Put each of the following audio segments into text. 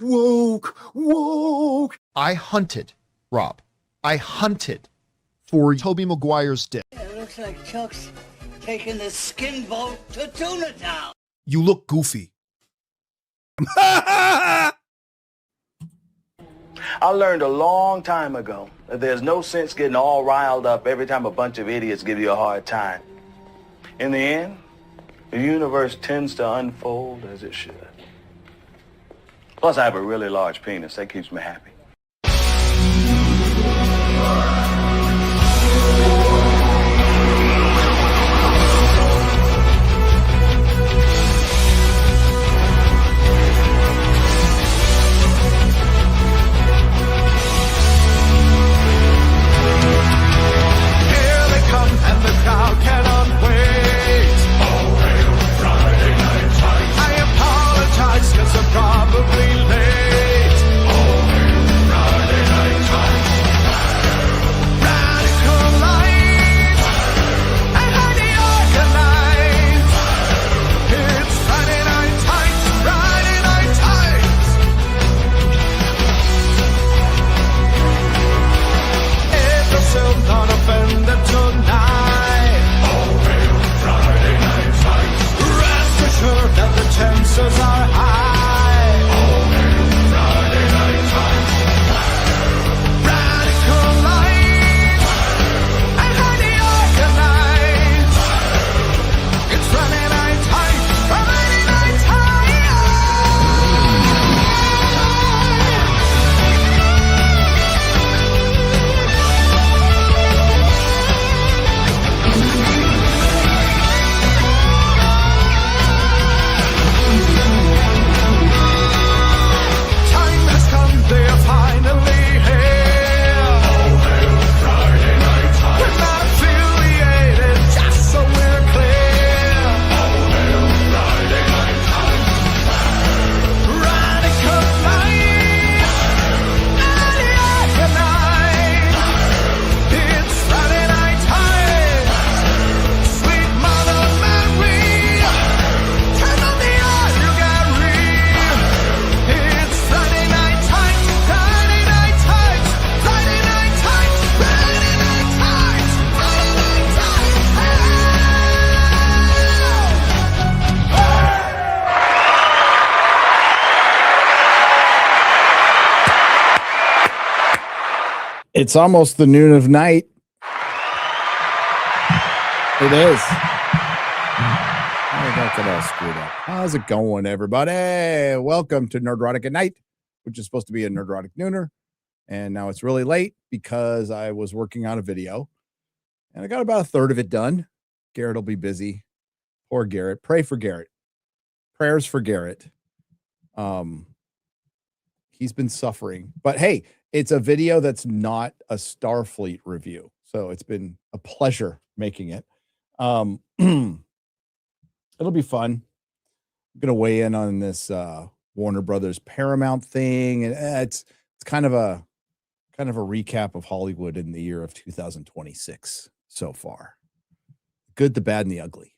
woke. I hunted, Rob. I hunted for Tobey Maguire's dick. It looks like Chuck's taking the skin boat to Tuna Town. You look goofy. I learned a long time ago that there's no sense getting all riled up every time a bunch of idiots give you a hard time. In the end, the universe tends to unfold as it should. Plus, I have a really large penis. That keeps me happy. It's almost the noon of night. It is. I got that all screwed up. How's it going, everybody? Welcome to Nerdrotic at Night, which is supposed to be a Nerdrotic nooner. And now it's really late because I was working on a video and I got about a third of it done. Garrett will be busy. Poor Garrett. Pray for Garrett. Prayers for Garrett. He's been suffering, but hey, it's a video that's not a Starfleet review. So it's been a pleasure making it. It'll be fun. I'm going to weigh in on this Warner Brothers Paramount thing. And it's kind of a recap of Hollywood in the year of 2026 so far. Good, the bad, and the ugly.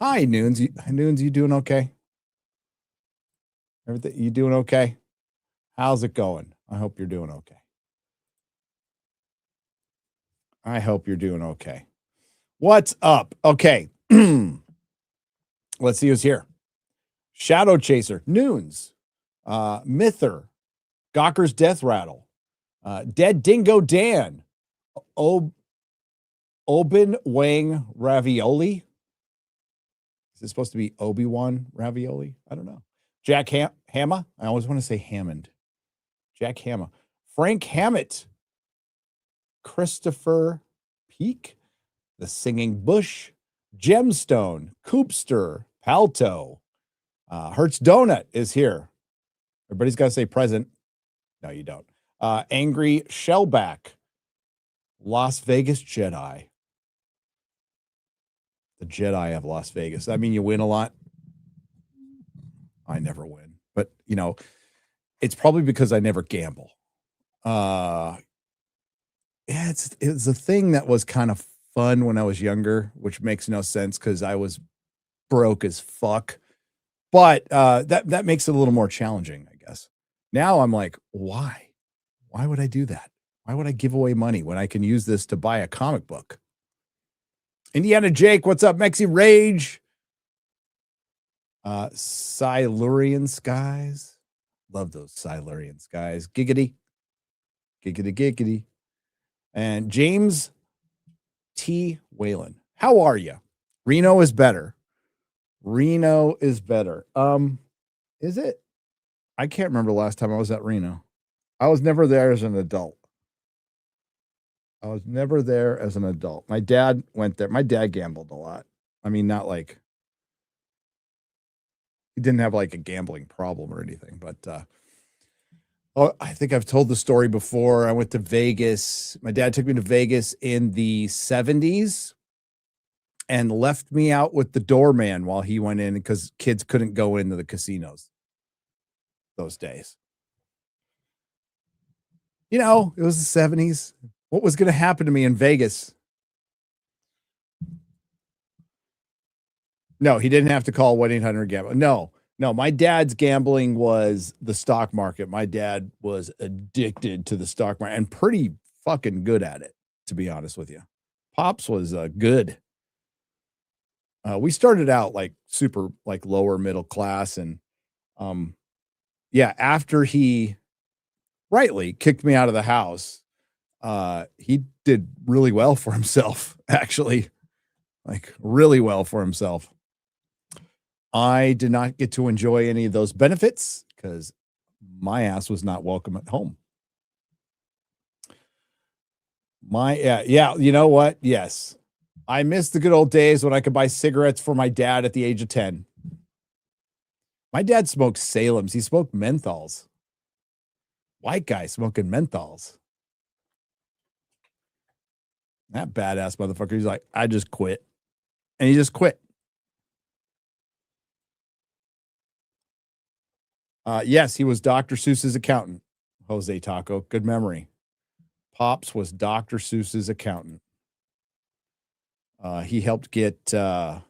Hi, Noons. Noons, you doing okay? Everything, you doing okay? How's it going? I hope you're doing okay. I hope you're doing okay. What's up? Okay. Let's see who's here. Shadow Chaser, Noons, Mither, Gawker's Death Rattle, Dead Dingo Dan, Obin Wang Ravioli. Is it supposed to be Obi-Wan Ravioli? I don't know. Jack Hammer. I always want to say Hammond. Jack Hammer. Frank Hammett. Christopher Peak. The Singing Bush. Gemstone. Coopster. Palto. Hertz Donut is here. Everybody's got to say present. No, you don't. Angry Shellback. Las Vegas Jedi. The Jedi of Las Vegas. I mean, you win a lot. I never win. But, you know, it's probably because I never gamble. Yeah, it's a thing that was kind of fun when I was younger, which makes no sense because I was broke as fuck. But that makes it a little more challenging, I guess. Now I'm like, why? Why would I do that? Why would I give away money when I can use this to buy a comic book? Indiana Jake, what's up? Mexi Rage. Silurian Skies. Love those Silurian Skies. Giggity. Giggity, giggity. And James T. Whalen. How are you? Reno is better. Reno is better. Is it? I can't remember the last time I was at Reno. I was never there as an adult. My dad went there. My dad gambled a lot. I mean, not like he didn't have like a gambling problem or anything, but I think I've told the story before. I went to Vegas. My dad took me to Vegas in the 70s and left me out with the doorman while he went in because kids couldn't go into the casinos those days. You know, it was the 70s. What was going to happen to me in Vegas? No, he didn't have to call 1-800-GAMBLE. No, my dad's gambling was the stock market. My dad was addicted to the stock market and pretty fucking good at it, to be honest with you. Pops was good. We started out like super like lower middle class. And yeah, after he rightly kicked me out of the house, he did really well for himself, actually, like really well for himself. I did not get to enjoy any of those benefits because my ass was not welcome at home. Yeah, you know what? Yes. I miss the good old days when I could buy cigarettes for my dad at the age of 10. My dad smoked Salem's. He smoked menthols. White guy smoking menthols. That badass motherfucker. He's like, I just quit. And he just quit. Yes, he was Dr. Seuss's accountant. Jose Taco. Good memory. Pops was Dr. Seuss's accountant. He helped get, right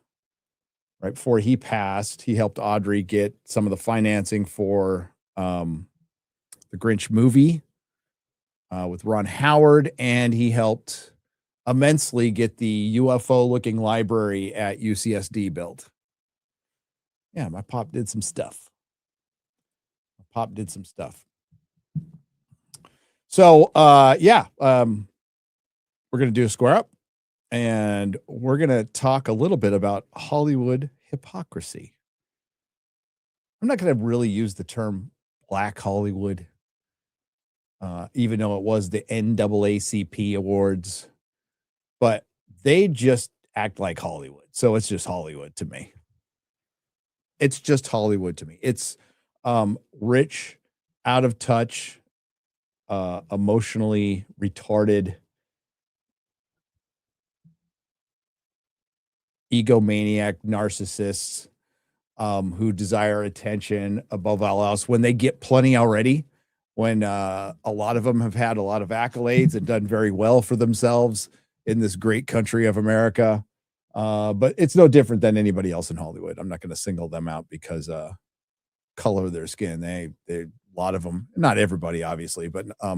before he passed, he helped Audrey get some of the financing for the Grinch movie with Ron Howard, and he helped immensely get the UFO-looking library at UCSD built. Yeah, my pop did some stuff. So, yeah, we're going to do a square up, and we're going to talk a little bit about Hollywood hypocrisy. I'm not going to really use the term Black Hollywood, even though it was the NAACP awards, but they just act like Hollywood. So it's just Hollywood to me. It's rich, out of touch, emotionally retarded, egomaniac narcissists who desire attention above all else when they get plenty already, when a lot of them have had a lot of accolades and done very well for themselves in this great country of America. But it's no different than anybody else in Hollywood. I'm not going to single them out because color of their skin. They a lot of them, not everybody obviously, but a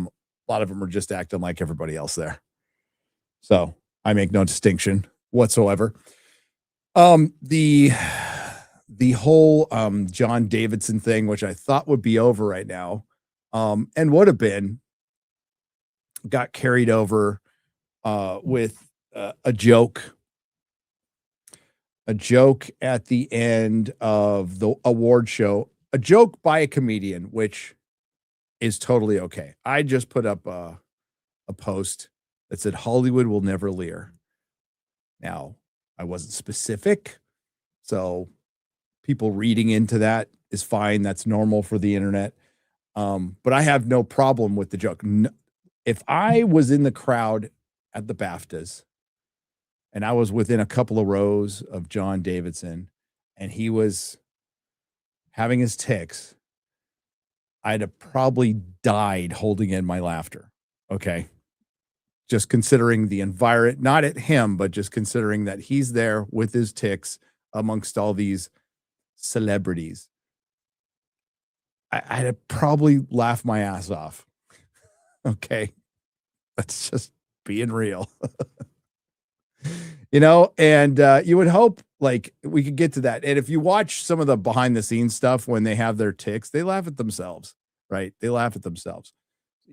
lot of them are just acting like everybody else there. So I make no distinction whatsoever. The whole John Davidson thing, which I thought would be over right now, and would have been, got carried over with a joke at the end of the award show, a joke by a comedian, which is totally okay. I just put up a post that said Hollywood will never leer. Now, I wasn't specific, so people reading into that is fine. That's normal for the internet. But I have no problem with the joke. If I was in the crowd at the BAFTAs and I was within a couple of rows of John Davidson and he was having his tics, I'd have probably died holding in my laughter. Okay. Just considering the environment, not at him, but just considering that he's there with his tics amongst all these celebrities. I'd probably laugh my ass off. Okay. That's just being real. And you would hope like we could get to that. And if you watch some of the behind the scenes stuff when they have their ticks, they laugh at themselves, right? They laugh at themselves,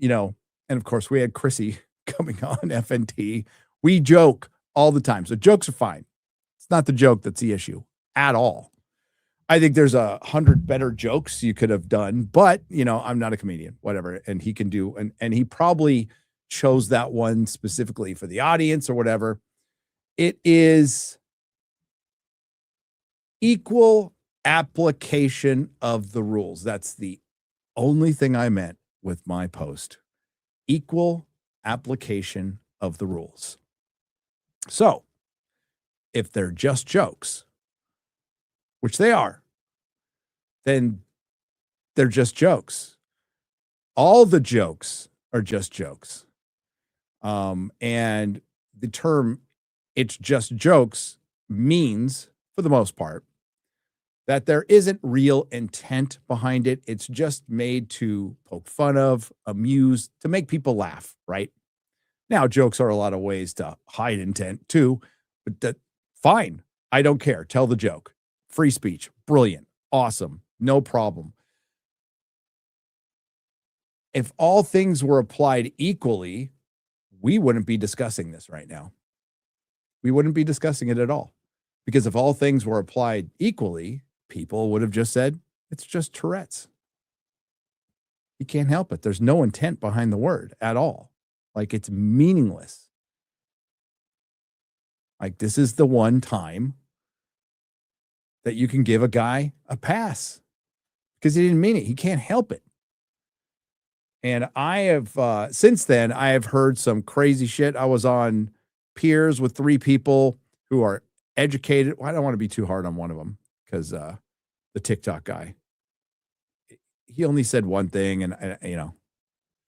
and of course we had Chrissy coming on FNT. We joke all the time. So jokes are fine. It's not the joke that's the issue at all. I think there's 100 better jokes you could have done, but I'm not a comedian, whatever. And he can do, and he probably chose that one specifically for the audience or whatever. It is equal application of the rules. That's the only thing I meant with my post. Equal application of the rules. So if they're just jokes, which they are, then they're just jokes. All the jokes are just jokes. And the term "it's just jokes" means, for the most part, that there isn't real intent behind it. It's just made to poke fun of, amuse, to make people laugh, right? Now, jokes are a lot of ways to hide intent too, but fine. I don't care. Tell the joke. Free speech. Brilliant. Awesome. No problem. If all things were applied equally, we wouldn't be discussing this right now. We wouldn't be discussing it at all. Because if all things were applied equally, people would have just said, it's just Tourette's. You can't help it. There's no intent behind the word at all. Like, it's meaningless. Like, this is the one time that you can give a guy a pass because he didn't mean it. He can't help it. And I have, since then, I have heard some crazy shit. I was on Peers with 3 people who are educated. Well, I don't want to be too hard on one of them because the TikTok guy, he only said one thing, and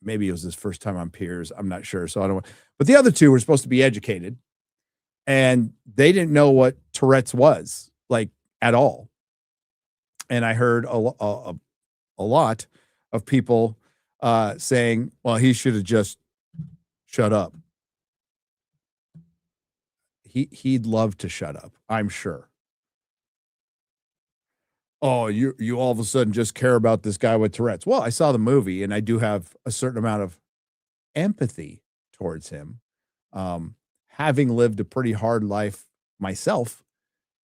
maybe it was his first time on Peers. I'm not sure. So I don't. But the other 2 were supposed to be educated, and they didn't know what Tourette's was like at all. And I heard a lot of people saying, "Well, he should have just shut up." He'd love to shut up, I'm sure. Oh, you all of a sudden just care about this guy with Tourette's. Well, I saw the movie, and I do have a certain amount of empathy towards him. Having lived a pretty hard life myself,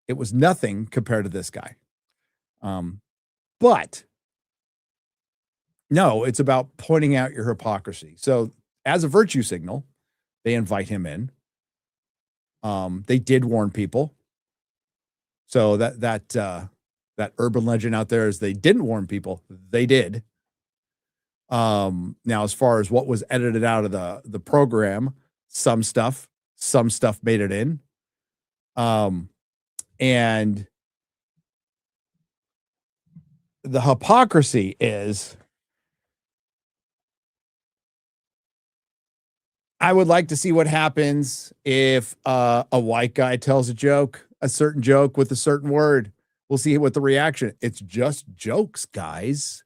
it was nothing compared to this guy. But no, it's about pointing out your hypocrisy. So as a virtue signal, they invite him in. They did warn people. So that urban legend out there is they didn't warn people. They did. Now, as far as what was edited out of the program, some stuff made it in. And the hypocrisy is, I would like to see what happens if a white guy tells a certain joke with a certain word. We'll see what the reaction. It's just jokes, guys.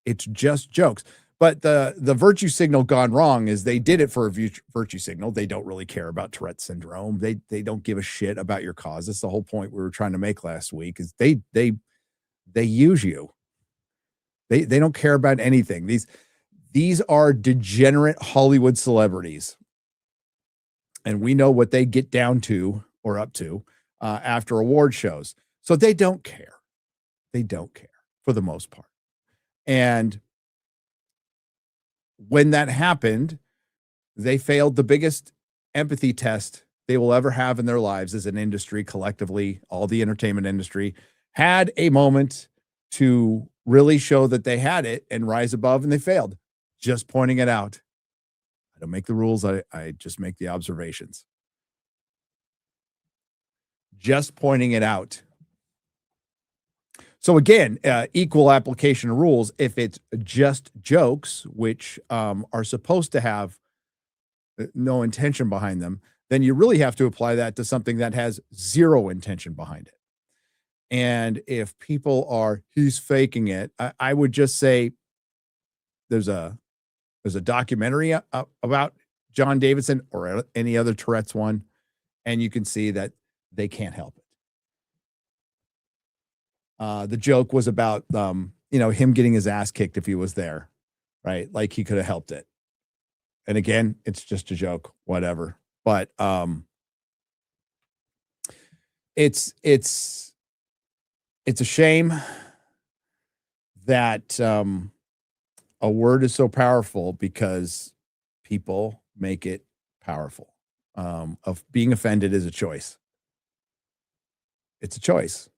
It's just jokes. But the virtue signal gone wrong is they did it for a virtue signal. They don't really care about Tourette syndrome. They don't give a shit about your cause. That's the whole point we were trying to make last week, is they use you. They don't care about anything. These are degenerate Hollywood celebrities. And we know what they get down to or up to after award shows. So they don't care. They don't care for the most part. And when that happened, they failed the biggest empathy test they will ever have in their lives as an industry collectively. All the entertainment industry had a moment to really show that they had it and rise above, and they failed. Just pointing it out. I don't make the rules. I just make the observations. Just pointing it out. So again, equal application of rules. If it's just jokes, which are supposed to have no intention behind them, then you really have to apply that to something that has zero intention behind it. And if people are, he's faking it, I would just say there's a documentary about John Davidson or any other Tourette's one, and you can see that they can't help it. The joke was about, him getting his ass kicked if he was there, right? Like he could have helped it. And again, it's just a joke, whatever. But it's a shame that a word is so powerful because people make it powerful. Of being offended is a choice. It's a choice.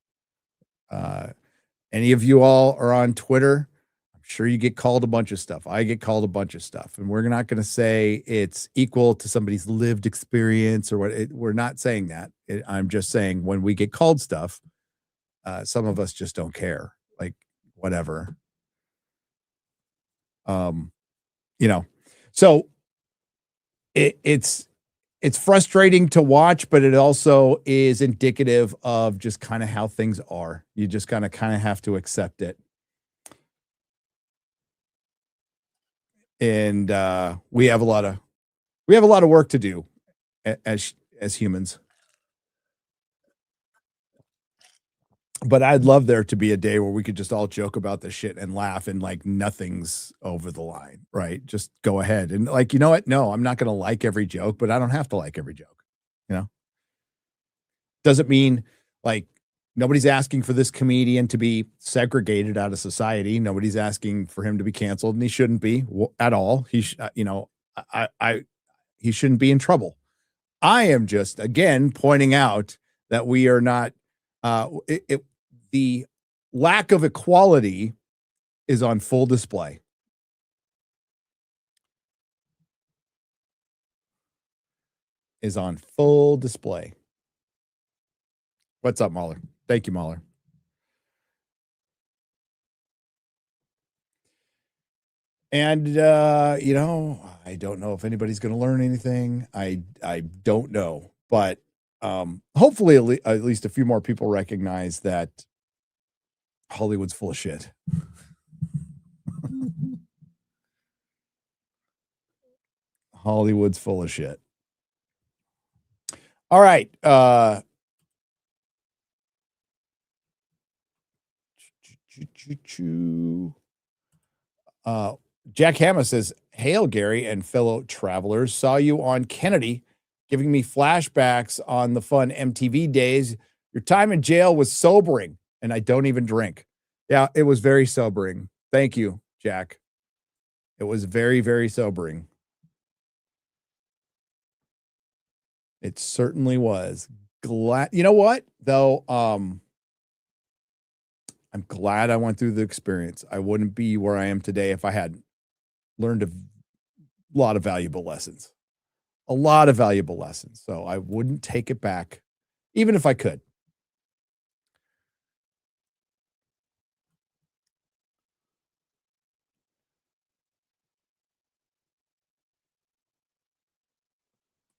Any of you all are on Twitter, I'm sure you get called a bunch of stuff. I get called a bunch of stuff, and we're not going to say it's equal to somebody's lived experience or what. We're not saying that. I'm just saying when we get called stuff, some of us just don't care. Like whatever. So it's frustrating to watch, but it also is indicative of just kind of how things are. You just kind of have to accept it. And we have a lot of work to do as humans. But I'd love there to be a day where we could just all joke about this shit and laugh and like nothing's over the line, right? Just go ahead. And like, you know what? No, I'm not going to like every joke, but I don't have to like every joke, Doesn't mean like nobody's asking for this comedian to be segregated out of society. Nobody's asking for him to be canceled, and he shouldn't be at all. He shouldn't be in trouble. I am just, again, pointing out that we are not, the lack of equality is on full display. Is on full display. What's up, Mahler? Thank you, Mahler. And, I don't know if anybody's going to learn anything. I don't know, but hopefully at least a few more people recognize that Hollywood's full of shit. Hollywood's full of shit. All right. Jack Hama says, "Hail, Gary and fellow travelers. Saw you on Kennedy, giving me flashbacks on the fun MTV days. Your time in jail was sobering, and I don't even drink." Yeah, it was very sobering. Thank you, Jack. It was very, very sobering. It certainly was. Glad. You know what, though? I'm glad I went through the experience. I wouldn't be where I am today if I hadn't learned a lot of valuable lessons. A lot of valuable lessons. So I wouldn't take it back, even if I could.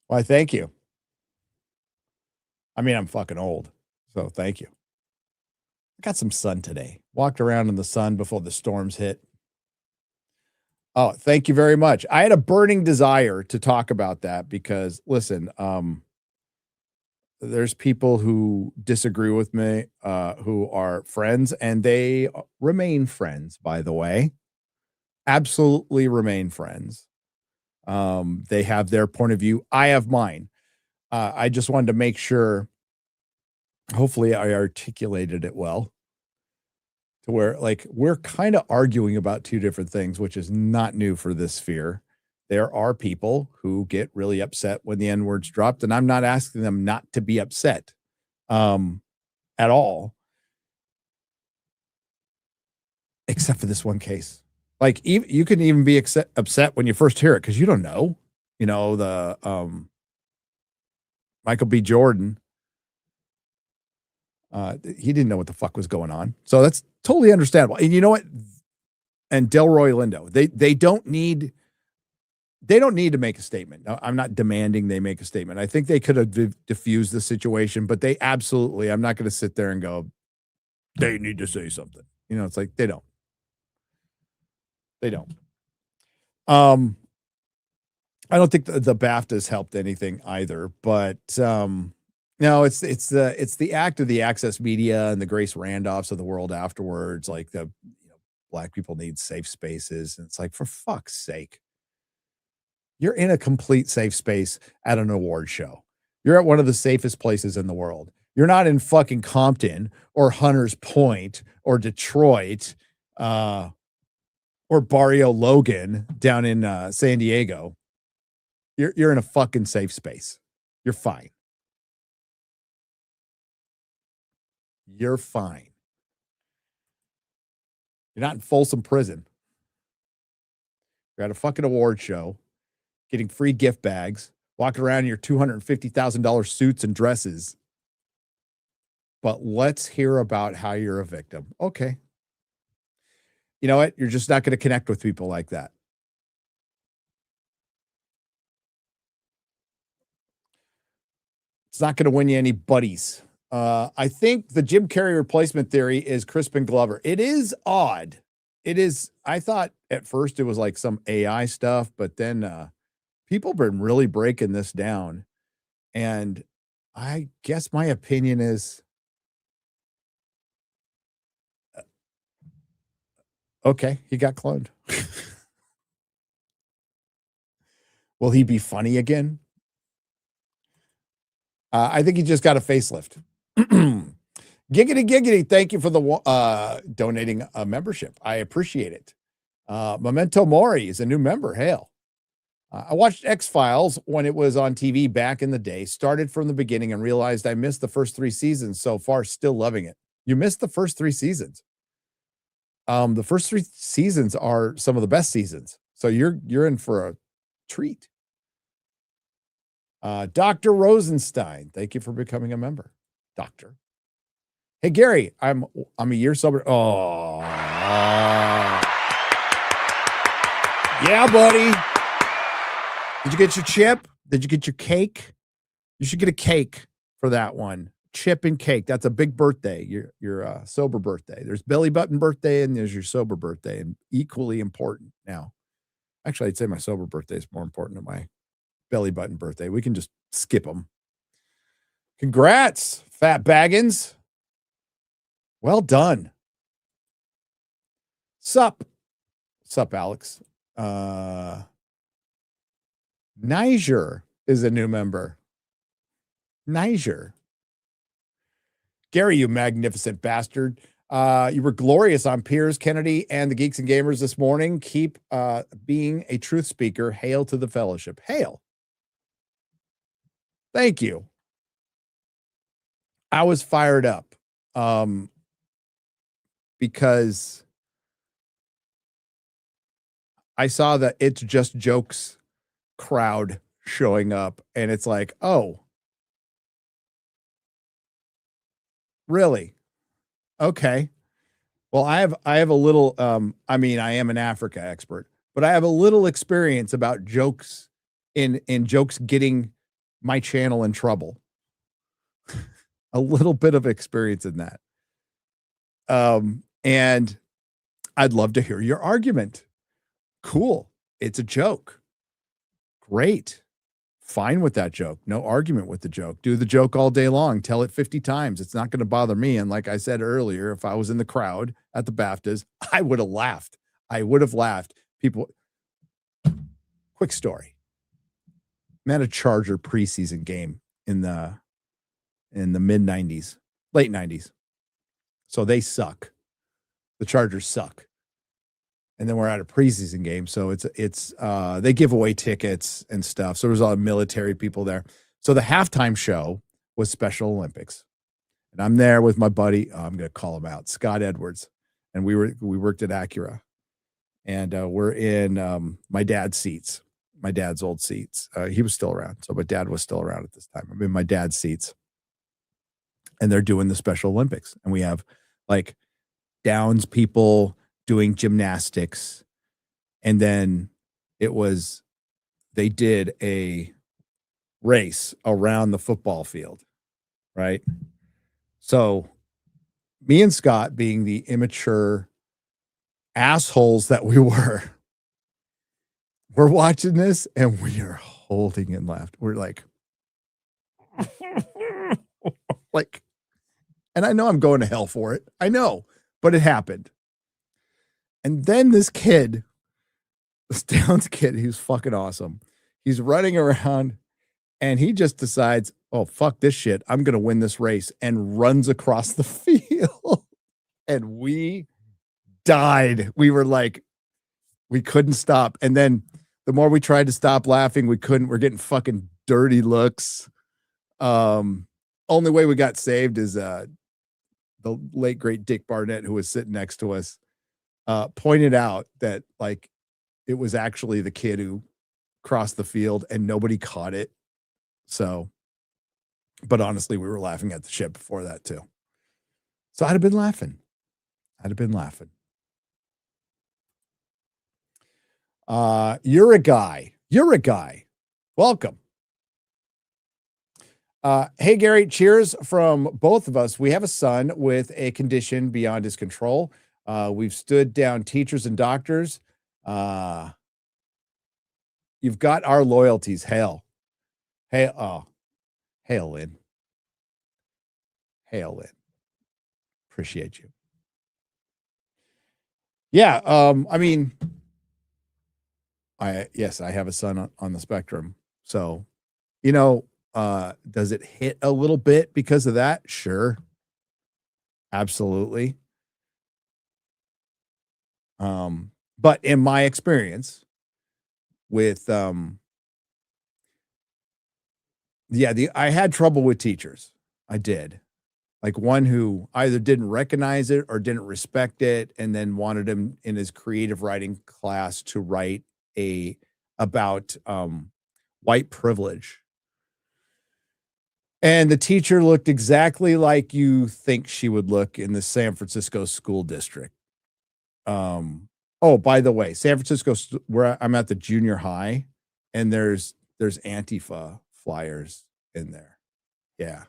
Why, thank you. I mean, I'm fucking old, so thank you. I got some sun today. Walked around in the sun before the storms hit. Oh, thank you very much. I had a burning desire to talk about that because, listen, there's people who disagree with me, who are friends, and they remain friends, by the way. Absolutely remain friends. They have their point of view. I have mine. I just wanted to make sure, hopefully I articulated it well, to where like we're kind of arguing about two different things, which is not new for this sphere. There are people who get really upset when the N-word's dropped, and I'm not asking them not to be upset at all, except for this one case. Like you can even be upset when you first hear it because you don't know, the Michael B. Jordan. He didn't know what the fuck was going on. So that's totally understandable. And you know what? And Delroy Lindo, they don't need to make a statement. Now, I'm not demanding they make a statement. I think they could have diffused the situation, but they absolutely, I'm not going to sit there and go, they need to say something. You know, it's like they don't. They don't. I don't think the BAFTAs helped anything either, but no, it's the act of the Access Media and the Grace Randolphs of the world afterwards, like the black people need safe spaces, and it's like, for fuck's sake, you're in a complete safe space at an award show. You're at one of the safest places in the world. You're not in fucking Compton or Hunters Point or Detroit or Barrio Logan down in San Diego. You're in a fucking safe space. You're fine. You're fine. You're not in Folsom Prison. You're at a fucking award show, getting free gift bags, walking around in your $250,000 suits and dresses. But let's hear about how you're a victim. Okay. You know what? You're just not going to connect with people like that. It's not going to win you any buddies. I think the Jim Carrey replacement theory is Crispin Glover. It is odd. It is. I thought at first it was like some AI stuff, but then people have been really breaking this down. And I guess my opinion is, okay, he got cloned. Will he be funny again? I think he just got a facelift. Giggity. Thank you for the donating a membership. I appreciate it. Memento Mori is a new member. Hail. I watched X-Files when it was on TV back in the day, started from the beginning and realized I missed the first 3 seasons so far, still loving it. You missed the first 3 seasons. The first 3 seasons are some of the best seasons. So you're in for a treat. Dr. Rosenstein, thank you for becoming a member. Doctor. Hey Gary, I'm a year sober. Oh. Yeah, buddy. Did you get your chip? Did you get your cake? You should get a cake for that one. Chip and cake. That's a big birthday. Your sober birthday. There's belly button birthday and there's your sober birthday, and equally important now. Actually, I'd say my sober birthday is more important than my belly button birthday. We can just skip them. Congrats, Fat Baggins. Well done. Sup, Alex. Niger is a new member. Niger. Gary, you magnificent bastard. You were glorious on Piers, Kennedy, and the Geeks and Gamers this morning. Keep being a truth speaker. Hail to the fellowship. Hail. Thank you. I was fired up because I saw the It's Just Jokes crowd showing up, and it's like, oh, really? Okay. Well, I have a little I mean, I am an Africa expert, but I have a little experience about jokes in jokes getting my channel in trouble. A little bit of experience in that. And I'd love to hear your argument. Cool. It's a joke. Great. Fine with that joke. No argument with the joke. Do the joke all day long. Tell it 50 times. It's not going to bother me. And like I said earlier, if I was in the crowd at the BAFTAs, I would have laughed. People. Quick story. I'm at a Charger preseason game in the mid 90s, late 90s. So they suck. The Chargers suck. And then we're at a preseason game. So it's they give away tickets and stuff. So there was a lot of military people there. So the halftime show was Special Olympics. And I'm there with my buddy. I'm going to call him out, Scott Edwards. And we worked at Acura. And we're in my dad's seats, my dad's old seats. He was still around. So my dad was still around at this time. I'm in my dad's seats. And they're doing the Special Olympics. And we have like Downs people doing gymnastics. And then they did a race around the football field, right? So me and Scott, being the immature assholes that we were, we're watching this and we are holding and laughing. We're like, like, and I know I'm going to hell for it. I know, but it happened. And then this kid, this Downs kid, he's fucking awesome. He's running around and he just decides, oh, fuck this shit. I'm going to win this race, and runs across the field. And we died. We were like, we couldn't stop. And then the more we tried to stop laughing, we couldn't. We're getting fucking dirty looks. Only way we got saved is the late great Dick Barnett, who was sitting next to us, pointed out that like it was actually the kid who crossed the field and nobody caught it. So, but honestly, we were laughing at the shit before that too. So I'd have been laughing. You're a guy. Welcome. Hey, Gary, cheers from both of us. We have a son with a condition beyond his control. We've stood down teachers and doctors. You've got our loyalties. Hail, Lynn. Appreciate you. Yeah. I mean, I have a son on the spectrum. So, does it hit a little bit because of that? Sure. Absolutely. But in my experience with, I had trouble with teachers. I did. Like one who either didn't recognize it or didn't respect it, and then wanted him in his creative writing class to write about white privilege. And the teacher looked exactly like you think she would look in the San Francisco school district. Oh, by the way, San Francisco, where I'm at the junior high, and there's Antifa flyers in there. Yeah,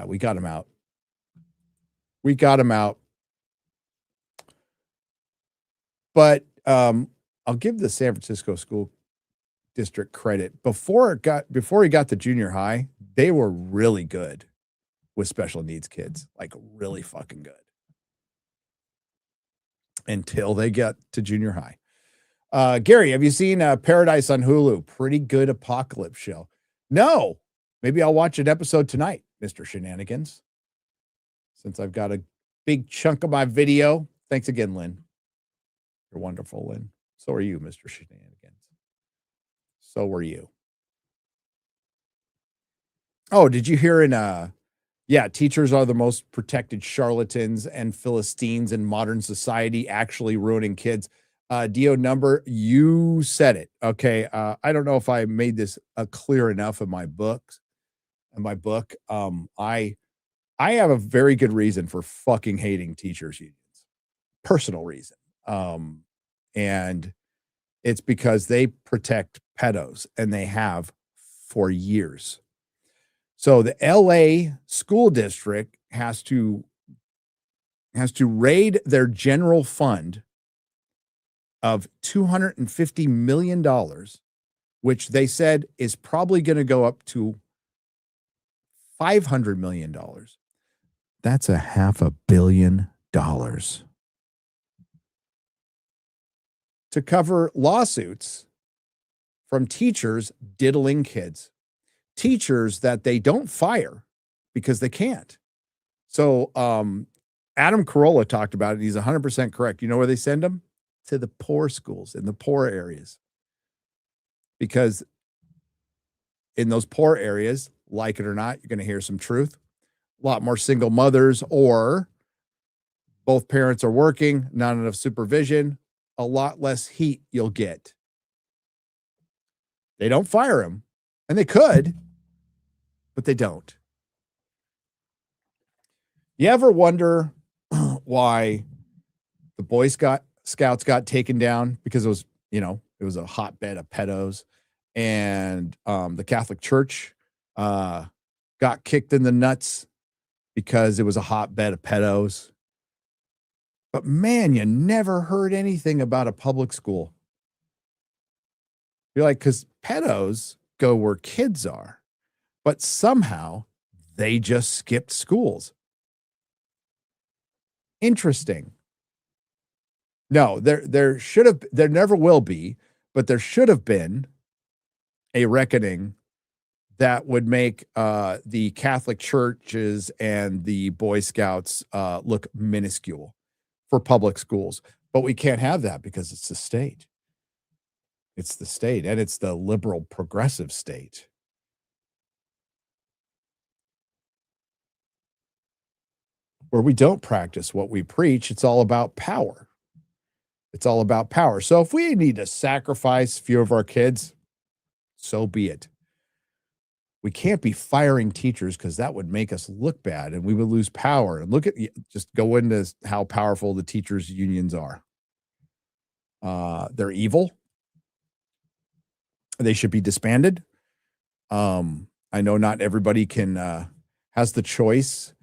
we got them out. But I'll give the San Francisco school district credit. Before he got to junior high, they were really good with special needs kids, like really fucking good. Until they get to junior high. Gary, have you seen Paradise on Hulu? Pretty good apocalypse show. No, maybe I'll watch an episode tonight, Mr. Shenanigans, since I've got a big chunk of my video. Thanks again, Lynn. You're wonderful, Lynn. So are you, Mr. Shenanigans. So were you. Oh, did you hear teachers are the most protected charlatans and Philistines in modern society, actually ruining kids. Dio Number, you said it. Okay. I don't know if I made this clear enough in my book. I have a very good reason for fucking hating teachers unions. Personal reason. And it's because they protect pedos, and they have for years. So the LA school district has to raid their general fund of $250 million, which they said is probably going to go up to $500 million. That's $500 million to cover lawsuits from teachers diddling kids. Teachers that they don't fire because they can't. So Adam Carolla talked about it. He's 100% correct. You know where they send them? To the poor schools in the poor areas. Because in those poor areas, like it or not, you're going to hear some truth. A lot more single mothers, or both parents are working, not enough supervision, a lot less heat you'll get. They don't fire them, and they could, but they don't. You ever wonder why the Boy Scouts got taken down? Because it was a hotbed of pedos, and the Catholic Church got kicked in the nuts because it was a hotbed of pedos. But man, you never heard anything about a public school. You're like, because pedos go where kids are, but somehow they just skipped schools. Interesting. No, there should have, there never will be, but there should have been a reckoning that would make the Catholic churches and the Boy Scouts look minuscule for public schools. But we can't have that because it's the state. It's the state, and it's the liberal progressive state. Where we don't practice what we preach. It's all about power. It's all about power. So if we need to sacrifice a few of our kids, so be it. We can't be firing teachers because that would make us look bad and we would lose power. And look at, just go into how powerful the teachers' unions are. They're evil. They should be disbanded. I know not everybody can has the choice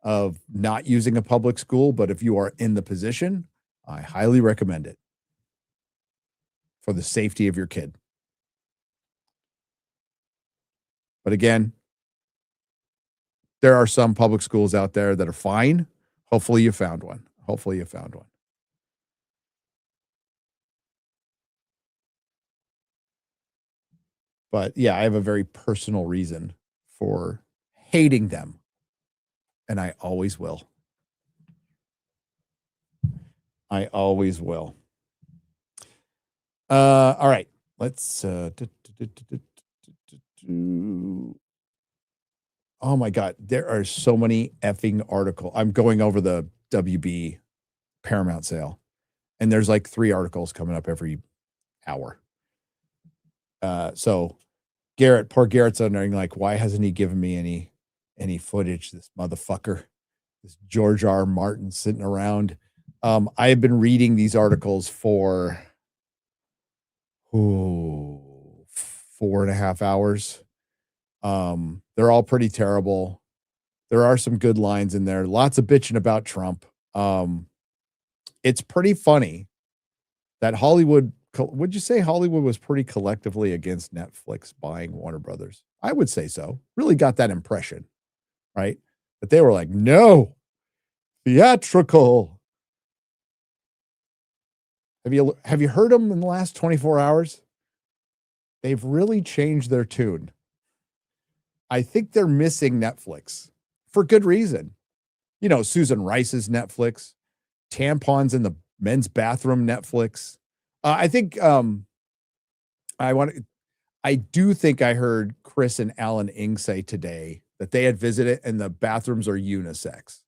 of not using a public school, but if you are in the position, I highly recommend it for the safety of your kid. But again, there are some public schools out there that are fine. Hopefully you found one. Hopefully you found one. But yeah, I have a very personal reason for hating them. And I always will. I always will. All right. Let's oh my God, there are so many effing articles. I'm going over the WB Paramount sale, and there's like 3 articles coming up every hour. So Garrett, poor Garrett's wondering, like, why hasn't he given me any footage? This motherfucker, this George R. Martin sitting around. I have been reading these articles for 4.5 hours. They're all pretty terrible. There are some good lines in there. Lots of bitching about Trump. It's pretty funny that Hollywood, would you say Hollywood was pretty collectively against Netflix buying Warner Brothers? I would say so. Really got that impression, right? But they were like, no, theatrical. Have you heard them in the last 24 hours? They've really changed their tune. I think they're missing Netflix for good reason. You know, Susan Rice's Netflix, tampons in the men's bathroom Netflix. I think I do think I heard Chris and Alan Ing say today that they had visited and the bathrooms are unisex.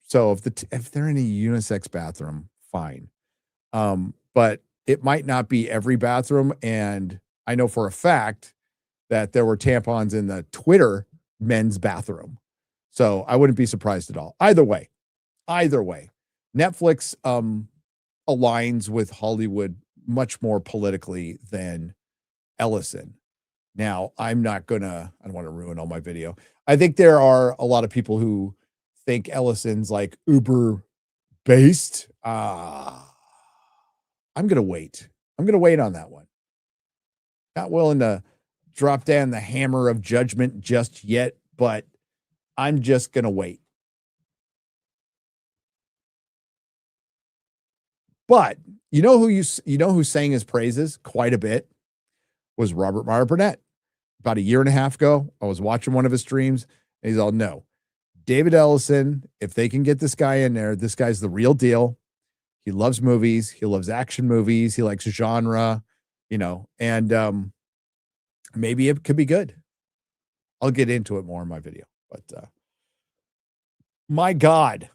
So if they're in a unisex bathroom, fine. But it might not be every bathroom. And I know for a fact that there were tampons in the Twitter men's bathroom. So I wouldn't be surprised at all. Either way, Netflix aligns with Hollywood much more politically than Ellison. Now, I don't want to ruin all my video. I think there are a lot of people who think Ellison's like uber based. I'm going to wait. I'm going to wait on that one. Not willing to drop down the hammer of judgment just yet, but I'm just going to wait. But you know who sang his praises quite a bit was Robert Meyer Burnett. About a year and a half ago, I was watching one of his streams, and he's all, no, David Ellison, if they can get this guy in there, this guy's the real deal. He loves movies. He loves action movies. He likes genre, and maybe it could be good. I'll get into it more in my video, but my God,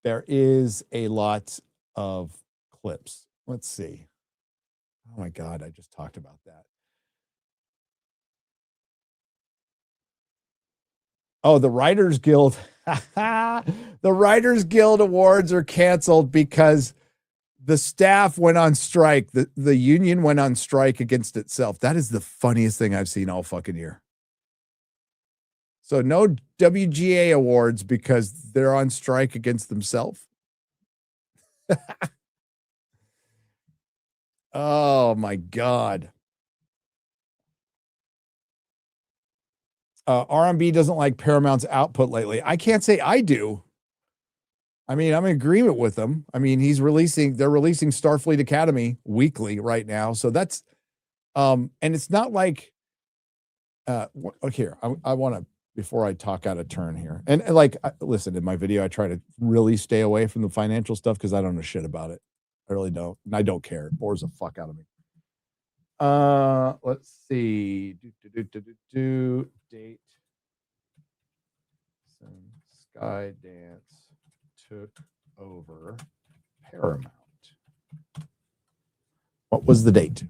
there is a lot of clips. Let's see. Oh my God, I just talked about that. Oh, the Writers Guild. The Writers Guild Awards are canceled because the staff went on strike. The union went on strike against itself. That is the funniest thing I've seen all fucking year. So no WGA awards because they're on strike against themselves. Oh my God. RMB doesn't like Paramount's output lately. I can't say I do. I mean, I'm in agreement with them. I mean, they're releasing Starfleet Academy weekly right now. So that's, and it's not like, here, I want to, before I talk out of turn here, and like, listen, in my video, I try to really stay away from the financial stuff because I don't know shit about it. I really don't. And I don't care. It bores the fuck out of me. Let's see. Date. Skydance took over Paramount. What was the date?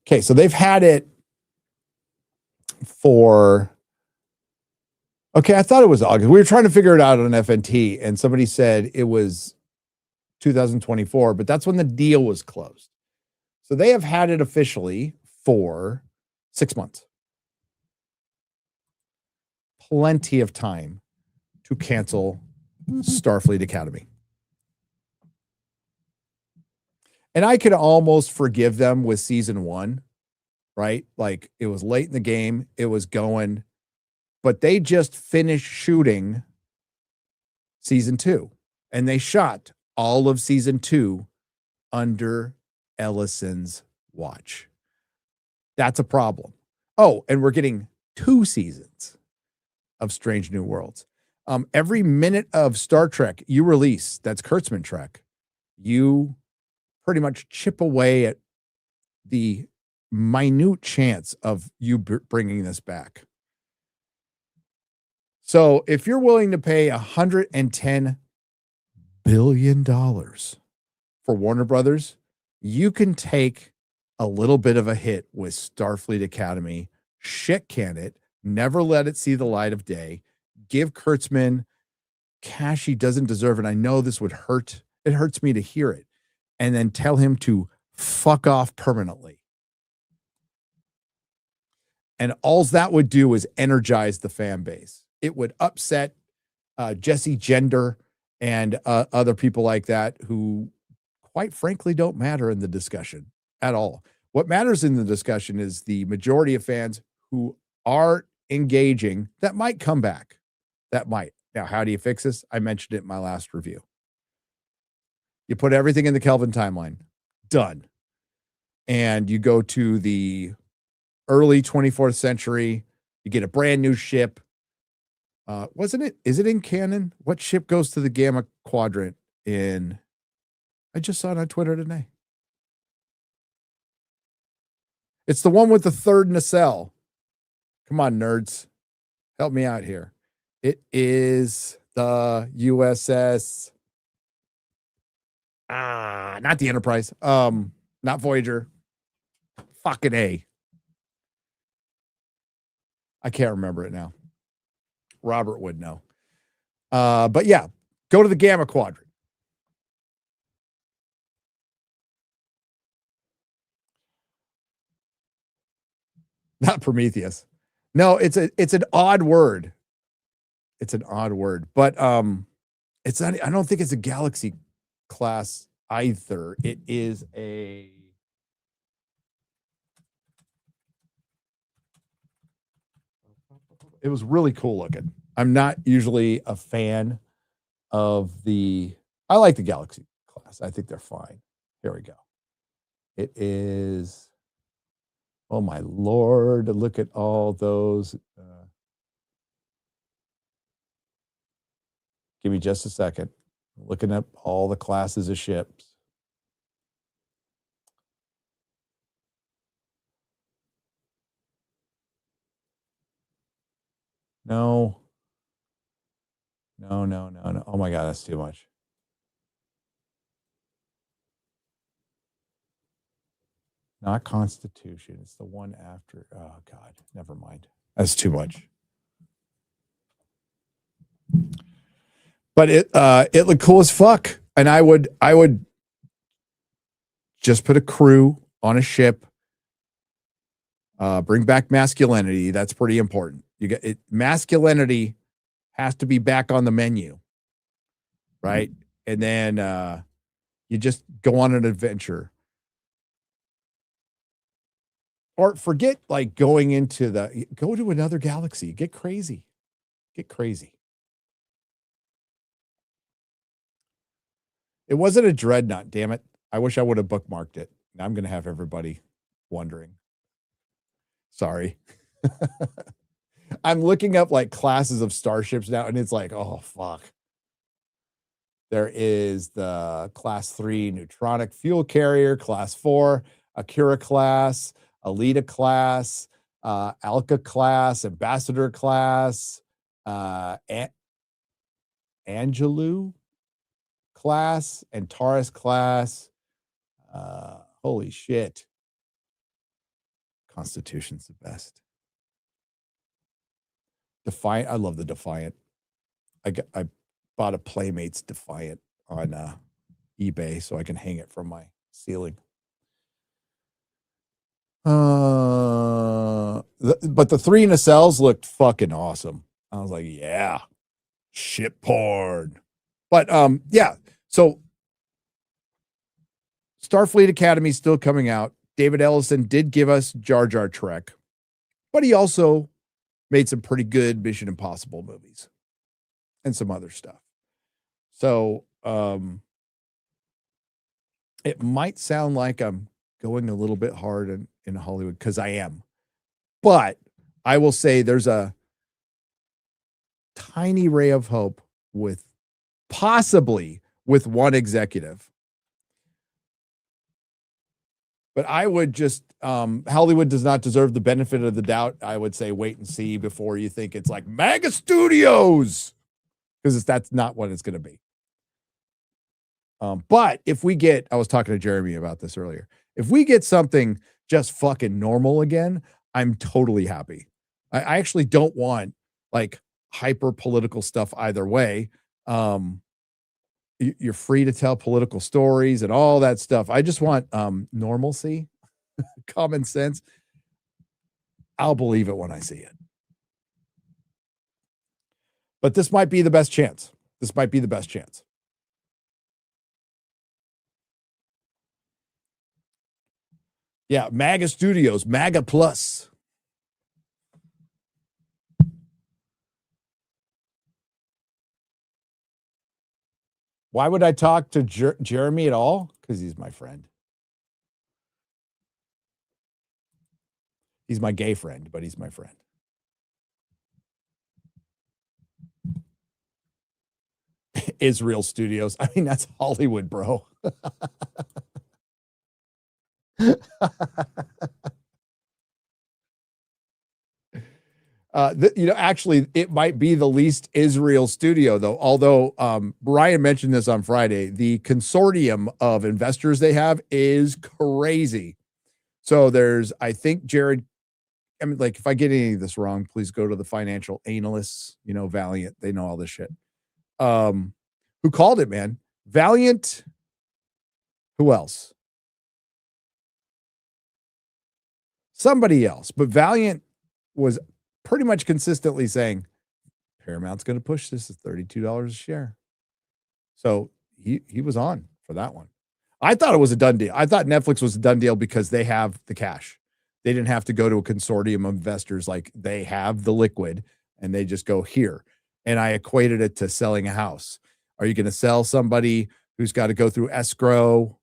Okay, so they've had it for. Okay, I thought it was August. We were trying to figure it out on FNT, and somebody said it was 2024, but that's when the deal was closed. So they have had it officially for 6 months. Plenty of time to cancel Starfleet Academy. And I could almost forgive them with season 1, right? Like it was late in the game, it was going, but they just finished shooting season 2, and they shot all of season 2 under Ellison's watch. That's a problem. Oh, and we're getting 2 seasons of Strange New Worlds. Every minute of Star Trek you release, that's Kurtzman Trek, you pretty much chip away at the minute chance of you bringing this back. So if you're willing to pay $110 billion for Warner Brothers, you can take a little bit of a hit with Starfleet Academy, shit can it, never let it see the light of day, give Kurtzman cash he doesn't deserve, and I know this would hurt. It hurts me to hear it. And then tell him to fuck off permanently. And all that would do is energize the fan base. It would upset Jesse Gender and other people like that who, quite frankly, don't matter in the discussion at all. What matters in the discussion is the majority of fans who are engaging that might come back. That might. Now, how do you fix this? I mentioned it in my last review. You put everything in the Kelvin timeline. Done. And you go to the early 24th century. You get a brand new ship. Is it in canon? What ship goes to the Gamma Quadrant in? I just saw it on Twitter today. It's the one with the third nacelle. Come on, nerds. Help me out here. It is the USS. Not the Enterprise. Not Voyager. Fucking A. I can't remember it now. Robert would know. But yeah, go to the Gamma Quadrant. Not Prometheus. No, it's an odd word. It's an odd word, but it's not. I don't think it's a Galaxy class either. It is a. It was really cool looking. I'm not usually a fan of the. I like the Galaxy class. I think they're fine. Here we go. It is. Oh my Lord! Look at all those. Give me just a second. Looking up all the classes of ships. No. Oh my God, that's too much. Not Constitution. It's the one after. Oh God, never mind. That's too much. But it looked cool as fuck. And I would just put a crew on a ship, Bring back masculinity. That's pretty important. You get it. Masculinity has to be back on the menu, right? And then you just go on an adventure. Or forget like go to another galaxy. Get crazy. Get crazy. It wasn't a dreadnought, damn it. I wish I would have bookmarked it. Now I'm going to have everybody wondering. Sorry. I'm looking up like classes of starships now, and it's like, oh, fuck. There is the Class 3 Neutronic Fuel Carrier, Class 4 Akira class, Alita class, Alka class, Ambassador class, Angelou class, Antares class. Holy shit. Constitution's the best. Defiant. I love the Defiant. I bought a Playmates Defiant on eBay so I can hang it from my ceiling. But the 3 nacelles looked fucking awesome. I was like, yeah, shit porn. But yeah, so Starfleet Academy is still coming out. David Ellison did give us Jar Jar Trek, but he also made some pretty good Mission Impossible movies and some other stuff. So it might sound like I'm going a little bit hard in Hollywood, because I am. But I will say there's a tiny ray of hope with possibly with one executive. But I would just, Hollywood does not deserve the benefit of the doubt. I would say wait and see before you think it's like mega studios, because that's not what it's going to be. But if we get, I was talking to Jeremy about this earlier. If we get something just fucking normal again, I'm totally happy. I actually don't want like hyper political stuff either way. You're free to tell political stories and all that stuff. I just want normalcy, common sense. I'll believe it when I see it. But this might be the best chance. This might be the best chance. Yeah, MAGA Studios, MAGA Plus. Why would I talk to Jeremy at all? Because he's my friend. He's my gay friend, but he's my friend. Israel Studios. I mean, that's Hollywood, bro. Actually, it might be the least Israel studio, though. Although Brian mentioned this on Friday, the consortium of investors they have is crazy. So there's, I think, Jared. I mean, like, if I get any of this wrong, please go to the financial analysts. Valiant. They know all this shit. Who called it, man? Valiant. Who else? Somebody else, but Valiant was pretty much consistently saying Paramount's going to push this at $32 a share. So he was on for that one. I thought it was a done deal. I thought Netflix was a done deal because they have the cash. They didn't have to go to a consortium of investors. Like, they have the liquid and they just go here. And I equated it to selling a house. Are you going to sell somebody who's got to go through escrow?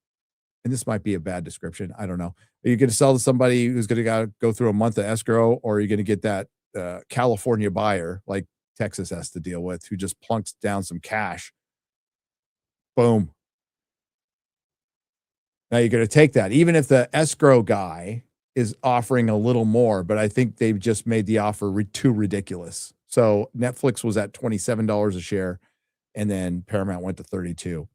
And this might be a bad description. I don't know. Are you going to sell to somebody who's going to go through a month of escrow, or are you going to get that California buyer like Texas has to deal with, who just plunks down some cash? Boom. Now you're going to take that, even if the escrow guy is offering a little more, but I think they've just made the offer too ridiculous. So Netflix was at $27 a share, and then Paramount went to $32.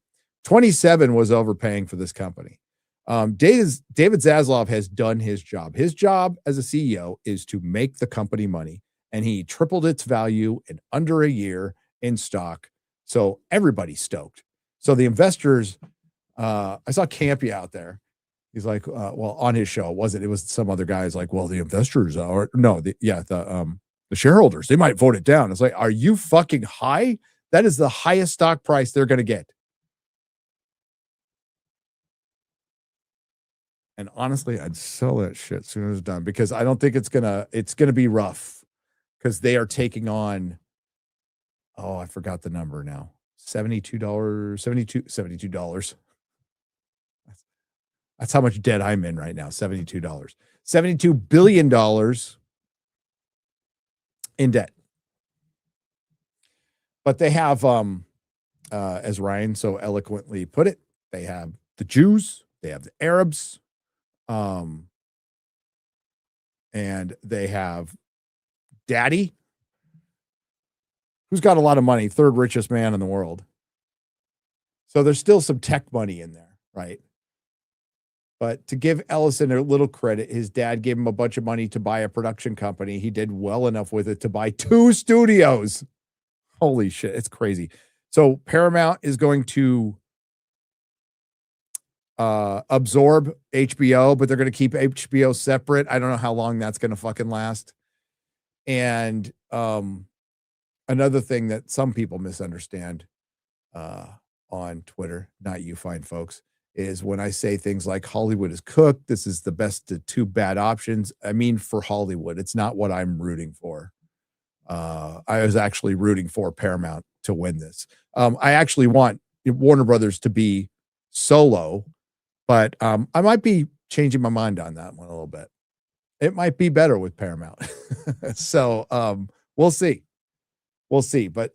27 was overpaying for this company. David Zaslav has done his job. His job as a CEO is to make the company money, and he tripled its value in under a year in stock. So everybody's stoked. So the investors, I saw Campy out there. He's like, well, on his show, it was some other guys like, well, the investors or no, the shareholders, they might vote it down. It's like, are you fucking high? That is the highest stock price they're going to get. And honestly, I'd sell that shit as soon as it's done because I don't think it's gonna be rough because they are taking on, oh, I forgot the number now. $72. That's how much debt I'm in right now. $72. $72 billion in debt. But they have, as Ryan so eloquently put it, they have the Jews, they have the Arabs, and they have Daddy, who's got a lot of money, third richest man in the world. So there's still some tech money in there, right? But to give Ellison a little credit, his dad gave him a bunch of money to buy a production company. He did well enough with it to buy 2 studios. Holy shit, it's crazy. So Paramount is going to absorb HBO, but they're going to keep HBO separate. I don't know how long that's going to fucking last. And another thing that some people misunderstand on Twitter, not you fine folks, is when I say things like Hollywood is cooked, this is the best of 2 bad options. I mean, for Hollywood, it's not what I'm rooting for. I was actually rooting for Paramount to win this. I actually want Warner Brothers to be solo, but I might be changing my mind on that one a little bit. It might be better with Paramount. So we'll see. We'll see. But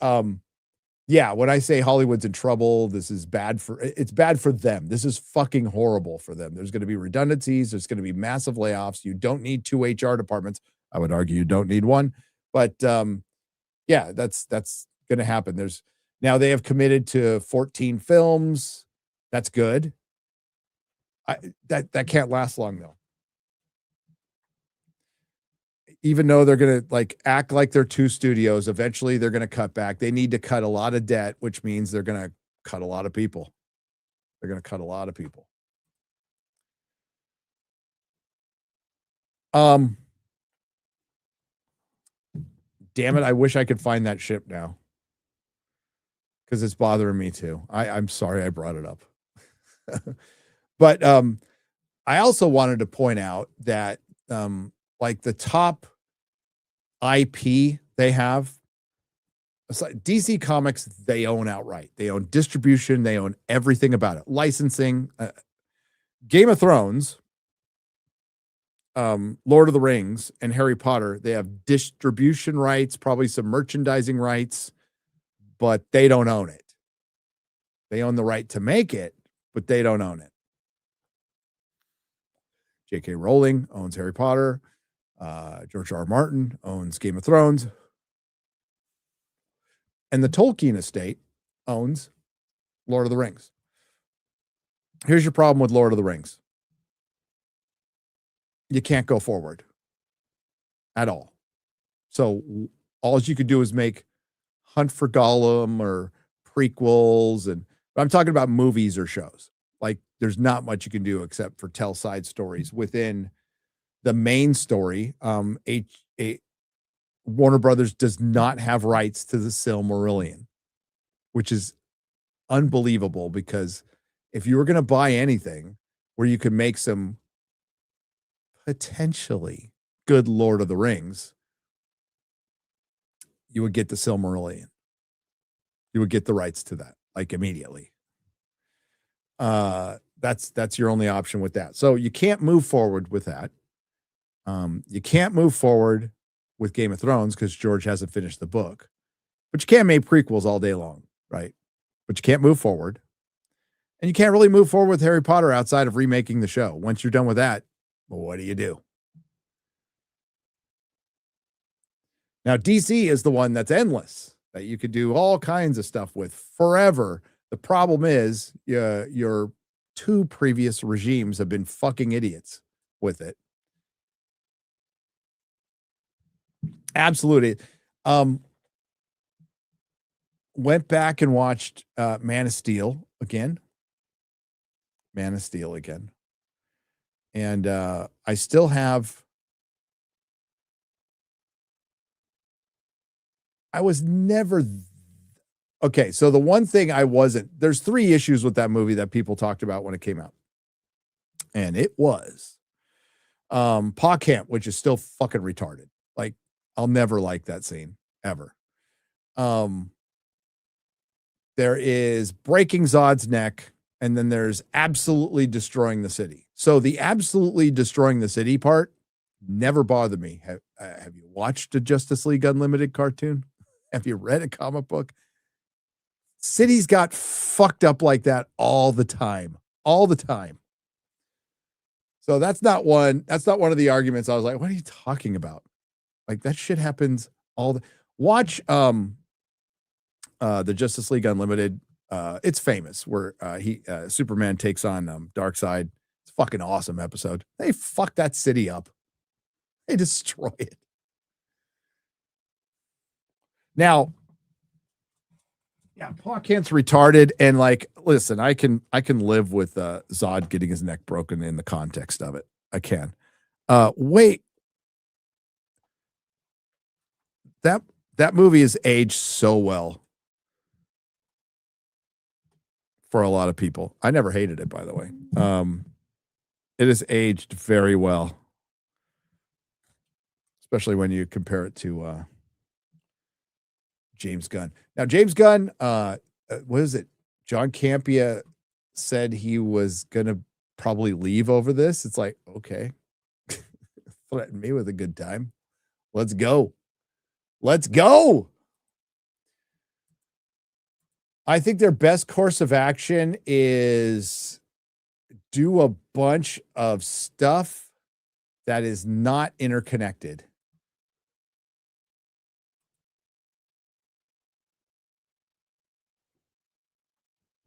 yeah, when I say Hollywood's in trouble, it's bad for them. This is fucking horrible for them. There's going to be redundancies. There's going to be massive layoffs. You don't need 2 HR departments. I would argue you don't need one. But yeah, that's going to happen. Now they have committed to 14 films. That's good. That can't last long though. Even though they're going to act like they're 2 studios, eventually they're going to cut back. They need to cut a lot of debt, which means they're going to cut a lot of people. They're going to cut a lot of people. Damn it, I wish I could find that ship now. Because it's bothering me too. I'm sorry I brought it up. But I also wanted to point out that the top IP they have, it's like DC Comics, they own outright. They own distribution. They own everything about it. Licensing. Game of Thrones, Lord of the Rings, and Harry Potter, they have distribution rights, probably some merchandising rights, but they don't own it. They own the right to make it, but they don't own it. J.K. Rowling owns Harry Potter. George R. Martin owns Game of Thrones. And the Tolkien estate owns Lord of the Rings. Here's your problem with Lord of the Rings. You can't go forward at all. So all you could do is make Hunt for Gollum or prequels. And I'm talking about movies or shows. There's not much you can do except for tell side stories within the main story. Warner Brothers does not have rights to the Silmarillion, which is unbelievable because if you were going to buy anything where you could make some potentially good Lord of the Rings, you would get the Silmarillion. You would get the rights to that immediately. That's your only option with that. So you can't move forward with that. You can't move forward with Game of Thrones because George hasn't finished the book. But you can't make prequels all day long, right? But you can't move forward. And you can't really move forward with Harry Potter outside of remaking the show. Once you're done with that, well, what do you do? Now, DC is the one that's endless, that you could do all kinds of stuff with forever. The problem is your 2 previous regimes have been fucking idiots with it. Absolutely. Went back and watched Man of Steel again. And I still have. I was never. Okay, so the one thing I wasn't, there's 3 issues with that movie that people talked about when it came out. And it was Pa Camp, which is still fucking retarded. Like, I'll never like that scene ever. There is breaking Zod's neck, and then there's absolutely destroying the city. So the absolutely destroying the city part never bothered me. Have you watched a Justice League Unlimited cartoon? Have you read a comic book? Cities got fucked up like that all the time. All the time. So that's not one of the arguments. I was like, what are you talking about? Like, that shit happens all the watch the Justice League Unlimited. It's famous where Superman takes on Darkseid. It's a fucking awesome episode. They fuck that city up. They destroy it. Now, yeah, Pa Kent's retarded, and like, listen, I can live with Zod getting his neck broken in the context of it. I can. Wait, that movie is aged so well for a lot of people. I never hated it, by the way. It is aged very well, especially when you compare it to James Gunn. Now, James Gunn, what is it? John Campea said he was going to probably leave over this. It's like, okay, threaten me with a good time. Let's go. Let's go. I think their best course of action is do a bunch of stuff that is not interconnected.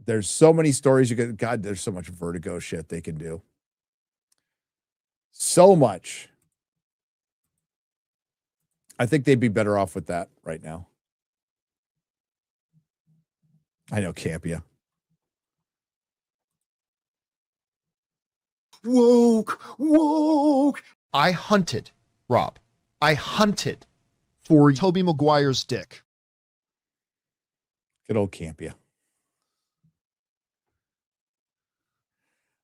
There's so many stories you could, God, there's so much Vertigo shit they can do. So much. I think they'd be better off with that right now. I know, Campea. Woke. I hunted, Rob. I hunted for Tobey Maguire's dick. Good old Campea.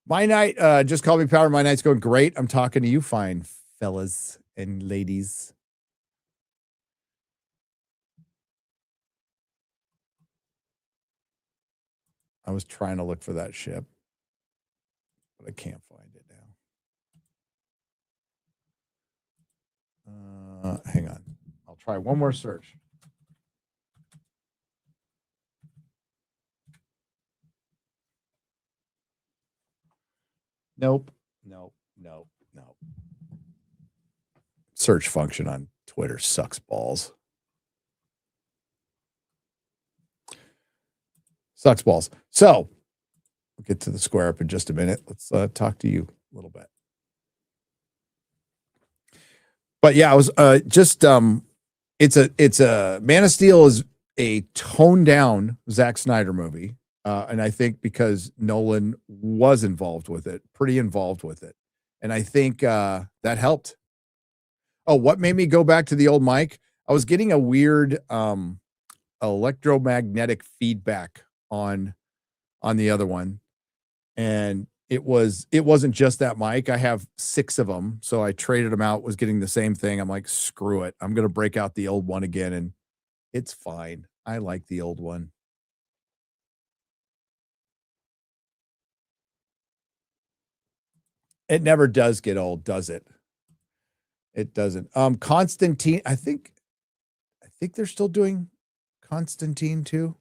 My night, just call me Power. My night's going great. I'm talking to you fine fellas and ladies. I was trying to look for that ship, but I can't find it now. Hang on. I'll try one more search. Nope. Search function on Twitter sucks balls. Sucks balls. So we'll get to the square up in just a minute. Let's talk to you a little bit. But yeah, I was just it's a Man of Steel is a toned down Zack Snyder movie. And I think because Nolan was involved with it, pretty involved with it. And I think that helped. Oh, what made me go back to the old mic? I was getting a weird electromagnetic feedback on the other one. And it wasn't just that mic. I have 6 of them. So I traded them out, was getting the same thing. I'm like, screw it. I'm going to break out the old one again. And it's fine. I like the old one. It never does get old, does it? It doesn't. Constantine, I think they're still doing Constantine too.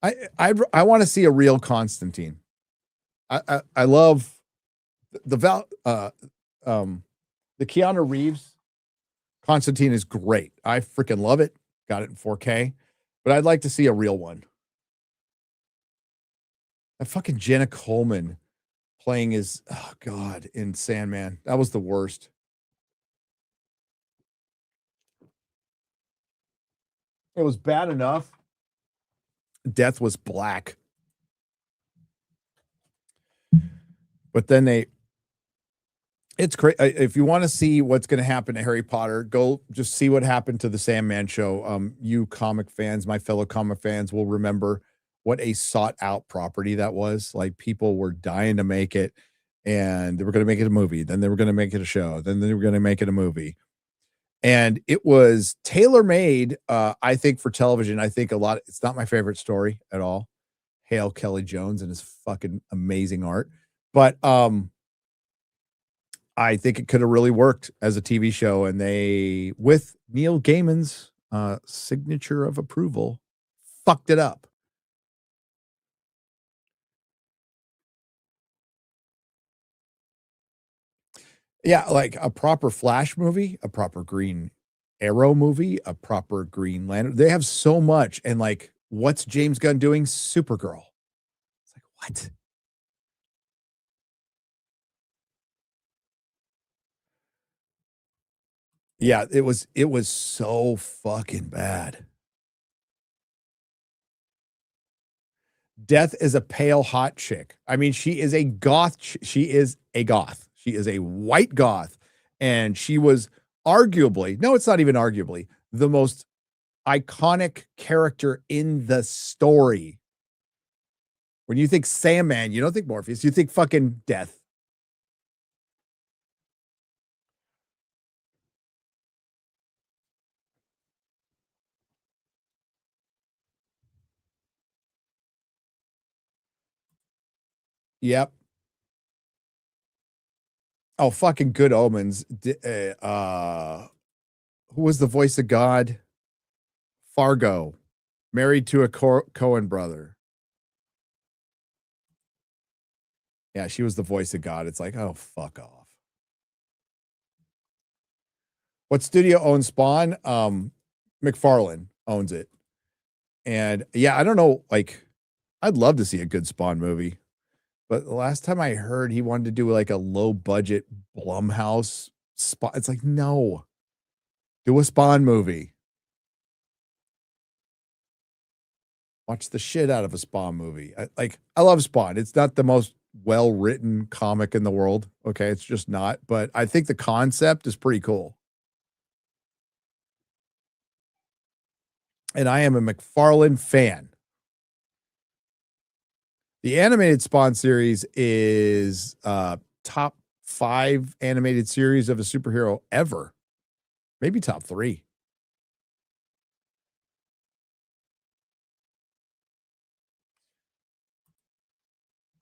I want to see a real Constantine. I love the Keanu Reeves Constantine is great. I freaking love it. Got it in 4K, but I'd like to see a real one. That fucking Jenna Coleman playing his, oh God, in Sandman. That was the worst. It was bad enough Death was black. But then it's great. If you want to see what's going to happen to Harry Potter, go just see what happened to the Sandman show. You comic fans, my fellow comic fans, will remember what a sought out property that was. Like, people were dying to make it, and they were going to make it a movie. Then they were going to make it a show. Then they were going to make it a movie. And it was tailor made, I think, for television. I think it's not my favorite story at all. Hail Kelly Jones and his fucking amazing art. But I think it could have really worked as a TV show. And they, with Neil Gaiman's signature of approval, fucked it up. Yeah, like a proper Flash movie, a proper Green Arrow movie, a proper Green Lantern. They have so much. And like, what's James Gunn doing? Supergirl. It's like, what? Yeah, it was so fucking bad. Death is a pale hot chick. I mean, she is a goth. She is a goth. She is a white goth. And she was arguably, no, it's not even arguably, the most iconic character in the story. When you think Sandman, you don't think Morpheus, you think fucking Death. Yep. Oh, fucking Good Omens. Who was the voice of God? Fargo. Married to a Cohen brother. Yeah, she was the voice of God. It's like, oh, fuck off. What studio owns Spawn? McFarlane owns it. And yeah, I don't know. Like, I'd love to see a good Spawn movie. But the last time I heard he wanted to do like a low budget Blumhouse Spawn, it's like, no. Do a Spawn movie. Watch the shit out of a Spawn movie. I love Spawn. It's not the most well-written comic in the world. Okay, it's just not. But I think the concept is pretty cool. And I am a McFarlane fan. The animated Spawn series is top 5 animated series of a superhero ever. Maybe top 3.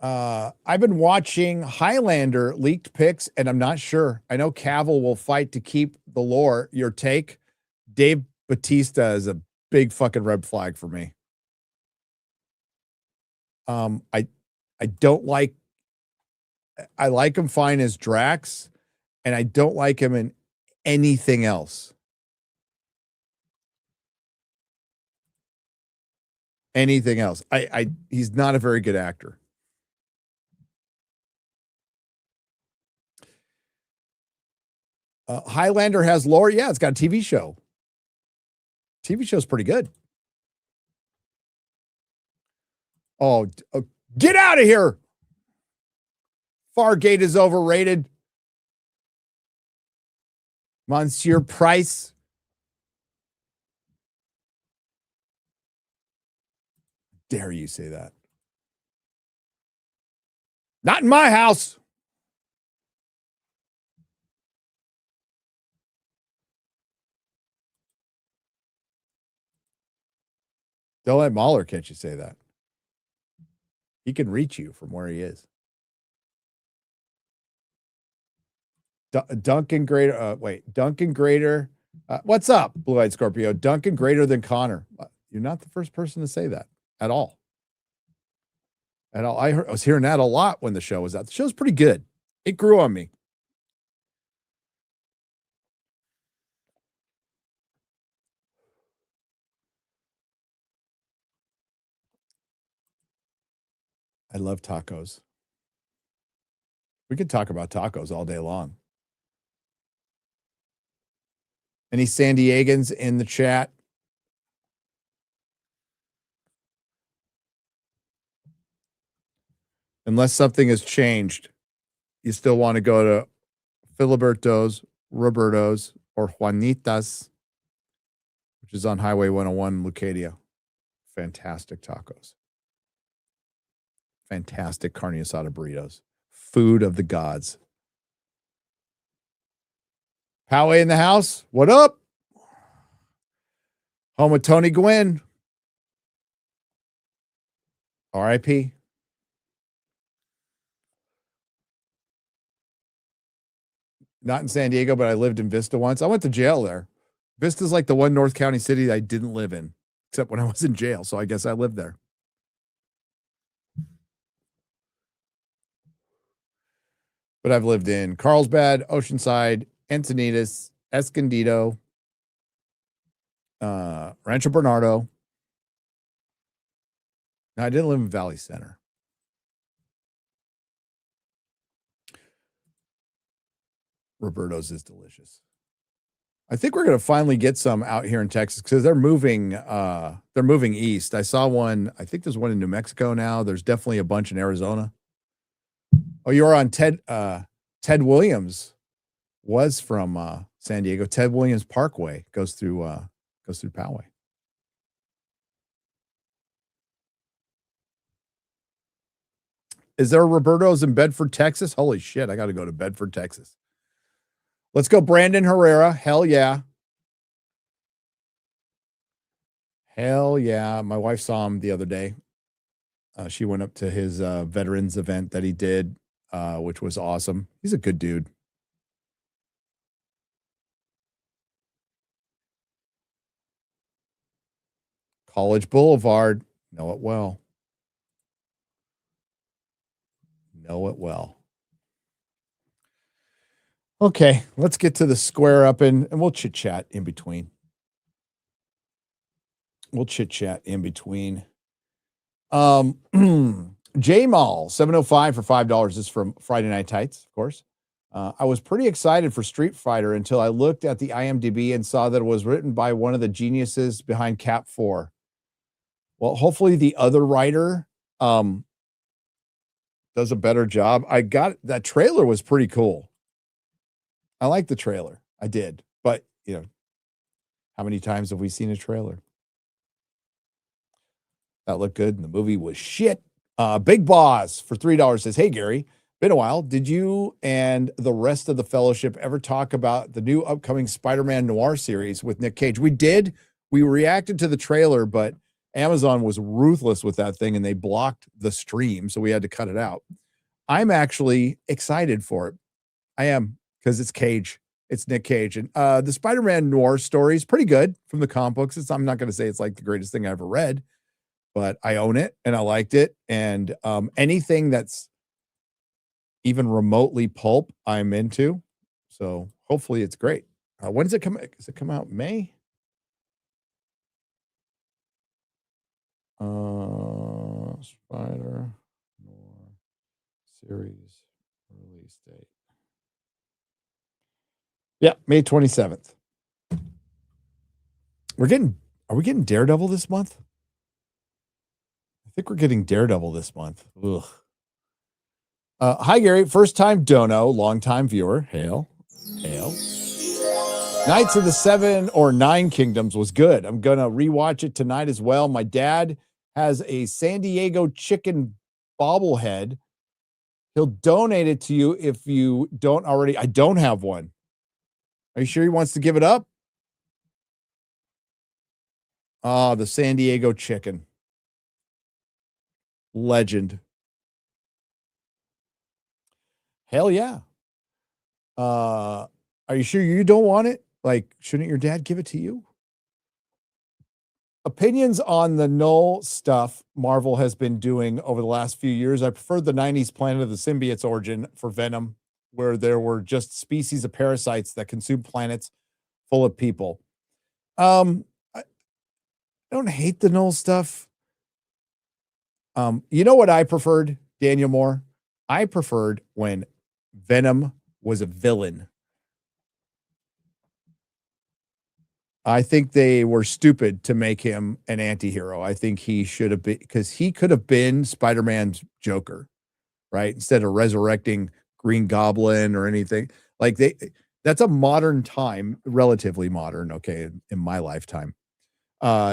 I've been watching Highlander leaked pics, and I'm not sure. I know Cavill will fight to keep the lore. Your take? Dave Bautista is a big fucking red flag for me. I don't like. I like him fine as Drax, and I don't like him in anything else. Anything else? He's not a very good actor. Highlander has lore. Yeah, it's got a TV show. TV show's pretty good. Oh, get out of here. Fargate is overrated. Monsieur Price. Dare you say that? Not in my house. Don't let Mahler catch you say that. He can reach you from where he is. Duncan greater. Duncan greater. What's up, Blue-Eyed Scorpio? Duncan greater than Connor. You're not the first person to say that at all. At all. I was hearing that a lot when the show was out. The show's pretty good. It grew on me. I love tacos. We could talk about tacos all day long. Any San Diegans in the chat? Unless something has changed, you still want to go to Filiberto's, Roberto's, or Juanita's, which is on Highway 101 in Lucadia. Fantastic tacos. Fantastic carne asada burritos. Food of the gods. Poway in the house. What up? Home of Tony Gwynn. R.I.P. Not in San Diego, but I lived in Vista once. I went to jail there. Vista's like the one North County city that I didn't live in, except when I was in jail. So I guess I lived there. But I've lived in Carlsbad, Oceanside, Encinitas, Escondido, Rancho Bernardo. No, I didn't live in Valley Center. Roberto's is delicious. I think we're going to finally get some out here in Texas because they're moving east. I saw one. I think there's one in New Mexico now. There's definitely a bunch in Arizona. Oh, you're on Ted Williams was from San Diego. Ted Williams Parkway goes through Poway. Is there a Roberto's in Bedford, Texas? Holy shit, I got to go to Bedford, Texas. Let's go Brandon Herrera. Hell yeah. Hell yeah. My wife saw him the other day. She went up to his veterans event that he did, which was awesome. He's a good dude. College Boulevard. Know it well. Know it well. Okay, let's get to the square up and we'll chit chat in between. J Mall 705 for $5 is from Friday Night Tights, of course. I was pretty excited for Street Fighter until I looked at the IMDb and saw that it was written by one of the geniuses behind Cap 4. Well, hopefully the other writer does a better job. That trailer was pretty cool. I like the trailer. I did. But, how many times have we seen a trailer? That looked good, and the movie was shit. Big Boss for $3 says, hey, Gary, been a while. Did you and the rest of the fellowship ever talk about the new upcoming Spider-Man Noir series with Nick Cage? We did. We reacted to the trailer, but Amazon was ruthless with that thing, and they blocked the stream, so we had to cut it out. I'm actually excited for it. I am, because it's Cage. It's Nick Cage. And the Spider-Man Noir story is pretty good from the comic books. I'm not going to say it's like the greatest thing I ever read, but I own it and I liked it. And anything that's even remotely pulp, I'm into. So hopefully it's great. When does it come? Does it come out May? Spider Noir series release date. Yeah, May 27th. Are we getting Daredevil this month? I think we're getting Daredevil this month. Ugh. Hi, Gary. First time dono, long time viewer. Hail. Knights of the 7 or 9 Kingdoms was good. I'm going to rewatch it tonight as well. My dad has a San Diego chicken bobblehead. He'll donate it to you if you don't already. I don't have one. Are you sure he wants to give it up? The San Diego chicken. Legend. Hell yeah. Are you sure you don't want it? Like, shouldn't your dad give it to you? Opinions on the null stuff Marvel has been doing over the last few years. I prefer the 90s Planet of the Symbiotes origin for Venom, where there were just species of parasites that consumed planets full of people. I don't hate the null stuff. You know what I preferred, Daniel Moore? I preferred when Venom was a villain. I think they were stupid to make him an anti-hero. I think he should have been, because he could have been Spider-Man's Joker. right? Instead of resurrecting Green Goblin or anything. Like that's a modern time, relatively modern, okay, in my lifetime.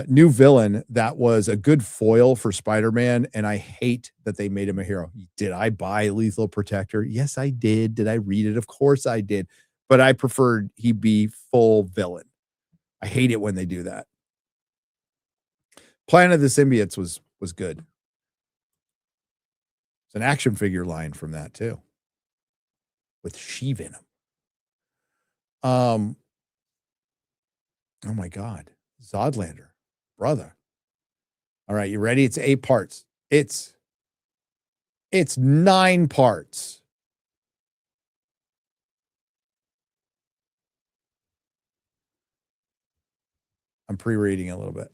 New villain that was a good foil for Spider-Man, and I hate that they made him a hero. Did I buy Lethal Protector? Yes, I did. Did I read it? Of course I did. But I preferred he be full villain. I hate it when they do that. Planet of the Symbiotes was good. It's an action figure line from that too, with She-Venom. Oh my God, Zodlander, brother. All right, you ready? It's 8 parts. It's 9 parts. I'm pre-reading a little bit.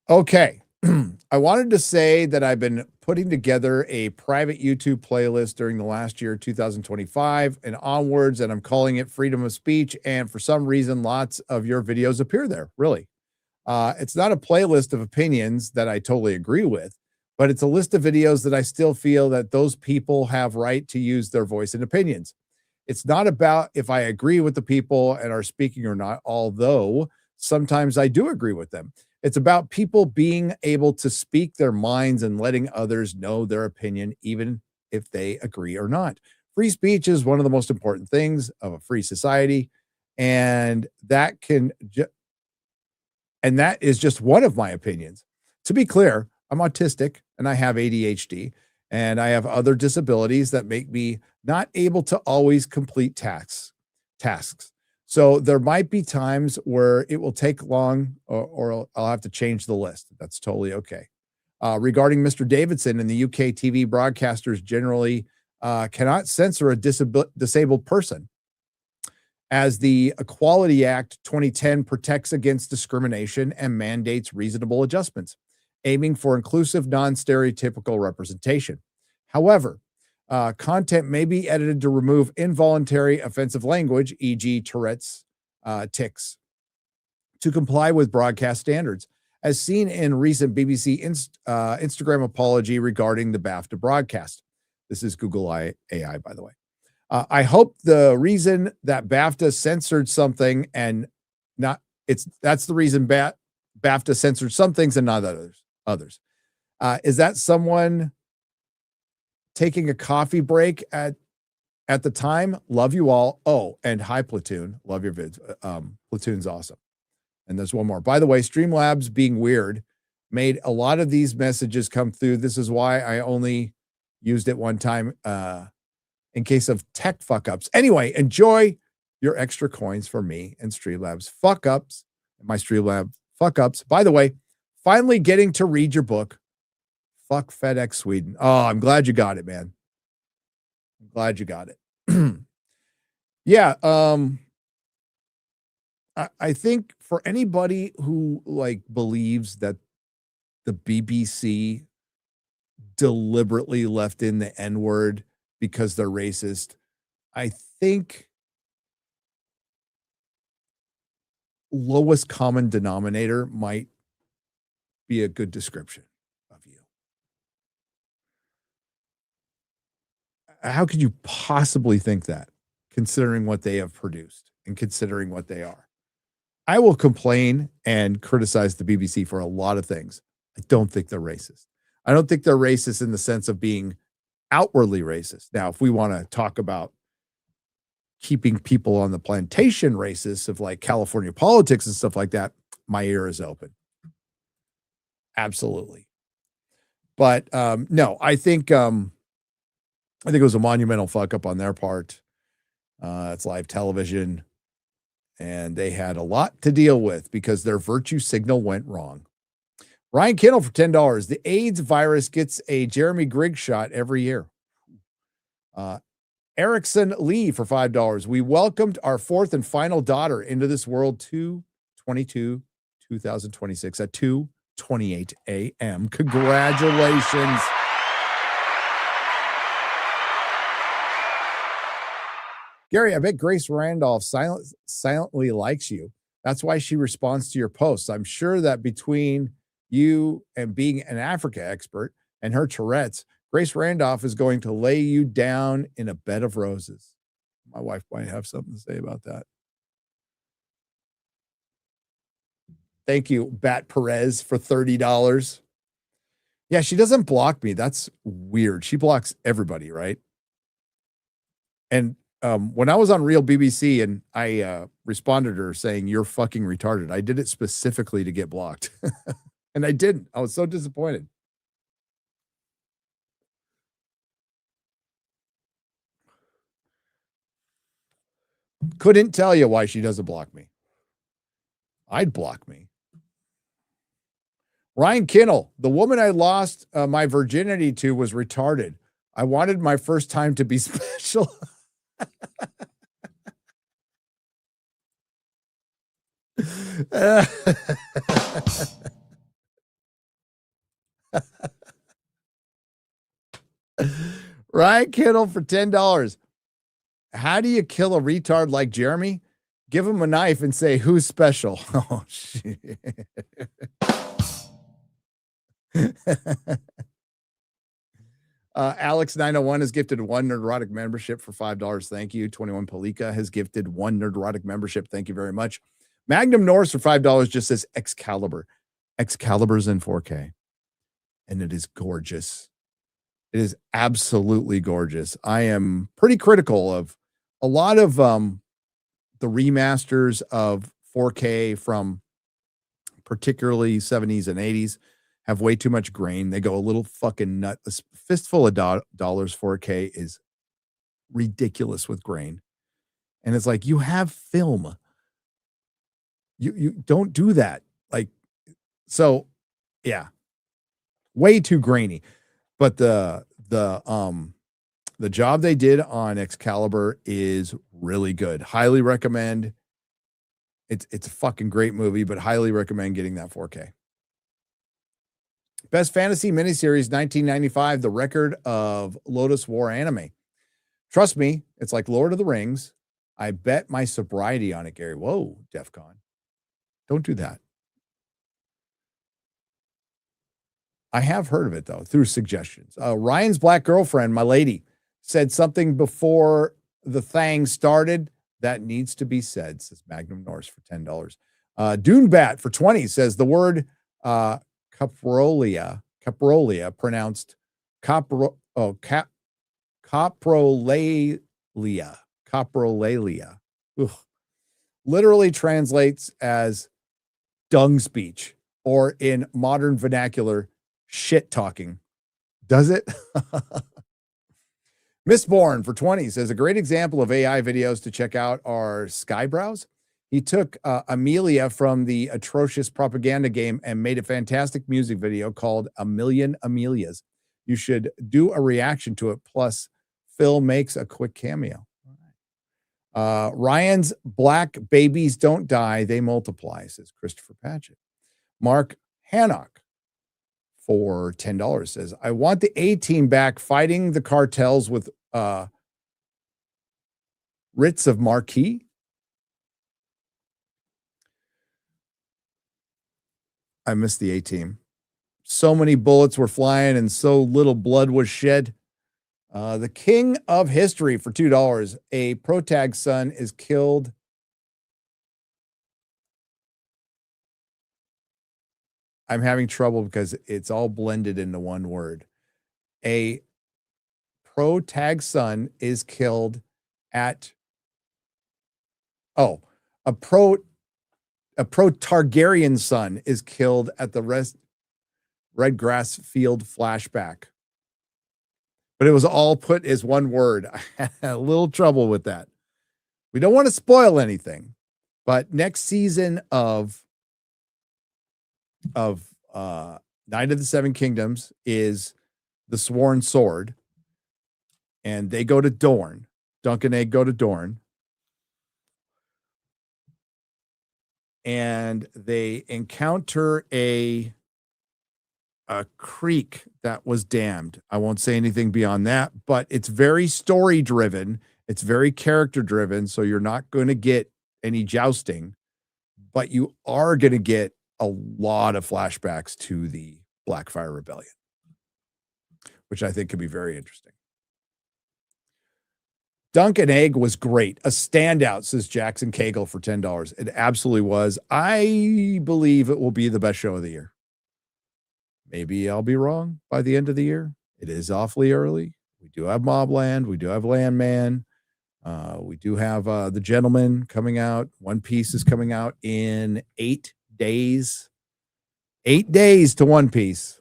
Okay. I wanted to say that I've been putting together a private YouTube playlist during the last year, 2025 and onwards, and I'm calling it Freedom of Speech. And for some reason, lots of your videos appear there. Really. It's not a playlist of opinions that I totally agree with, but it's a list of videos that I still feel that those people have right to use their voice and opinions. It's not about if I agree with the people and are speaking or not, although sometimes I do agree with them. It's about people being able to speak their minds and letting others know their opinion, even if they agree or not. Free speech is one of the most important things of a free society, and that is just one of my opinions. To be clear, I'm autistic and I have ADHD, and I have other disabilities that make me not able to always complete tasks. So there might be times where it will take long, or I'll have to change the list. That's totally okay. Regarding Mr. Davidson, in the UK, TV broadcasters generally cannot censor a disabled person, as the Equality Act 2010 protects against discrimination and mandates reasonable adjustments, aiming for inclusive, non-stereotypical representation. However, content may be edited to remove involuntary offensive language, e.g. Tourette's, tics, to comply with broadcast standards, as seen in recent BBC Instagram apology regarding the BAFTA broadcast. This is Google AI, by the way. I hope the reason that BAFTA censored something and that's the reason BAFTA censored some things and not others. Is that someone taking a coffee break at the time? Love you all. Oh, and hi Platoon. Love your vids. Platoon's awesome. And there's one more. By the way, Streamlabs being weird made a lot of these messages come through. This is why I only used it one time in case of tech fuck ups. Anyway, enjoy your extra coins for me and Streamlabs fuck ups. My Streamlab fuck ups. By the way, finally getting to read your book. Fuck FedEx Sweden. Oh, I'm glad you got it, man. I'm glad you got it. Yeah. I think for anybody who like believes that the BBC deliberately left in the N-word because they're racist, I think lowest common denominator might be a good description of you. How could you possibly think that, considering what they have produced and considering what they are? I will complain and criticize the BBC for a lot of things. I don't think they're racist. I don't think they're racist in the sense of being outwardly racist. Now, if we want to talk about keeping people on the plantation racist of like California politics and stuff like that, my ear is open. Absolutely. But no, I think it was a monumental fuck up on their part. It's live television, and they had a lot to deal with because their virtue signal went wrong. Ryan Kittle for $10. The AIDS virus gets a Jeremy Griggs shot every year. Erickson Lee for $5. We welcomed our 4th and final daughter into this world 2026 at 2:28 a.m. Congratulations. Gary, I bet Grace Randolph silently likes you. That's why she responds to your posts. I'm sure that between you and being an Africa expert and her Tourette's, Grace Randolph is going to lay you down in a bed of roses. My wife might have something to say about that. Thank you, Bat Perez, for $30. Yeah, she doesn't block me. That's weird. She blocks everybody, right? And when I was on Real BBC and I responded to her saying, "You're fucking retarded," I did it specifically to get blocked. And I didn't. I was so disappointed. Couldn't tell you why she doesn't block me. I'd block me. Ryan Kinnell, the woman I lost my virginity to was retarded. I wanted my first time to be special. Ryan Kinnell for $10. How do you kill a retard like Jeremy? Give him a knife and say, "Who's special?" Oh, shit. Alex901 has gifted one Nerdrotic membership for $5. Thank you. 21 Palika has gifted one Nerdrotic membership. Thank you very much. Magnum Norris for $5 just says Excalibur. Excalibur's in 4K. And it is gorgeous. It is absolutely gorgeous. I am pretty critical of a lot of the remasters of 4K from particularly 70s and 80s have way too much grain. They go a little fucking nut. A fistful of dollars 4K is ridiculous with grain. And it's like, you have film. You don't do that. Like, so yeah, way too grainy. But the job they did on Excalibur is really good. Highly recommend. It's a fucking great movie, but highly recommend getting that 4K. Best Fantasy Miniseries 1995, The Record of Lotus War Anime. Trust me, it's like Lord of the Rings. I bet my sobriety on it, Gary. Whoa, DEF CON. Don't do that. I have heard of it, though, through suggestions. Ryan's black girlfriend, my lady, said something before the thing started that needs to be said, says Magnum Norris for $10. Dune Bat for 20 says the word caprolia, pronounced coprolalia. Ugh. Literally translates as dung speech, or in modern vernacular, shit talking. Does it? Mistborn for 20 says a great example of AI videos to check out are Skybrows. He took Amelia from the atrocious propaganda game and made a fantastic music video called A Million Amelias. You should do a reaction to it. Plus, Phil makes a quick cameo. Ryan's Black Babies Don't Die, They Multiply, says Christopher Patchett. Mark Hannock for $10 says, I want the A-Team back fighting the cartels with writs of Marquis. I missed the A-Team. So many bullets were flying and so little blood was shed. The King of History for $2. A protag son is killed. I'm having trouble because it's all blended into one word. A protag son is killed at a pro Targaryen son is killed at the Red Grass Field flashback. But it was all put as one word. I had a little trouble with that. We don't want to spoil anything, but next season of Night of the Seven Kingdoms is the Sworn Sword, and they go to Dorne. Dunk and Egg go to Dorne, and they encounter a creek that was dammed. I won't say anything beyond that, but it's very story driven. It's very character driven. So you're not going to get any jousting, but you are going to get a lot of flashbacks to the Blackfire Rebellion, which I think could be very interesting. Dunk and Egg was great. A standout, says Jackson Cagle for $10. It absolutely was. I believe it will be the best show of the year. Maybe I'll be wrong by the end of the year. It is awfully early. We do have Mobland. We do have Landman. We do have The Gentleman coming out. One Piece is coming out in 8 days. 8 days to One Piece.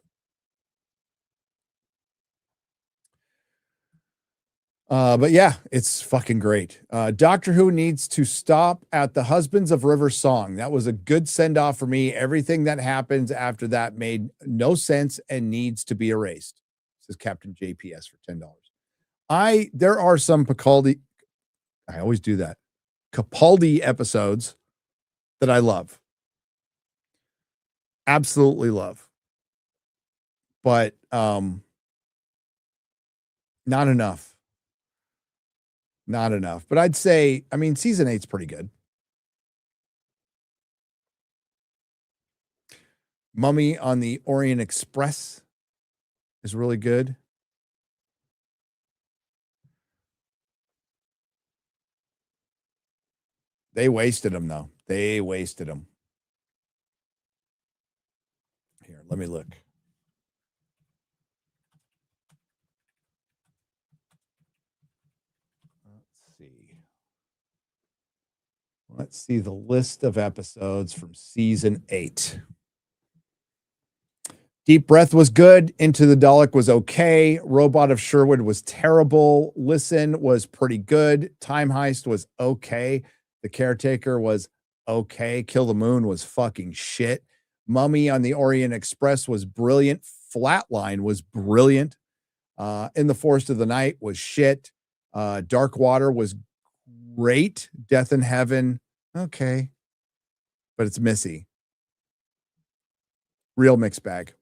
But yeah, it's fucking great. Doctor Who needs to stop at the Husbands of River song. That was a good send off for me. Everything that happens after that made no sense and needs to be erased, says Captain JPS for $10. There are some Capaldi, I always do that, Capaldi episodes that I love. Absolutely love. But not enough. Not enough. But I'd say, I mean, season 8's pretty good. Mummy on the Orient Express is really good. They wasted him, though. They wasted him. Here, let me look. Let's see the list of episodes from season 8. Deep Breath was good. Into the Dalek was okay. Robot of Sherwood was terrible. Listen was pretty good. Time Heist was okay. The Caretaker was okay. Kill the Moon was fucking shit. Mummy on the Orient Express was brilliant. Flatline was brilliant. In the Forest of the Night was shit. Dark Water was great. Death in Heaven, okay. But it's Missy. Real mixed bag.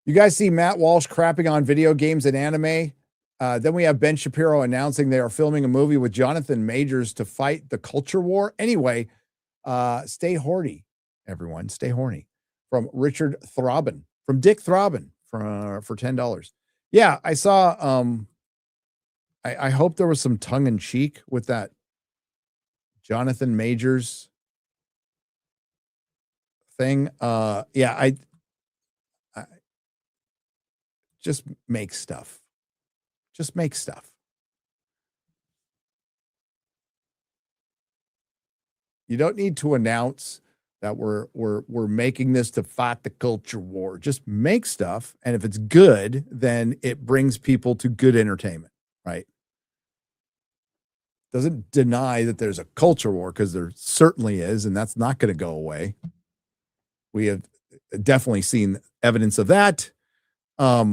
You guys see Matt Walsh crapping on video games and anime? Then we have Ben Shapiro announcing they are filming a movie with Jonathan Majors to fight the culture war. Anyway, stay horny, everyone. Stay horny. From Richard Throbbin. From Dick Throbbin for $10. Yeah, I saw... I hope there was some tongue in cheek with that Jonathan Majors thing. Yeah, I just make stuff. Just make stuff. You don't need to announce that we're making this to fight the culture war. Just make stuff, and if it's good, then it brings people to good entertainment, right? Doesn't deny that there's a culture war, because there certainly is, and that's not going to go away. We have definitely seen evidence of that. I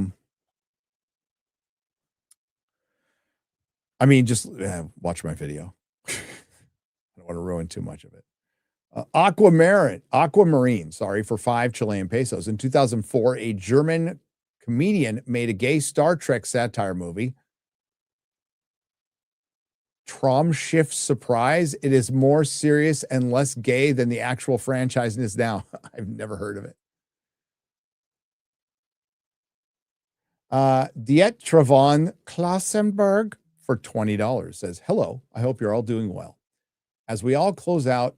mean, just watch my video. I don't want to ruin too much of it. Aquamarine, sorry, for 5 Chilean pesos. In 2004, a German comedian made a gay Star Trek satire movie. Traumschiff Surprise. It is more serious and less gay than the actual franchise is now. I've never heard of it. Diet Travon Klassenberg for $20 says, hello, I hope you're all doing well. As we all close out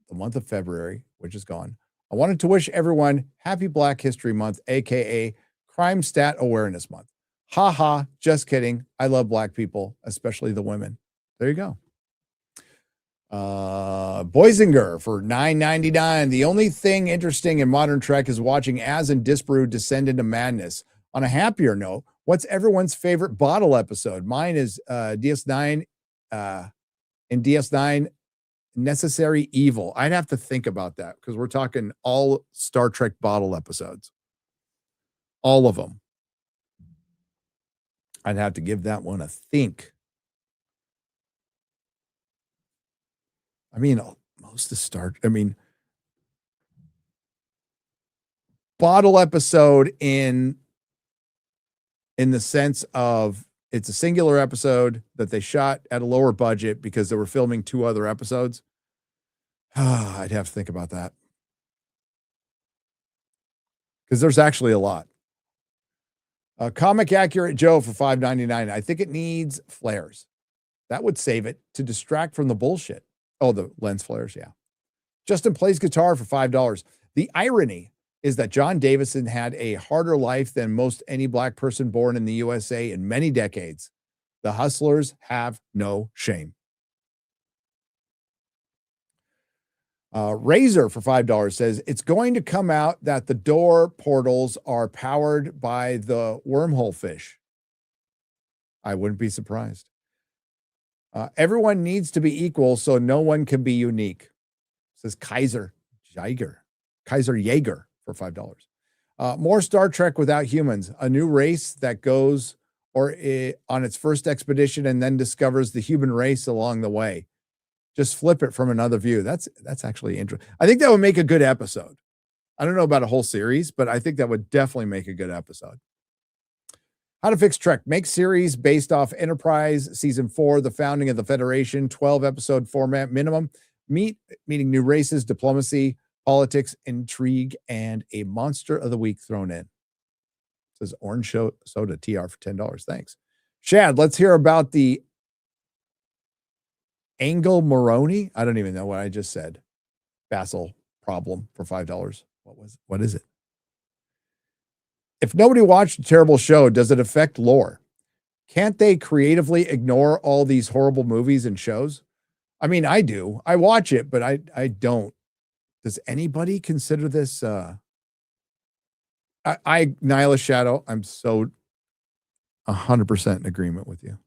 the month of February, which is gone, I wanted to wish everyone happy Black History Month, aka Crime Stat Awareness Month. Ha ha, just kidding. I love Black people, especially the women. There you go. Boisinger for $9.99. The only thing interesting in modern Trek is watching Az and Disparu descend into madness. On a happier note, what's everyone's favorite bottle episode? Mine is DS9 in DS9 Necessary Evil. I'd have to think about that, because we're talking all Star Trek bottle episodes. All of them. I'd have to give that one a think. I mean, most of Star, I mean, bottle episode in the sense of it's a singular episode that they shot at a lower budget because they were filming 2 other episodes. I'd have to think about that. Because there's actually a lot. Comic Accurate Joe for $5.99. I think it needs flares. That would save it to distract from the bullshit. Oh, the lens flares, yeah. Justin plays guitar for $5. The irony is that John Davison had a harder life than most any black person born in the USA in many decades. The hustlers have no shame. Razor for $5 says, it's going to come out that the door portals are powered by the wormhole fish. I wouldn't be surprised. Everyone needs to be equal, so no one can be unique. Says Kaiser Jaeger for $5. More Star Trek without humans, a new race that goes on its first expedition and then discovers the human race along the way. Just flip it from another view. That's actually interesting. I think that would make a good episode. I don't know about a whole series, but I think that would definitely make a good episode. How to Fix Trek. Make series based off Enterprise Season 4, the founding of the Federation, 12-episode format minimum. Meeting new races, diplomacy, politics, intrigue, and a monster of the week thrown in. It says Orange Soda TR for $10. Thanks. Shad, let's hear about the Angle Moroni. I don't even know what I just said. Basil problem for $5. What is it? If nobody watched a terrible show, does it affect lore? Can't they creatively ignore all these horrible movies and shows? I mean, I do. I watch it, but I don't. Does anybody consider this? Nihilist Shadow, I'm so 100% in agreement with you.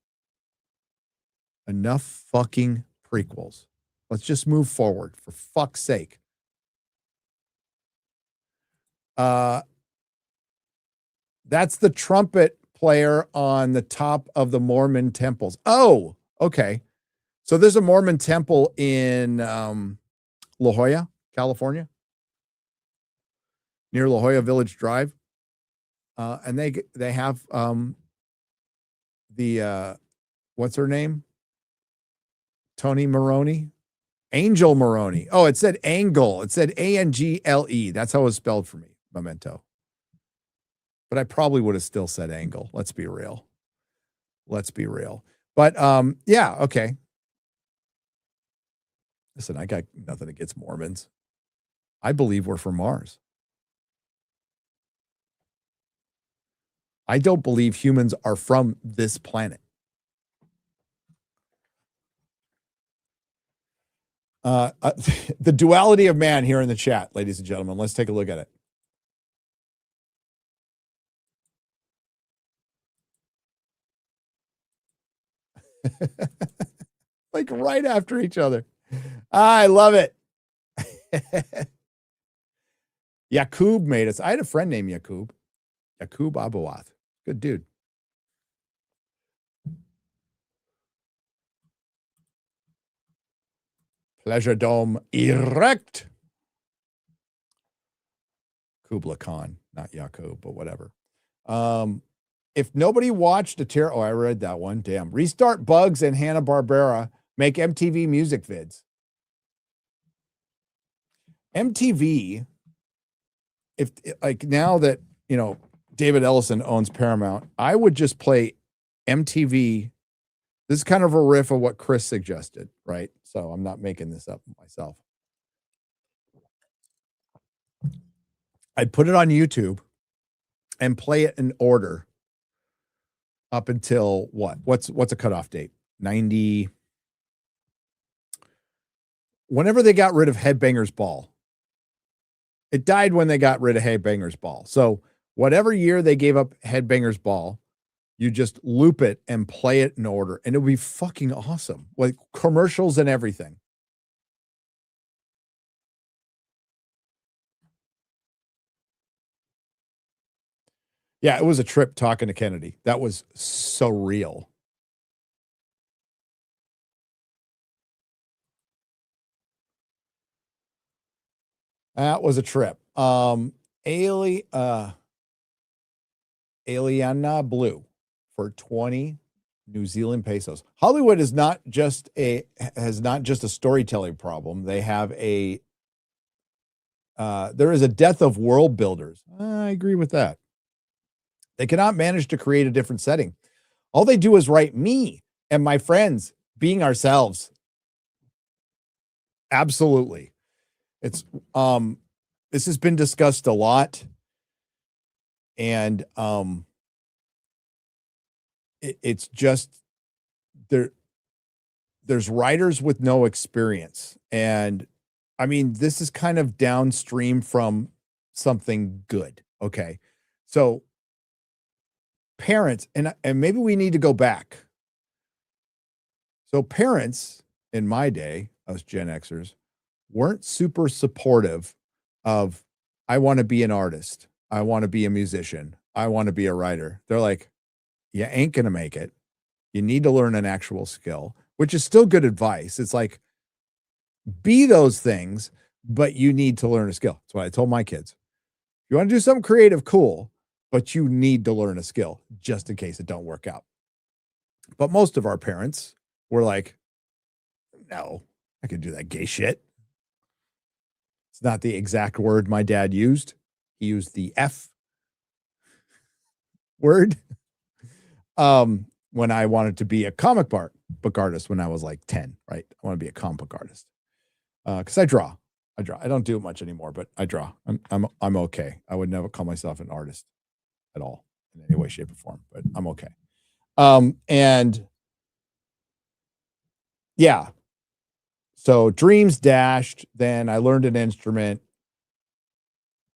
Enough fucking prequels. Let's just move forward, for fuck's sake. That's the trumpet player on the top of the Mormon temples. Oh, okay. So there's a Mormon temple in La Jolla, California, near La Jolla Village Drive. And they have the what's her name? Tony Maroney? Angel Maroney. Oh, it said Angle. It said Angle. That's how it was spelled for me, Memento. But I probably would have still said Angle. Let's be real. But yeah, okay. Listen, I got nothing against Mormons. I believe we're from Mars. I don't believe humans are from this planet. The duality of man here in the chat, ladies and gentlemen. Let's take a look at it. Like right after each other. I love it. Yakub made us. I had a friend named Yakub Abuath. Good dude. Pleasure Dome erect. Kubla Khan, not Yakub, but whatever. If nobody watched I read that one. Damn. Restart Bugs and Hanna-Barbera make MTV music vids. MTV, if like now that, David Ellison owns Paramount, I would just play MTV. This is kind of a riff of what Chris suggested, right? So I'm not making this up myself. I'd put it on YouTube and play it in order up until what? What's a cutoff date? 90. Whenever they got rid of Headbangers Ball. It died when they got rid of Headbangers Ball. So whatever year they gave up Headbangers Ball, you just loop it and play it in order, and it'll be fucking awesome. Like commercials and everything. Yeah, it was a trip talking to Kennedy. That was so real. That was a trip. Aliana Blue for $20. New Zealand pesos. Hollywood is not just a storytelling problem. They have there is a death of world builders. I agree with that. They cannot manage to create a different setting. All they do is write me and my friends being ourselves. Absolutely. It's this has been discussed a lot, and it's just there's writers with no experience, and I mean, this is kind of downstream from something good. Okay. So parents, and maybe we need to go back. So parents in my day, us Gen Xers, weren't super supportive of, I want to be an artist. I want to be a musician. I want to be a writer. They're like, you ain't going to make it. You need to learn an actual skill, which is still good advice. It's like, be those things, but you need to learn a skill. That's what I told my kids. If you want to do something creative, cool, but you need to learn a skill just in case it don't work out. But most of our parents were like, no, I could do that gay shit. It's not the exact word my dad used. He used the F word. When I wanted to be a comic book artist when I was like 10, right? I want to be a comic book artist. Because I draw. I don't do it much anymore, but I draw. I'm okay. I would never call myself an artist at all in any way, shape, or form, but I'm okay. And yeah. So dreams dashed. Then I learned an instrument.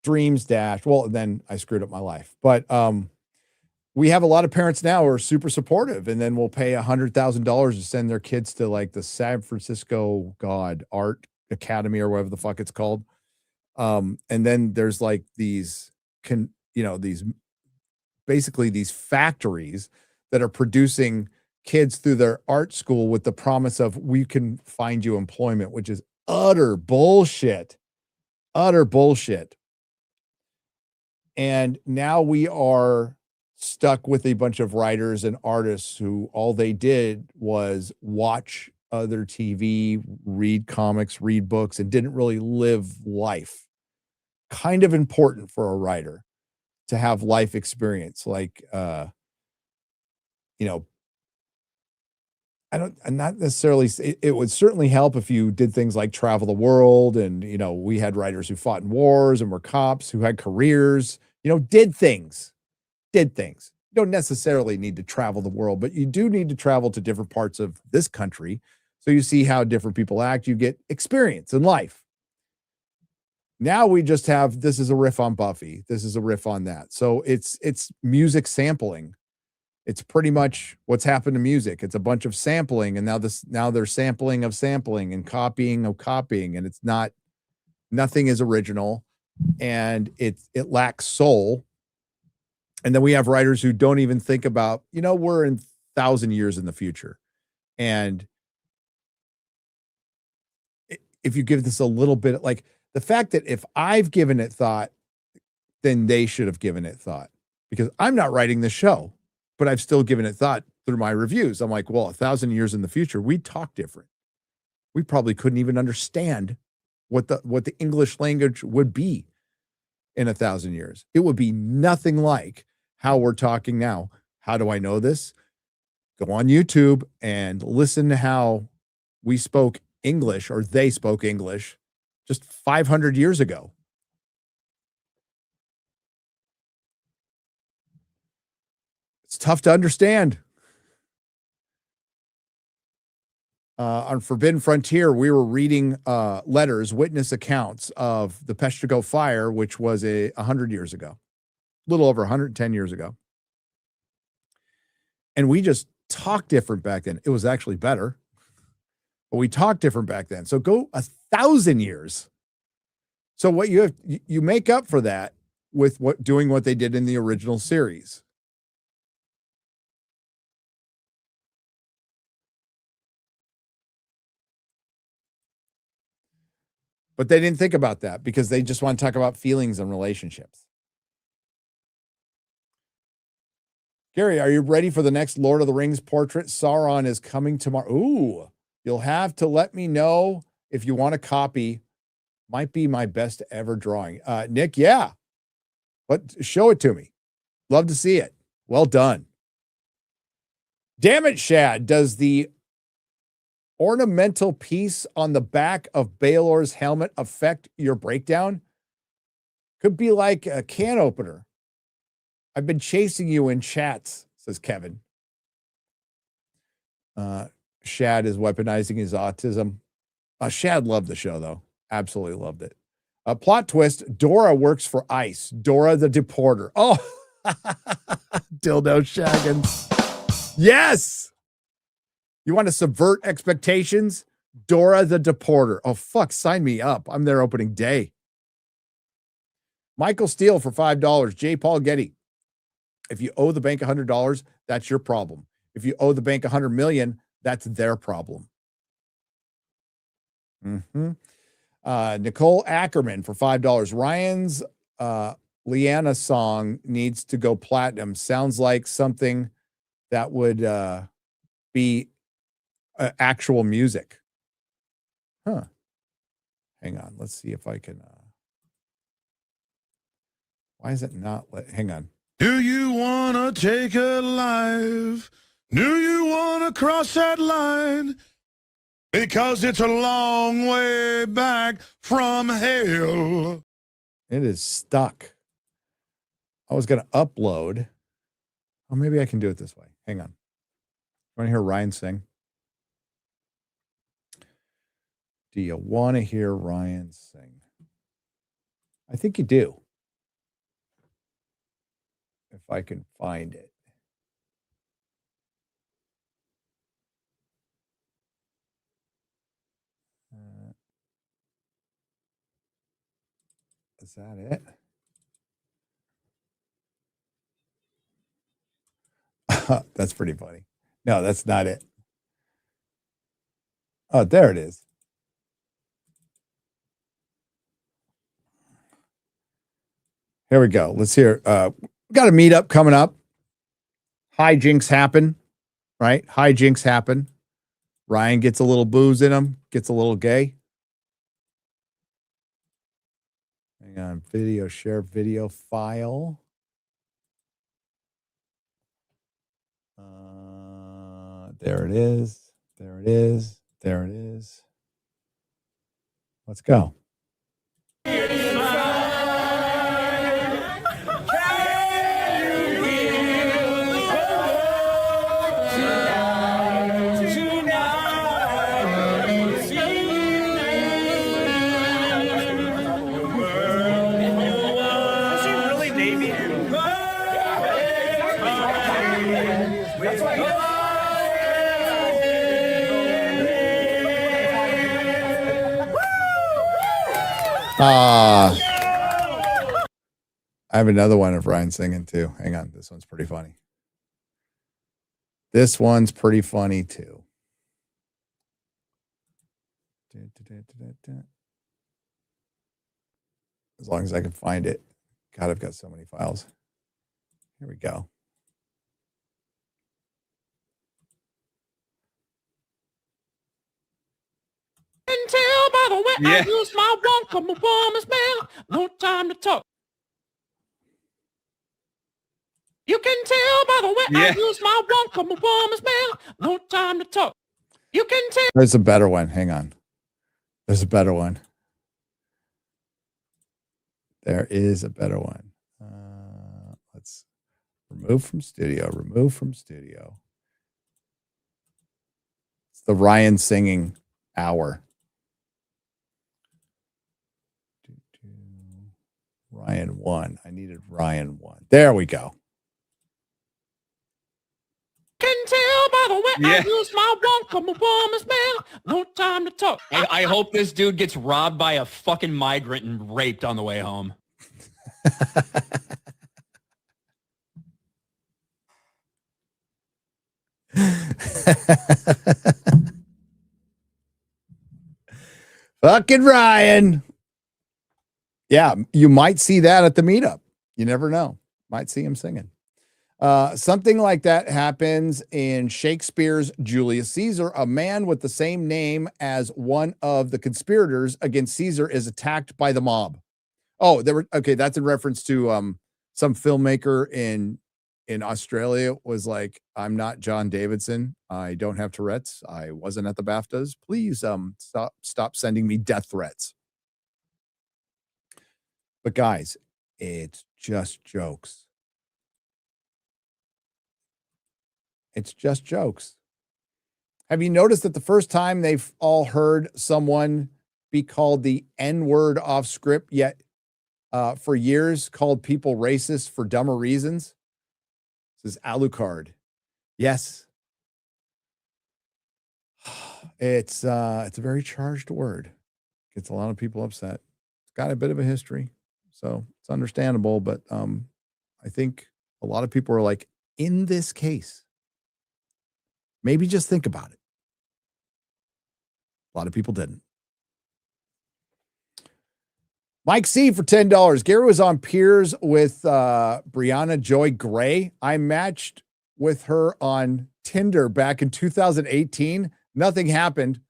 Dreams dashed. Well, then I screwed up my life. But we have a lot of parents now who are super supportive, and then will pay $100,000 to send their kids to like the San Francisco Art Academy or whatever the fuck it's called. And then there's like these basically these factories that are producing kids through their art school with the promise of, we can find you employment, which is utter bullshit. And now we are stuck with a bunch of writers and artists who all they did was watch other TV, read comics, read books, and didn't really live life. Kind of important for a writer to have life experience. Like, I'm not necessarily, it would certainly help if you did things like travel the world. And, we had writers who fought in wars and were cops who had careers, did things. You don't necessarily need to travel the world, but you do need to travel to different parts of this country. So you see how different people act. You get experience in life. Now we just have, this is a riff on Buffy. This is a riff on that. So it's music sampling. It's pretty much what's happened to music. It's a bunch of sampling, and now they're sampling of sampling and copying of copying, and nothing is original, and it lacks soul. And then we have writers who don't even think about, we're in 1,000 years in the future. And if you give this a little bit, like the fact that if I've given it thought, then they should have given it thought, because I'm not writing the show, but I've still given it thought through my reviews. I'm like, well, 1,000 years in the future, we'd talk different. We probably couldn't even understand what the English language would be in 1,000 years. It would be nothing like how we're talking now. How do I know this? Go on YouTube and listen to how we spoke English, or they spoke English just 500 years ago. It's tough to understand. On Forbidden Frontier, we were reading letters, witness accounts of the Peshtigo fire, which was 100 years ago, a little over 110 years ago. And we just talked different back then. It was actually better, but we talked different back then. So go 1,000 years. So what you make up for that with doing what they did in the original series. But they didn't think about that because they just want to talk about feelings and relationships. Gary, are you ready for the next Lord of the Rings portrait? Sauron is coming tomorrow. Ooh, you'll have to let me know if you want a copy. Might be my best ever drawing. Nick, yeah. Show it to me. Love to see it. Well done. Damn it, Shad. Does the ornamental piece on the back of Baelor's helmet affect your breakdown? Could be like a can opener. I've been chasing you in chats, says Kevin. Shad is weaponizing his autism. Shad loved the show, though. Absolutely loved it. Plot twist, Dora works for ICE. Dora the Deporter. Oh, dildo shaggins. Yes. You want to subvert expectations? Dora the Deporter. Oh, fuck, sign me up. I'm there opening day. Michael Steele for $5. J. Paul Getty. If you owe the bank $100, that's your problem. If you owe the bank $100 million, that's their problem. Nicole Ackerman for $5. Ryan's Leanna song needs to go platinum. Sounds like something that would be actual music. Huh. Hang on. Let's see if I can. Why is it not? Hang on. Do you want to take a life? Do you want to cross that line? Because it's a long way back from hell. It is stuck. I was going to upload. Oh, maybe I can do it this way. Hang on. Want to hear Ryan sing? Do you want to hear Ryan sing? I think you do. If I can find it. Is that it? That's pretty funny. No, that's not it. Oh, there it is. Here we go. Let's hear. We got a meetup coming up. Hijinks happen, right? Hijinks happen. Ryan gets a little booze in him, gets a little gay. Hang on. Video, share video file. There it is. There it is. There it is. Let's go. I have another one of Ryan singing too. Hang on. This one's pretty funny. This one's pretty funny too. As long as I can find it. God, I've got so many files. Here we go. Can tell by the way I use my one from a woman's mail. No time to talk. You can tell by the way I use my one from a woman's mail. No time to talk. You can tell. There's a better one. Hang on. There's a better one. There is a better one. Let's remove from studio. Remove from studio. It's the Ryan singing hour. Ryan 1. I needed Ryan 1. There we go. Can tell by the way I use my one from a woman's mail. No time to talk. I hope this dude gets robbed by a fucking migrant and raped on the way home. Fucking Ryan. Yeah, you might see that at the meetup. You never know. Might see him singing. Something like that happens in Shakespeare's Julius Caesar. A man with the same name as one of the conspirators against Caesar is attacked by the mob. Oh, okay. That's in reference to some filmmaker in Australia was like, I'm not John Davidson. I don't have Tourette's. I wasn't at the BAFTAs. Please stop sending me death threats. But guys, it's just jokes. It's just jokes. Have you noticed that the first time they've all heard someone be called the N-word off script, yet for years called people racist for dumber reasons? This is Alucard. Yes. It's a very charged word. Gets a lot of people upset. It's got a bit of a history, so it's understandable. But I think a lot of people are like, in this case, maybe just think about it. A lot of people didn't. Mike C for $10. Gary was on Peers with Brianna Joy Gray. I matched with her on Tinder back in 2018. Nothing happened.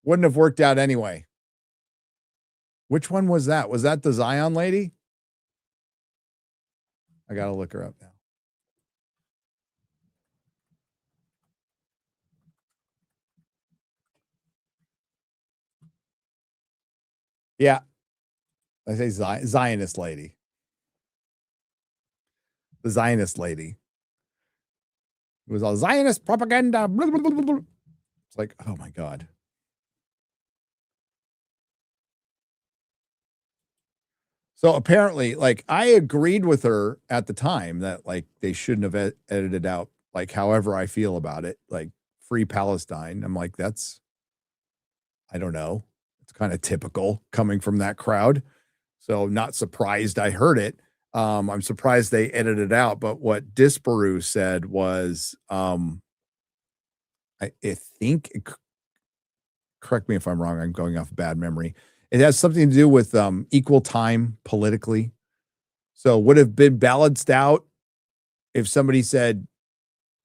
Wouldn't have worked out anyway. Which one was that? Was that the Zion lady? I got to look her up now. Yeah. I say Zionist lady. The Zionist lady. It was all Zionist propaganda. Blah, blah, blah, blah. It's like, oh my God. So apparently, like, I agreed with her at the time that, like, they shouldn't have edited out, like, however I feel about it, like, free Palestine. I'm like, I don't know. It's kind of typical coming from that crowd. So not surprised I heard it. I'm surprised they edited it out. But what Disparu said was, I think, correct me if I'm wrong, I'm going off bad memory. It has something to do with equal time politically. So would have been balanced out if somebody said,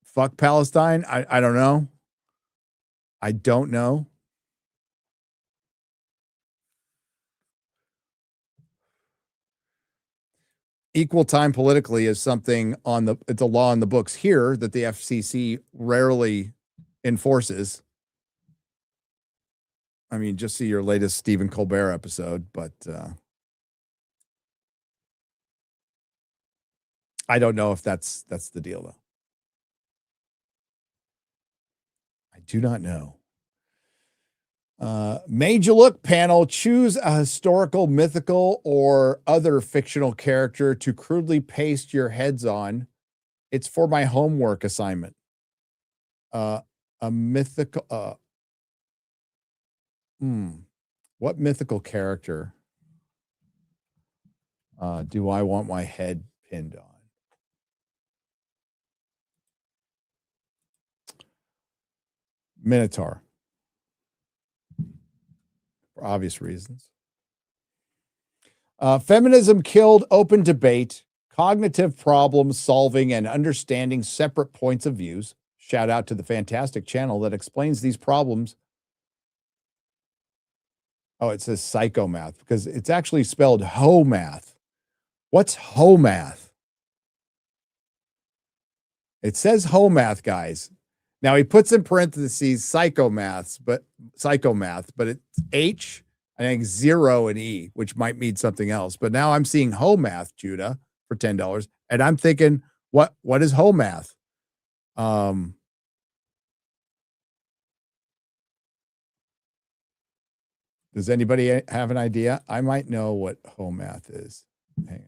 fuck Palestine. I don't know. I don't know. Equal time politically is something it's a law in the books here that the FCC rarely enforces. I mean, just see your latest Stephen Colbert episode, but I don't know if that's the deal, though. I do not know. Made you look panel. Choose a historical, mythical, or other fictional character to crudely paste your heads on. It's for my homework assignment. A mythical. What mythical character do I want my head pinned on? Minotaur. For obvious reasons. Feminism killed open debate, cognitive problem solving, and understanding separate points of views. Shout out to the fantastic channel that explains these problems. Oh, it says psychomath because it's actually spelled ho-math. What's ho-math? It says ho-math, guys. Now he puts in parentheses psychomath, but it's H, I think 0 and E, which might mean something else. But now I'm seeing ho-math, Judah, for $10, and I'm thinking, what is ho-math? Does anybody have an idea? I might know what ho-math is. Hang on.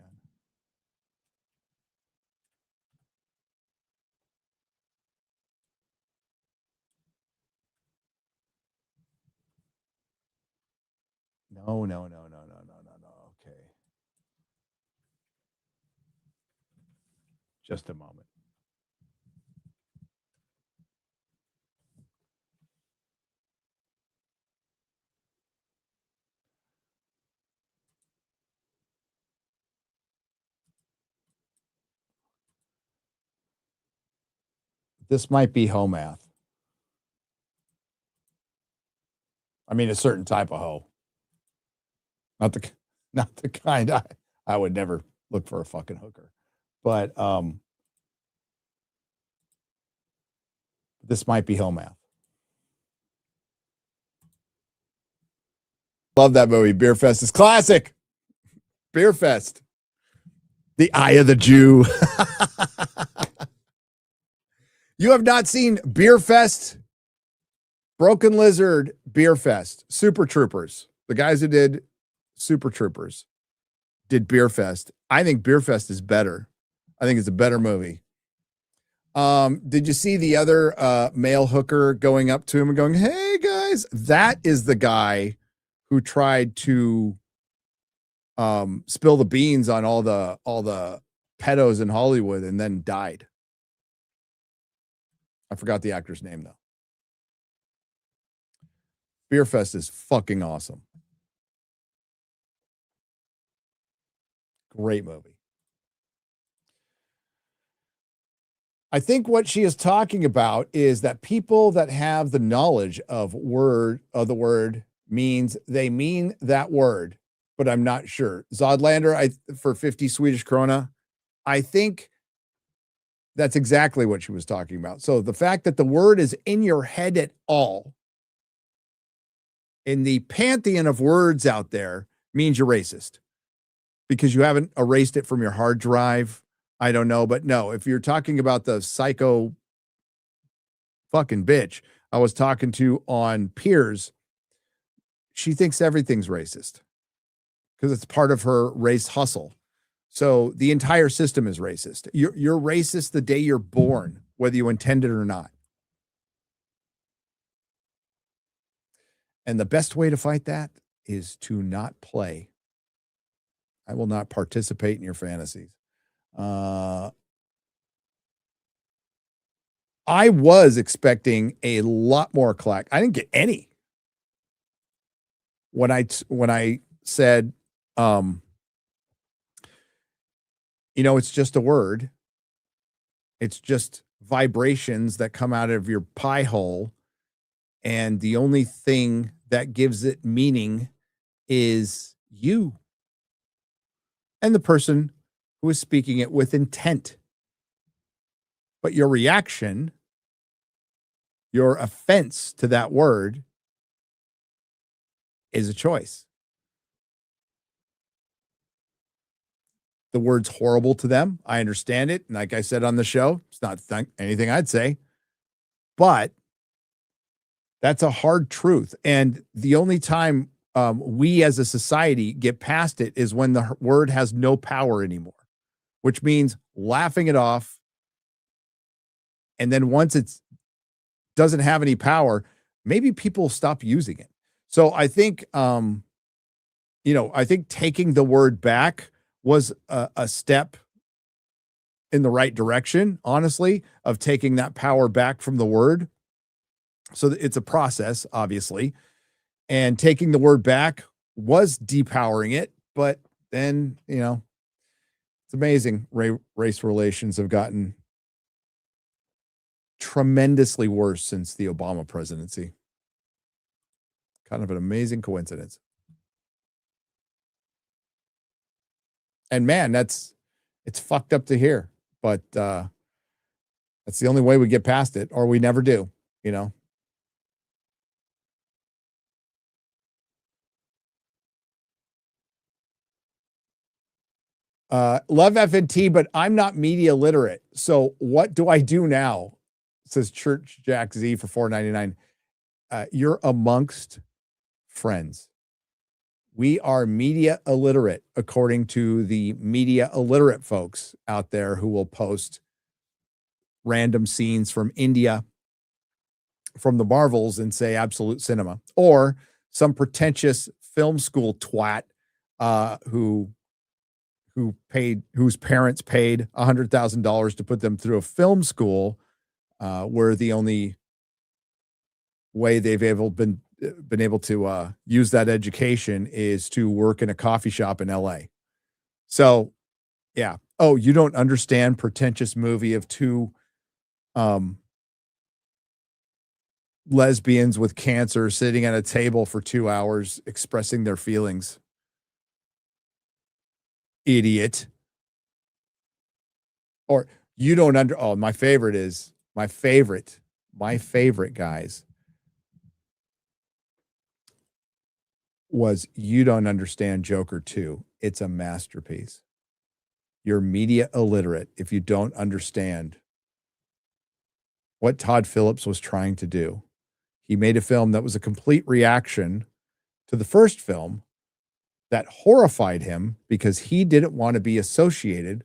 No. Okay. Just a moment. This might be hoe math. I mean, a certain type of hoe. Not the kind I would never look for a fucking hooker. But this might be hoe math. Love that movie. Beer Fest is classic. Beer Fest. The Eye of the Jew. You have not seen Beer Fest? Broken Lizard Beer Fest. Super Troopers. The guys who did Super Troopers did Beer Fest. I think Beer Fest is better. I think it's a better movie. Did you see the other male hooker going up to him and going, "Hey guys"? That is the guy who tried to spill the beans on all the pedos in Hollywood and then died. I forgot the actor's name though. Beer Fest is fucking awesome. Great movie. I think what she is talking about is that people that have the knowledge of the word means they mean that word, but I'm not sure. Zodlander, for 50 Swedish krona, I think that's exactly what she was talking about. So the fact that the word is in your head at all, in the pantheon of words out there, means you're racist because you haven't erased it from your hard drive. I don't know, but no, if you're talking about the psycho fucking bitch I was talking to on Piers, she thinks everything's racist because it's part of her race hustle. So the entire system is racist. You're racist the day you're born, whether you intend it or not. And the best way to fight that is to not play. I will not participate in your fantasies. I was expecting a lot more clack. I didn't get any. When I said, it's just a word. It's just vibrations that come out of your pie hole. And the only thing that gives it meaning is you and the person who is speaking it with intent. But your reaction, your offense to that word is a choice. The word's horrible to them. I understand it. And like I said on the show, it's not anything I'd say. But that's a hard truth. And the only time we as a society get past it is when the word has no power anymore, which means laughing it off. And then once it doesn't have any power, maybe people stop using it. So I think, I think taking the word back was a step in the right direction, honestly, of taking that power back from the word. So it's a process, obviously. And taking the word back was depowering it. But then, it's amazing. Race relations have gotten tremendously worse since the Obama presidency. Kind of an amazing coincidence. And man, it's fucked up to hear, but that's the only way we get past it, or we never do, Love FNT, but I'm not media literate. So what do I do now? Says Church Jack Z for $4.99. You're amongst friends. We are media illiterate, according to the media illiterate folks out there who will post random scenes from India, from the Marvels, and say absolute cinema, or some pretentious film school twat whose parents paid $100,000 to put them through a film school, where the only way they've been able to use that education is to work in a coffee shop in LA. So, yeah. Oh, you don't understand pretentious movie of two lesbians with cancer sitting at a table for 2 hours expressing their feelings. Idiot. Or you don't my favorite, guys, was you don't understand Joker 2. It's a masterpiece. You're media illiterate if you don't understand what Todd Phillips was trying to do. He made a film that was a complete reaction to the first film that horrified him because he didn't want to be associated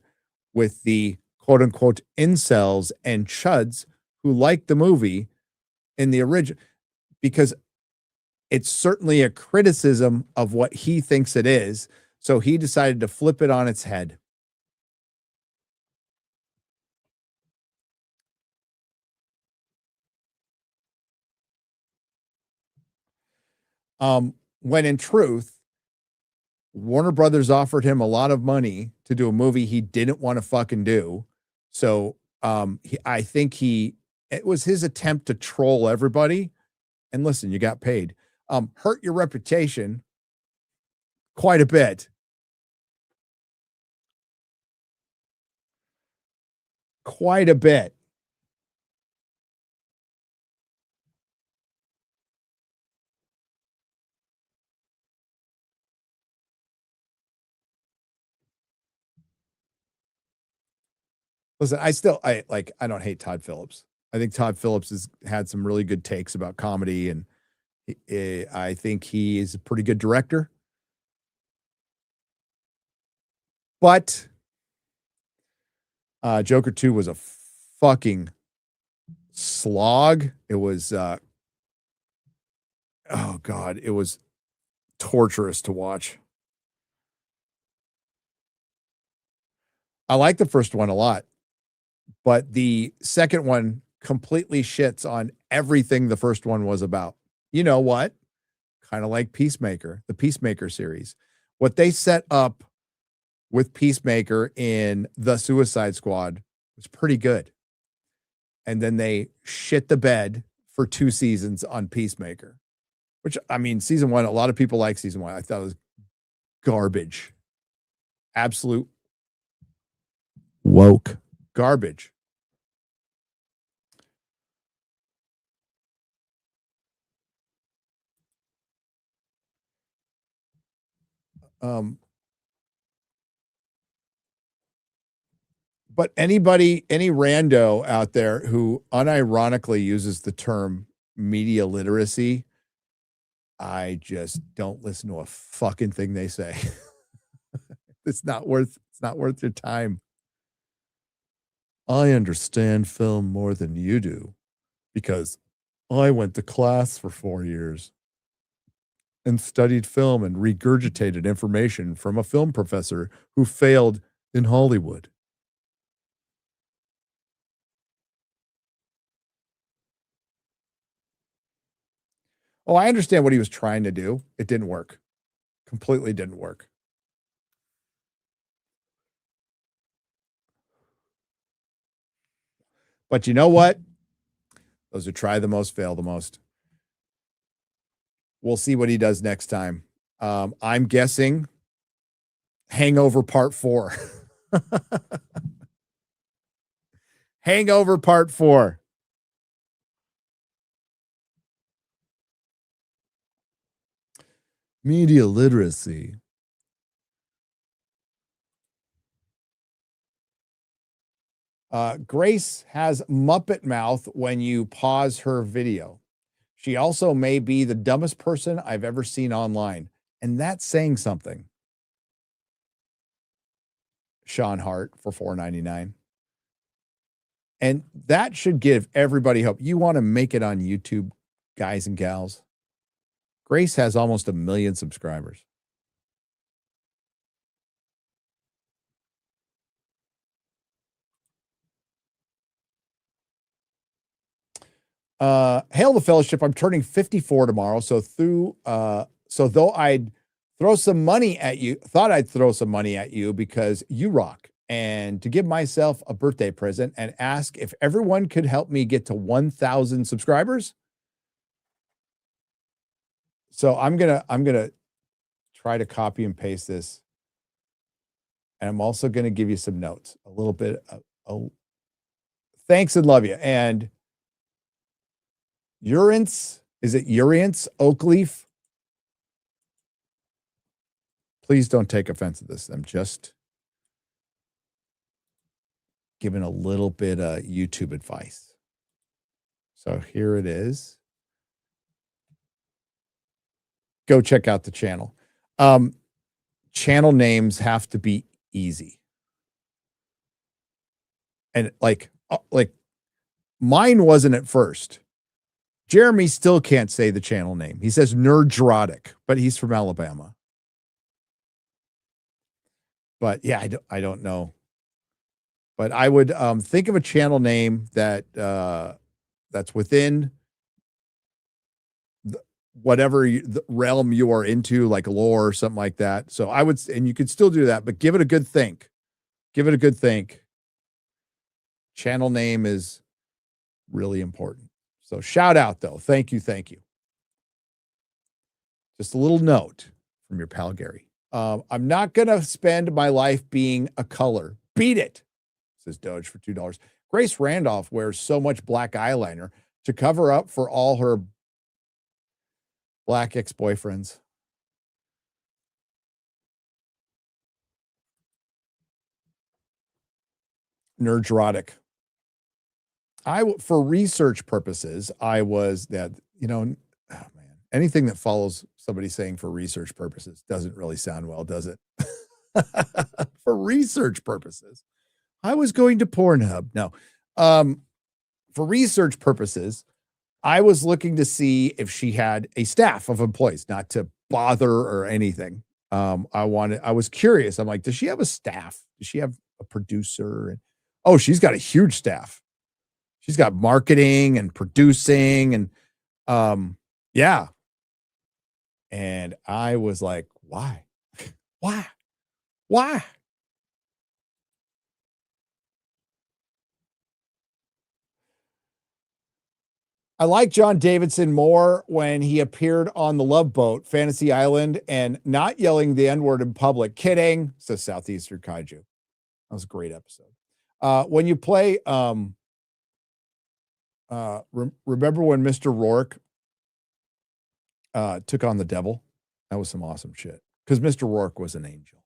with the quote unquote incels and chuds who liked the movie in the original, because it's certainly a criticism of what he thinks it is. So he decided to flip it on its head. When in truth, Warner Brothers offered him a lot of money to do a movie he didn't want to fucking do. So I think it was his attempt to troll everybody. And listen, you got paid. Hurt your reputation quite a bit. Quite a bit. Listen, I don't hate Todd Phillips. I think Todd Phillips has had some really good takes about comedy, and I think he is a pretty good director. But Joker 2 was a fucking slog. It was, oh God, it was torturous to watch. I like the first one a lot, but the second one completely shits on everything the first one was about. You know what? Kind of like Peacemaker, the Peacemaker series. What they set up with Peacemaker in the Suicide Squad was pretty good. And then they shit the bed for 2 seasons on Peacemaker, which, I mean, season 1, a lot of people like season 1. I thought it was garbage. Absolute woke garbage. But any rando out there who unironically uses the term media literacy, I just don't listen to a fucking thing they say. It's not worth your time. I understand film more than you do because I went to class for 4 years and studied film and regurgitated information from a film professor who failed in Hollywood. Oh, I understand what he was trying to do. It didn't work. Completely didn't work. But you know what? Those who try the most fail the most. We'll see what he does next time. I'm guessing Hangover Part 4. Hangover Part 4. Media literacy. Grace has Muppet mouth when you pause her video. She also may be the dumbest person I've ever seen online. And that's saying something. Sean Hart for $4.99. And that should give everybody hope. You want to make it on YouTube, guys and gals? Grace has almost 1 million subscribers. Hail the fellowship. I'm turning 54 tomorrow. So though I'd throw some money at you, thought I'd throw some money at you because you rock. And to give myself a birthday present and ask if everyone could help me get to 1,000 subscribers. So I'm gonna try to copy and paste this. And I'm also going to give you some notes, a little bit of thanks and love you. And Uriance, is it Uriance Oakleaf? Please don't take offense to this. I'm just giving a little bit of YouTube advice. So here it is. Go check out the channel. Channel names have to be easy. And like mine wasn't at first. Jeremy still can't say the channel name. He says Nerdrotic, but he's from Alabama. But yeah, I don't know. But I would think of a channel name that that's within whatever the realm you are into, like lore or something like that. So I would, and you could still do that, but give it a good think. Give it a good think. Channel name is really important. So shout out though. Thank you. Thank you. Just a little note from your pal Gary. I'm not going to spend my life being a color. Beat it, says Doge for $2. Grace Randolph wears so much black eyeliner to cover up for all her black ex-boyfriends. Nerdrotic. For research purposes, I was that, oh man, anything that follows somebody saying for research purposes doesn't really sound well, does it? For research purposes, I was going to Pornhub. No, for research purposes, I was looking to see if she had a staff of employees, not to bother or anything. I was curious. I'm like, does she have a staff? Does she have a producer? And oh, she's got a huge staff. She's got marketing and producing and yeah. And I was like, why? Why? I like John Davidson more when he appeared on the Love Boat, Fantasy Island, and not yelling the N-word in public. Kidding, says Southeastern Kaiju. That was a great episode. When you play, remember when Mr. Rourke took on the devil? That was some awesome shit. Because Mr. Rourke was an angel.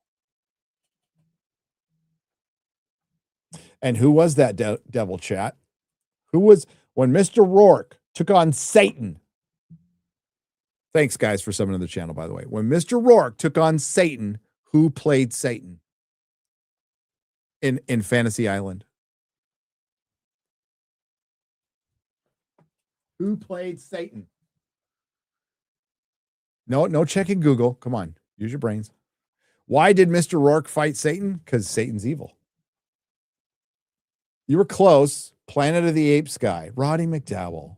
And who was that devil, chat? Who was, when Mr. Rourke took on Satan? Thanks, guys, for summing to the channel, by the way. When Mr. Rourke took on Satan, who played Satan in Fantasy Island? Who played Satan? No checking Google. Come on, use your brains. Why did Mr. Rourke fight Satan? Because Satan's evil. You were close. Planet of the Apes guy. Roddy McDowell.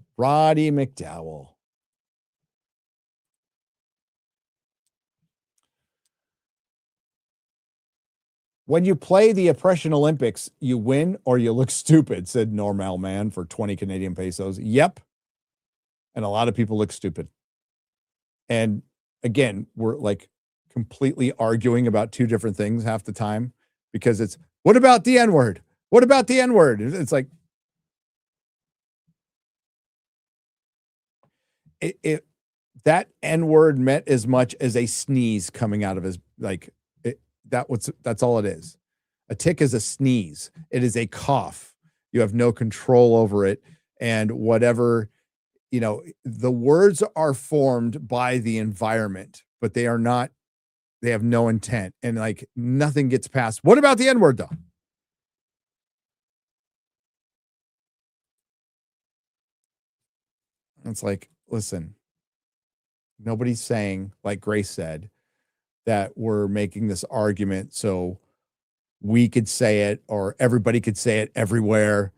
When you play the Oppression Olympics, you win or you look stupid, said Normal Man for 20 Canadian pesos. Yep. And a lot of people look stupid. And again, we're like completely arguing about two different things half the time because it's, what about the N-word? What about the N-word? It's like, that N-word meant as much as a sneeze coming out of his, like, that's all it is. A tick is a sneeze. It is a cough. You have no control over it. And whatever, the words are formed by the environment, but they have no intent. And like nothing gets past. What about the N-word though? It's like, listen, nobody's saying, like Grace said, that we're making this argument so we could say it or everybody could say it everywhere.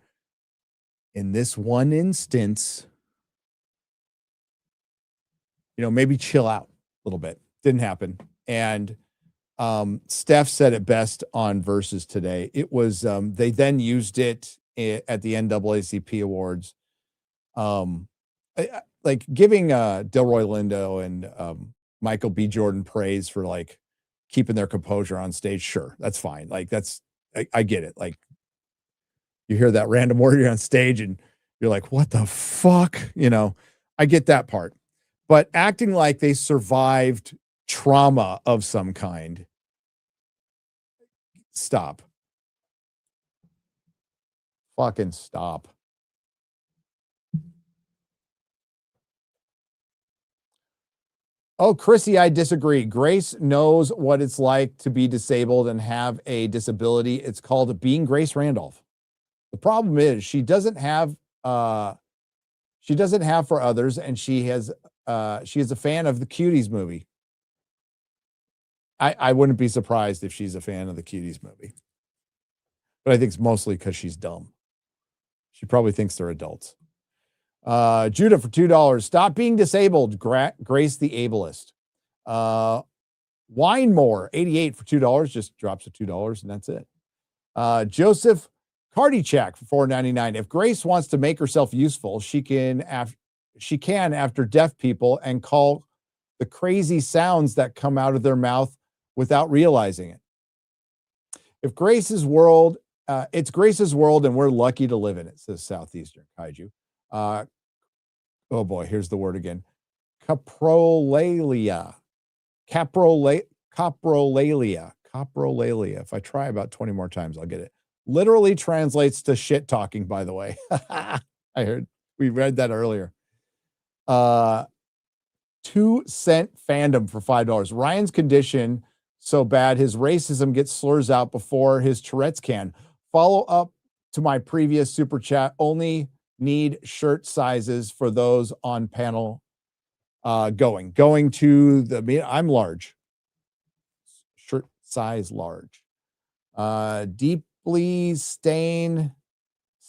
In this one instance, maybe chill out a little bit. Didn't happen. And Steph said it best on Versus today. It was, they then used it at the NAACP Awards. like giving Delroy Lindo and Michael B. Jordan praise for like keeping their composure on stage. Sure, that's fine. Like I get it. Like you hear that random word, you're on stage and you're like, what the fuck? You know, I get that part. But acting like they survived trauma of some kind. Stop. Fucking stop. Oh, Chrissy, I disagree. Grace knows what it's like to be disabled and have a disability. It's called being Grace Randolph. The problem is she doesn't have for others, and she is a fan of the Cuties movie. I wouldn't be surprised if she's a fan of the Cuties movie. But I think it's mostly because she's dumb. She probably thinks they're adults. Judah for $2. Stop being disabled. Grace the ableist. Wine more 88 for $2. Just drops to $2 and that's it. Joseph Cardichak for $4.99. If Grace wants to make herself useful, she can after deaf people and call the crazy sounds that come out of their mouth without realizing it. If Grace's world, it's Grace's world, and we're lucky to live in it, says Southeastern Kaiju. Oh boy, here's the word again. Caprolalia. Caprolalia. If I try about 20 more times, I'll get it. Literally translates to shit talking, by the way. We read that earlier. 2-cent fandom for $5. Ryan's condition so bad his racism gets slurs out before his Tourette's can. Follow up to my previous super chat. Only need shirt sizes for those on panel. Going to the I'm large. Shirt size large. Deeply stained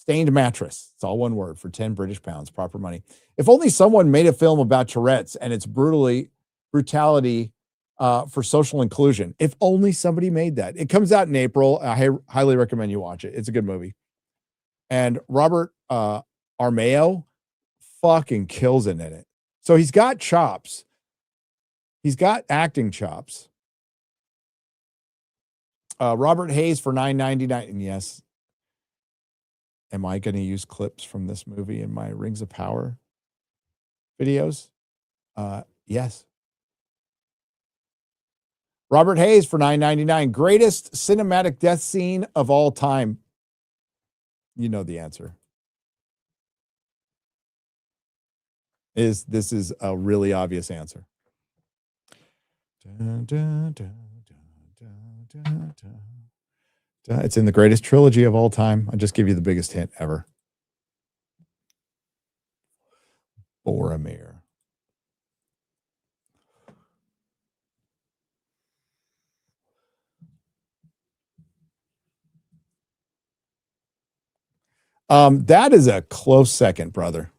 mattress. It's all one word for 10 British pounds. Proper money. If only someone made a film about Tourette's and its brutality for social inclusion. If only somebody made that. It comes out in April. I highly recommend you watch it. It's a good movie. And Robert Armao fucking kills it in it. So he's got chops. He's got acting chops. Robert Hayes for $9.99. And yes, am I going to use clips from this movie in my Rings of Power videos? Yes. Robert Hayes for $9.99. Greatest cinematic death scene of all time. You know the answer. This is a really obvious answer. It's in the greatest trilogy of all time. I'll just give you the biggest hint ever. Boromir. That is a close second, brother.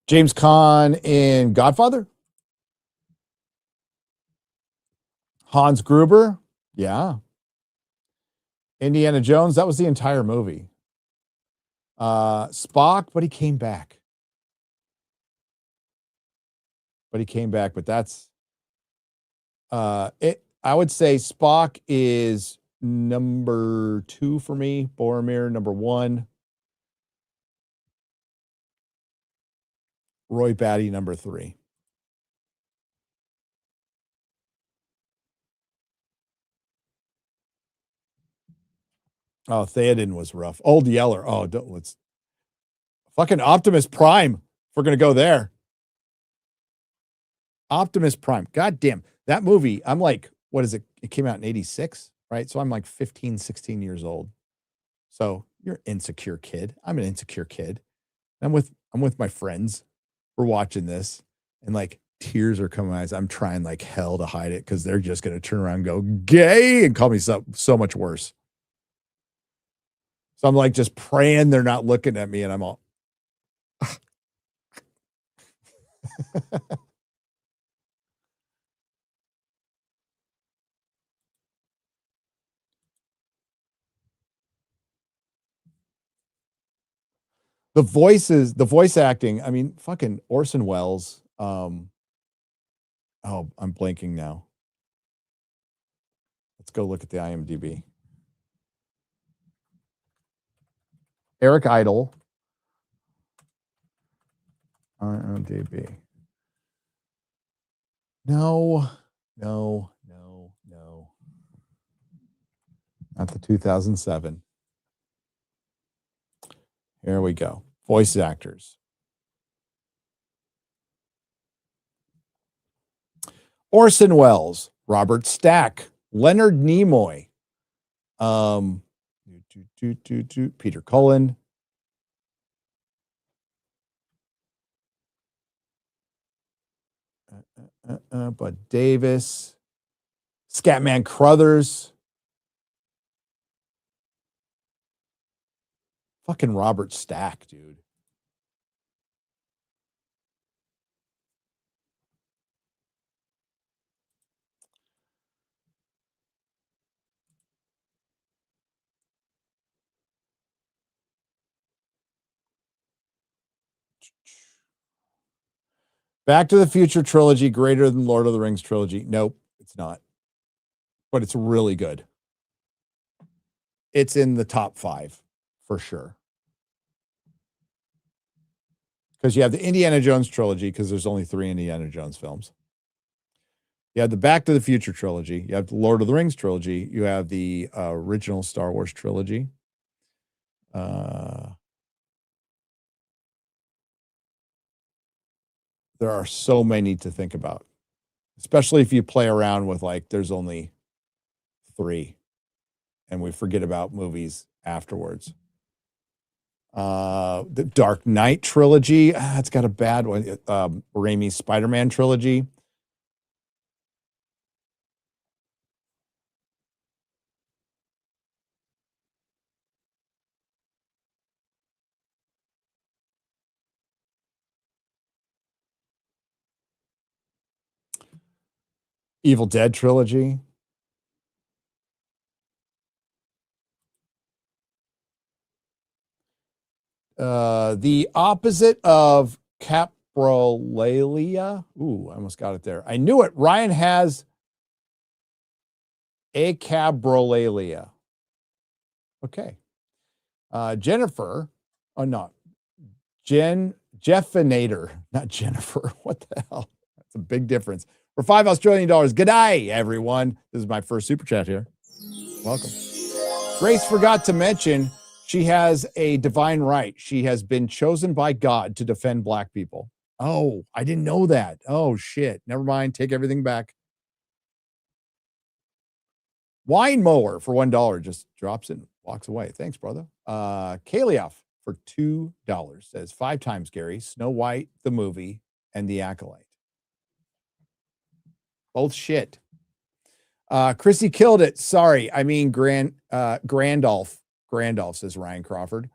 James Caan in Godfather. Hans Gruber. Yeah. Indiana Jones. That was the entire movie. Spock, but he came back. But that's it. I would say Spock is number 2 for me. Boromir, number 1. Roy Batty, number 3. Oh, Theoden was rough. Old Yeller. Oh, let's fucking Optimus Prime. If we're gonna go there. Optimus Prime. God damn. That movie, I'm like, what is it? It came out in 86, right? So I'm like 15, 16 years old. So you're an insecure kid. I'm an insecure kid. I'm with my friends. We're watching this and like tears are coming out. I'm trying like hell to hide it because they're just gonna turn around and go gay and call me so much worse. So I'm like just praying they're not looking at me and I'm all The voices, the voice acting. I mean, fucking Orson Welles. Oh, I'm blanking now. Let's go look at the IMDb. Eric Idle. IMDb. No. Not the 2007. Here we go. Voice actors. Orson Welles, Robert Stack, Leonard Nimoy, Peter Cullen, Bud Davis, Scatman Crothers, fucking Robert Stack, dude. Back to the Future trilogy, greater than Lord of the Rings trilogy. Nope, it's not. But it's really good. It's in the top 5 for sure. Because you have the Indiana Jones trilogy, because there's only 3 Indiana Jones films. You have the Back to the Future trilogy. You have the Lord of the Rings trilogy. You have the original Star Wars trilogy. There are so many to think about, especially if you play around with like, there's only 3 and we forget about movies afterwards. The Dark Knight trilogy, it's got a bad one. Raimi's Spider-Man trilogy. Evil Dead trilogy. The opposite of caprolalia. Ooh, I almost got it there. I knew it. Ryan has acabrolalia. Okay. Jennifer. Oh, no. Jeffinator. Not Jennifer. What the hell? That's a big difference. For $5 Australian. Good day, everyone. This is my first super chat here. Welcome. Grace forgot to mention she has a divine right. She has been chosen by God to defend Black people. Oh, I didn't know that. Oh, shit. Never mind. Take everything back. Wine Mower for $1 just drops in, walks away. Thanks, brother. Kalioff for $2 says 5 times, Gary. Snow White, the movie, and The Acolyte. Both shit. Chrissy killed it. Sorry. I mean, Grandolph. Grandolph, says Ryan Crawford.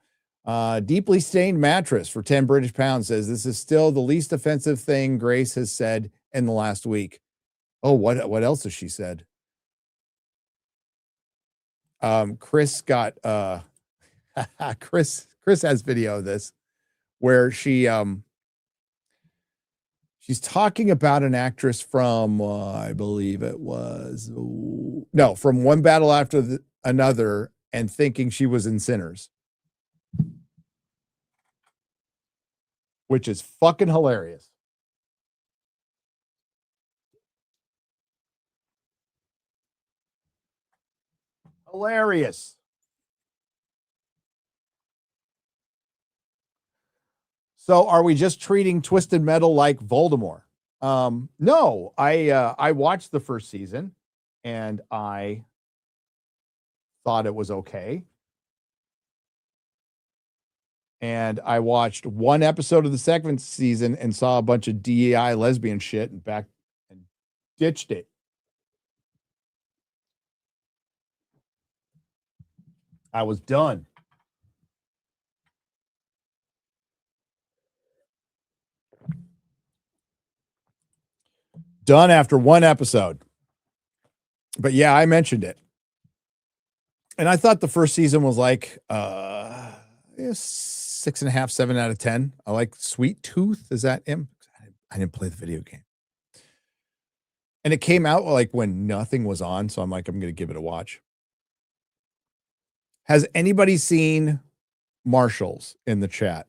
Deeply stained mattress for 10 British pounds says this is still the least offensive thing Grace has said in the last week. Oh, what else has she said? Chris got Chris has video of this where she's talking about an actress from I believe it was from One Battle After Another and thinking she was in Sinners, which is fucking hilarious. Hilarious. So are we just treating Twisted Metal like Voldemort? No, I watched the first season and I thought it was okay. And I watched one episode of the second season and saw a bunch of DEI lesbian shit and ditched it. I was done. Done after one episode. But yeah, I mentioned it. And I thought the first season was like 6.5, 7 out of 10. I like Sweet Tooth. Is that him? I didn't play the video game. And it came out like when nothing was on. So I'm like, I'm going to give it a watch. Has anybody seen Marshall's in the chat?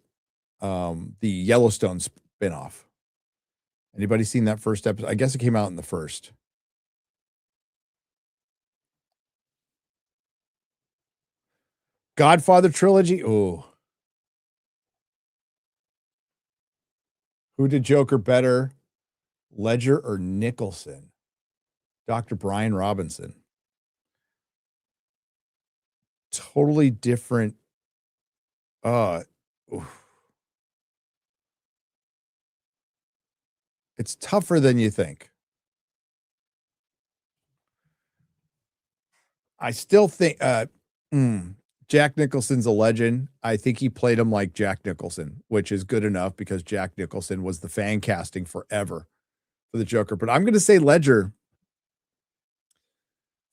The Yellowstone spinoff. Anybody seen that first episode? I guess it came out in the first. Godfather trilogy. Oh. Who did Joker better? Ledger or Nicholson? Dr. Brian Robinson. Totally different. It's tougher than you think. I still think Jack Nicholson's a legend. I think he played him like Jack Nicholson, which is good enough because Jack Nicholson was the fan casting forever for the Joker. But I'm going to say Ledger.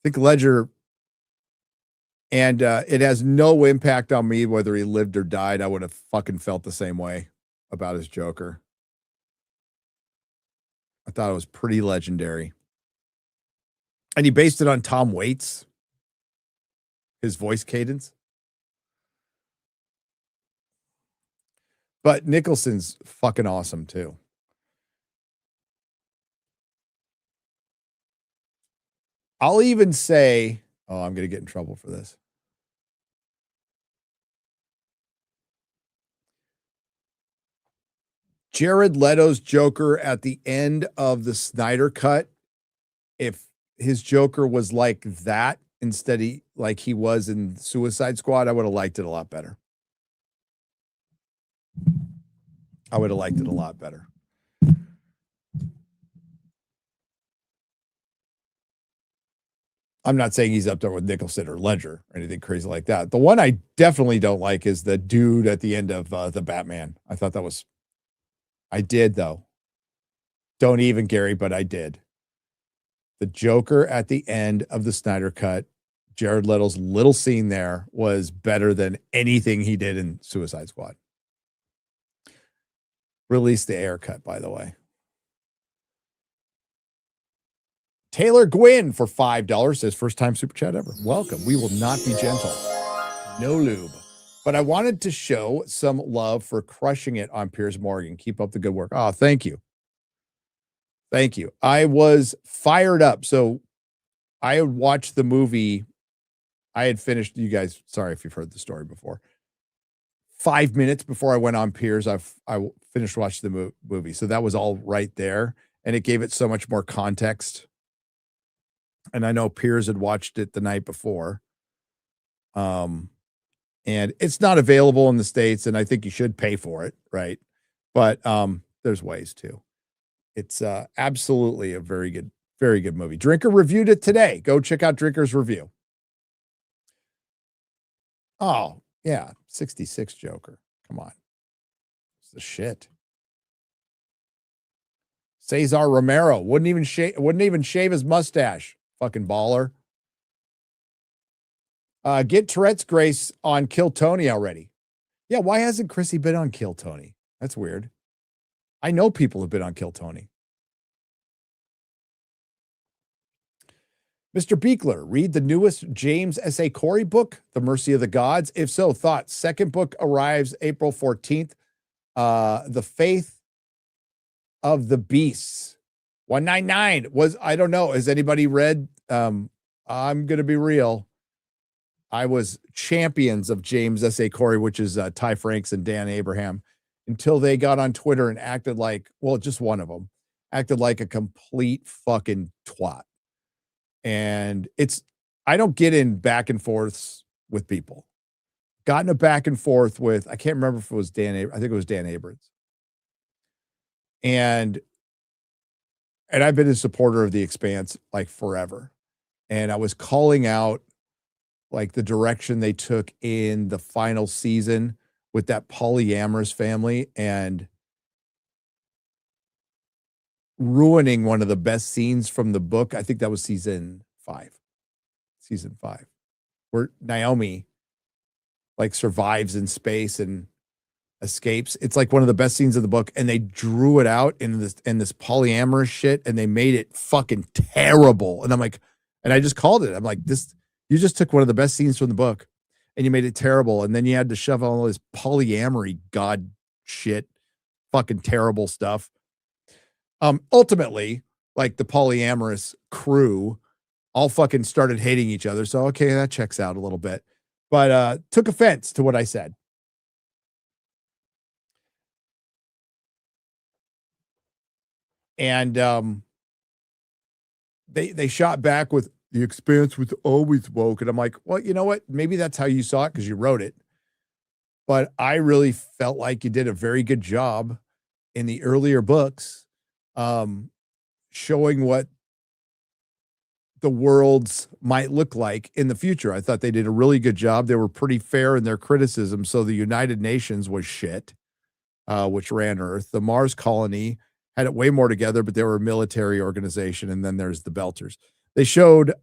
I think Ledger, and it has no impact on me whether he lived or died. I would have fucking felt the same way about his Joker. I thought it was pretty legendary. And he based it on Tom Waits, his voice cadence. But Nicholson's fucking awesome too. I'll even say, I'm going to get in trouble for this. Jared Leto's Joker at the end of the Snyder Cut, if his Joker was like that instead of like he was in Suicide Squad, I would have liked it a lot better. I would have liked it a lot better. I'm not saying he's up there with Nicholson or Ledger or anything crazy like that. The one I definitely don't like is the dude at the end of the Batman. I thought that was, I did though. Don't even, Gary, but I did. The Joker at the end of the Snyder Cut, Jared Leto's little scene there was better than anything he did in Suicide Squad. Release the air cut, by the way. Taylor Gwynn for $5 says first time super chat ever. Welcome. We will not be gentle. No lube. But I wanted to show some love for crushing it on Piers Morgan. Keep up the good work. Oh, thank you. Thank you. I was fired up. So I had watched the movie. I had finished, you guys, sorry if you've heard the story before. 5 minutes before I went on Piers, I finished watching the movie. So that was all right there. And it gave it so much more context. And I know Piers had watched it the night before. And it's not available in the States, and I think you should pay for it, right? But there's ways to. It's absolutely a very good movie. Drinker reviewed it today. Go check out Drinker's review. Oh, yeah. 66 Joker. Come on. It's the shit. Cesar Romero wouldn't even shave his mustache. Fucking baller. Get Tourette's Grace on Kill Tony already. Yeah, why hasn't Chrissy been on Kill Tony? That's weird. I know people have been on Kill Tony. Mr. Beekler, read the newest James S.A. Corey book, The Mercy of the Gods. If so, thoughts. Second book arrives April 14th. The Faith of the Beasts. 199 was, I don't know. Has anybody read? I'm going to be real. I was champions of James S.A. Corey, which is Ty Franks and Dan Abraham, until they got on Twitter and acted like, well, just one of them acted like a complete fucking twat. And I don't get in back and forths with people. Gotten a back and forth with, I can't remember if it was I think it was Dan Abrams. And I've been a supporter of The Expanse like forever. And I was calling out like the direction they took in the final season with that polyamorous family and ruining one of the best scenes from the book. I think that was season 5, where Naomi like survives in space and escapes. It's like one of the best scenes of the book, and they drew it out in this polyamorous shit, and they made it fucking terrible. And I'm like, and I just called it. I'm like, this, you just took one of the best scenes from the book and you made it terrible. And then you had to shove all this polyamory god shit, fucking terrible stuff. Ultimately, like the polyamorous crew all fucking started hating each other. So, okay, that checks out a little bit, but took offense to what I said. And they shot back with the Expanse was always woke. And I'm like, well, you know what? Maybe that's how you saw it because you wrote it. But I really felt like you did a very good job in the earlier books, showing what the worlds might look like in the future. I thought they did a really good job. They were pretty fair in their criticism. So the United Nations was shit, which ran Earth. The Mars colony had it way more together, but they were a military organization. And then there's the Belters. They showed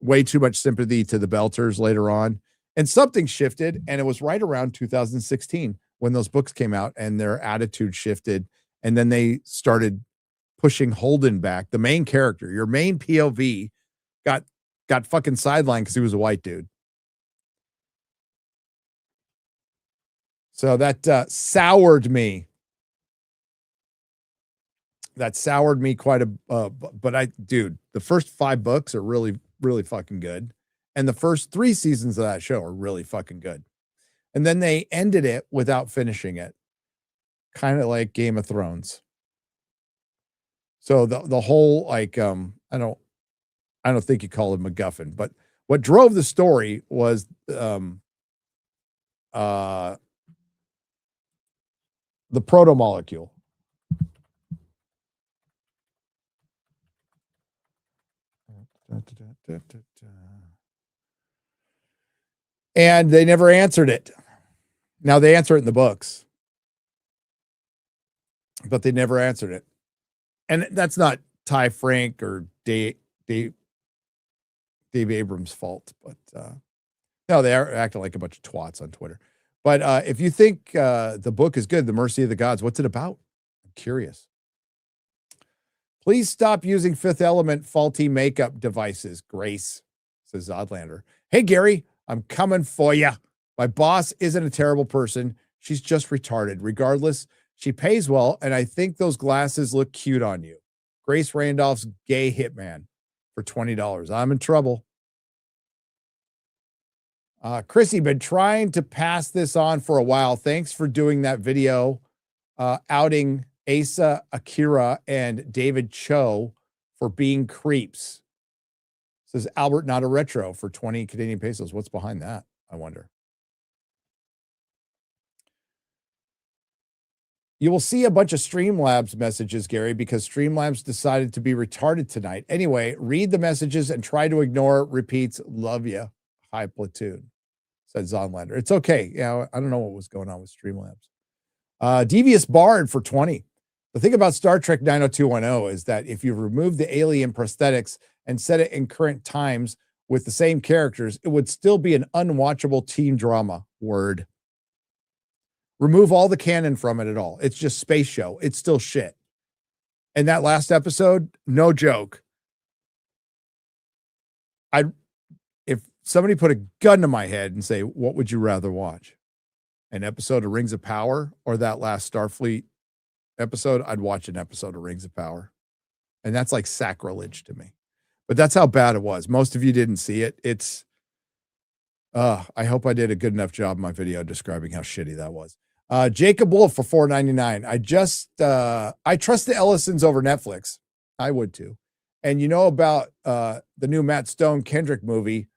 way too much sympathy to the Belters later on, and something shifted. And it was right around 2016 when those books came out and their attitude shifted. And then they started pushing Holden back. The main character, your main POV, got fucking sidelined because he was a white dude. So that soured me. That soured me quite a, but dude, the first 5 books are really, really fucking good. And the first 3 seasons of that show are really fucking good. And then they ended it without finishing it. Kind of like Game of Thrones. So the whole, like, I don't think you call it MacGuffin, but what drove the story was, the proto-molecule. And they never answered it. Now they answer it in the books, but they never answered it. And that's not Ty Frank or Dave Abrams' fault, but no, they are acting like a bunch of twats on Twitter. But if you think the book is good, The Mercy of the Gods, what's it about? I'm curious. Please stop using Fifth Element faulty makeup devices, Grace, says Zodlander. Hey, Gary, I'm coming for you. My boss isn't a terrible person. She's just retarded. Regardless, she pays well, and I think those glasses look cute on you. Grace Randolph's gay hitman for $20. I'm in trouble. Chrissy, been trying to pass this on for a while. Thanks for doing that video outing Asa Akira and David Cho for being creeps. Says Albert Not a Retro for 20 Canadian pesos. What's behind that? I wonder. You will see a bunch of Streamlabs messages, Gary, because Streamlabs decided to be retarded tonight. Anyway, read the messages and try to ignore repeats. Love you. High platoon, said Zonlander. It's okay. Yeah, I don't know what was going on with Streamlabs. Devious Bard for 20. The thing about Star Trek 90210 is that if you remove the alien prosthetics and set it in current times with the same characters, it would still be an unwatchable teen drama. Word. Remove all the canon from it at all. It's just space show. It's still shit. And that last episode, no joke. If somebody put a gun to my head and say, what would you rather watch? An episode of Rings of Power or that last Starfleet episode? I'd watch an episode of Rings of Power. And that's like sacrilege to me. But that's how bad it was. Most of you didn't see it. It's I hope I did a good enough job in my video describing how shitty that was. Jacob Wolf for $4.99. I trust the Ellisons over Netflix. I would too. And you know about the new Matt Stone Kendrick movie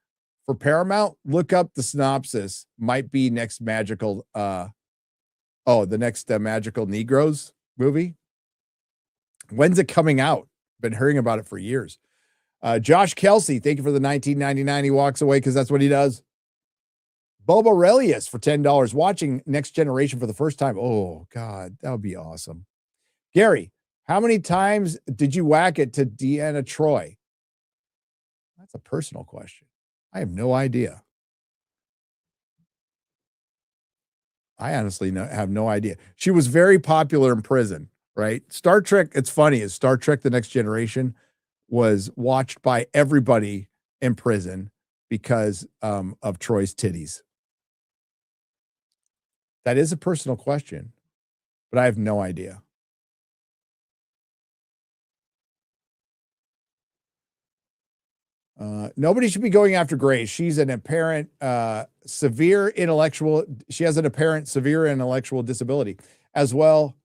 for Paramount? Look up the synopsis. Might be next magical the next Magical Negroes movie. When's it coming out? Been hearing about it for years. Josh Kelsey, thank you for the $19.99. He walks away because that's what he does. Bob Aurelius for $10, watching Next Generation for the first time. Oh, God, that would be awesome. Gary, how many times did you whack it to Deanna Troy? That's a personal question. I have no idea. I honestly have no idea. She was very popular in prison, right? Star Trek, it's funny, is Star Trek The Next Generation was watched by everybody in prison because of Troy's titties. That is a personal question, but I have no idea. Nobody should be going after Grace. She's an apparent severe intellectual. She has an apparent severe intellectual disability, as well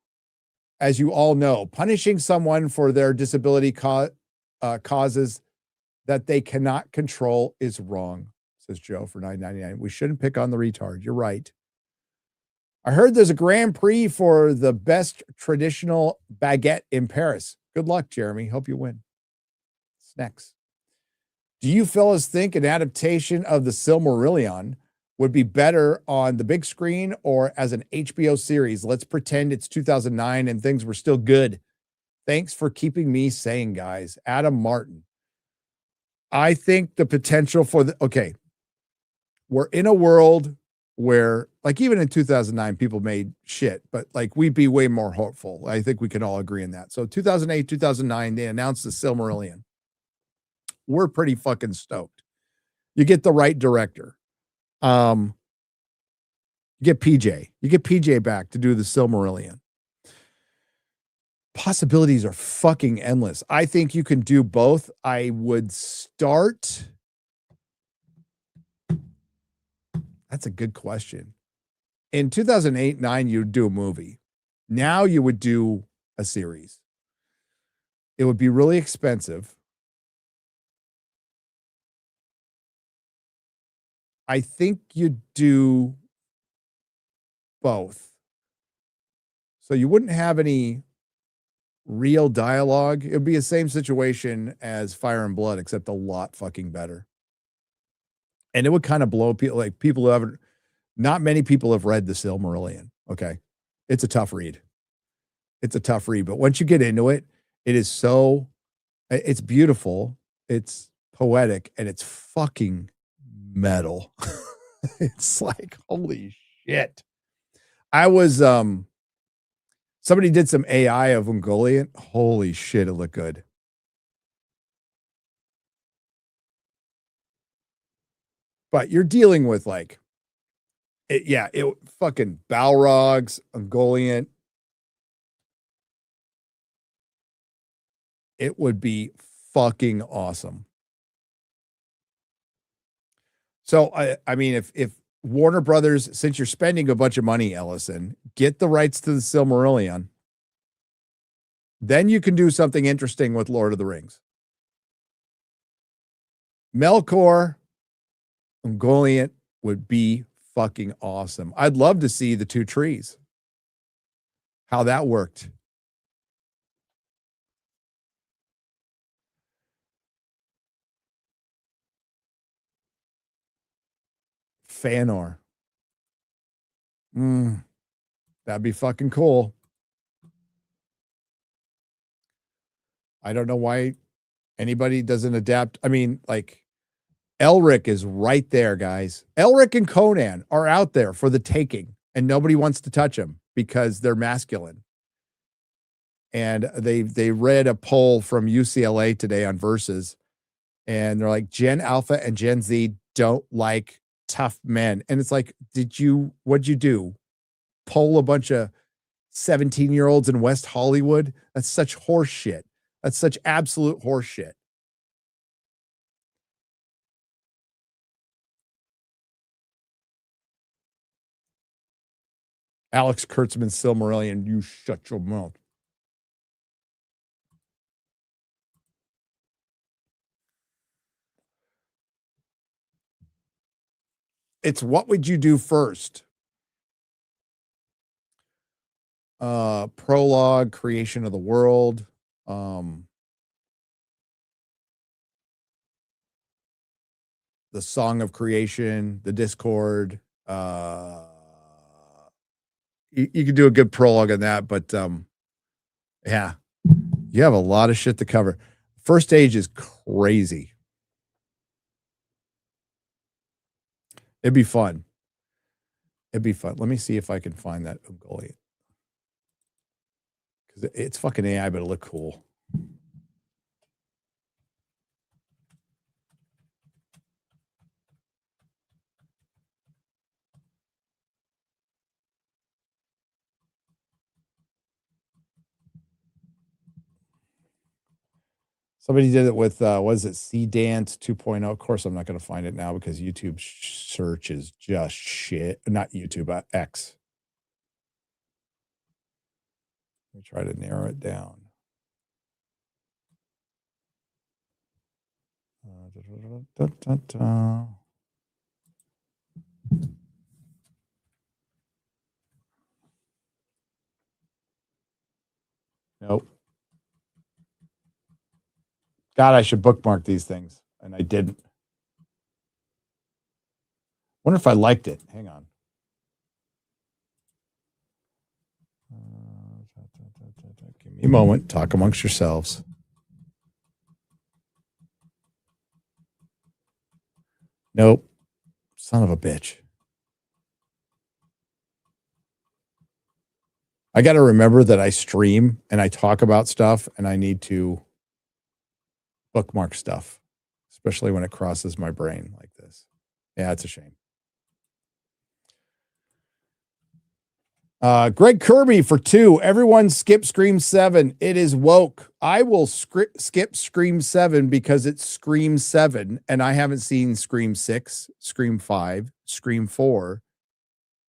as you all know. Punishing someone for their disability causes that they cannot control is wrong, says Joe for $9.99. We shouldn't pick on the retard. You're right. I heard there's a Grand Prix for the best traditional baguette in Paris. Good luck, Jeremy. Hope you win. Snacks. Do you fellas think an adaptation of the Silmarillion would be better on the big screen or as an HBO series? Let's pretend it's 2009 and things were still good. Thanks for keeping me sane, guys. Adam Martin. I think the potential for okay, we're in a world where, like, even in 2009, people made shit, but like we'd be way more hopeful. I think we can all agree on that. So 2008, 2009, they announced the Silmarillion. We're pretty fucking stoked. You get the right director. You get PJ back to do the Silmarillion. Possibilities are fucking endless. I think you can do both. I would start. That's a good question. In 2008-9, you'd do a movie. Now you would do a series. It would be really expensive. I think you'd do both. So you wouldn't have any real dialogue. It would be the same situation as Fire and Blood, except a lot fucking better. And it would kind of blow people, like people who haven't, not many people have read the Silmarillion. Okay. It's a tough read. But once you get into it, it is so, it's beautiful. It's poetic and it's fucking metal. It's like, holy shit. I was, somebody did some AI of Ungoliant. Holy shit, it looked good. But you're dealing with like, it fucking Balrogs, Ungoliant. It would be fucking awesome. So, I mean, if Warner Brothers, since you're spending a bunch of money, Ellison, get the rights to the Silmarillion, then you can do something interesting with Lord of the Rings. Melkor, Ungoliant would be fucking awesome. I'd love to see the two trees, how that worked. Fëanor. That'd be fucking cool. I don't know why anybody doesn't adapt. I mean, like, Elric is right there, guys. Elric and Conan are out there for the taking, and nobody wants to touch them because they're masculine. And they read a poll from UCLA today on Versus, and they're like, Gen Alpha and Gen Z don't like tough men. And it's like, what'd you do? Poll a bunch of 17-year-olds in West Hollywood? That's such horse shit. That's such absolute horse shit. Alex Kurtzman, Silmarillion, you shut your mouth. It's what would you do first? Prologue, creation of the world. The Song of Creation, the Discord. You could do a good prologue on that, but yeah, you have a lot of shit to cover. First stage is crazy. It'd be fun. It'd be fun. Let me see if I can find that Ungoliant. Because it's fucking AI, but it'll look cool. Somebody did it with what is it? C Dance 2.0. Of course, I'm not going to find it now because YouTube search is just shit. Not YouTube, X. Let me try to narrow it down. Nope. God, I should bookmark these things, and I didn't. Wonder if I liked it. Hang on. Give me a moment. Talk amongst yourselves. Nope. Son of a bitch. I got to remember that I stream and I talk about stuff, and I need to bookmark stuff, especially when it crosses my brain like this. Yeah, it's a shame. Greg Kirby for 2. Everyone skip Scream 7. It is woke. I will skip Scream 7 because it's Scream 7, and I haven't seen Scream 6, Scream 5, Scream 4,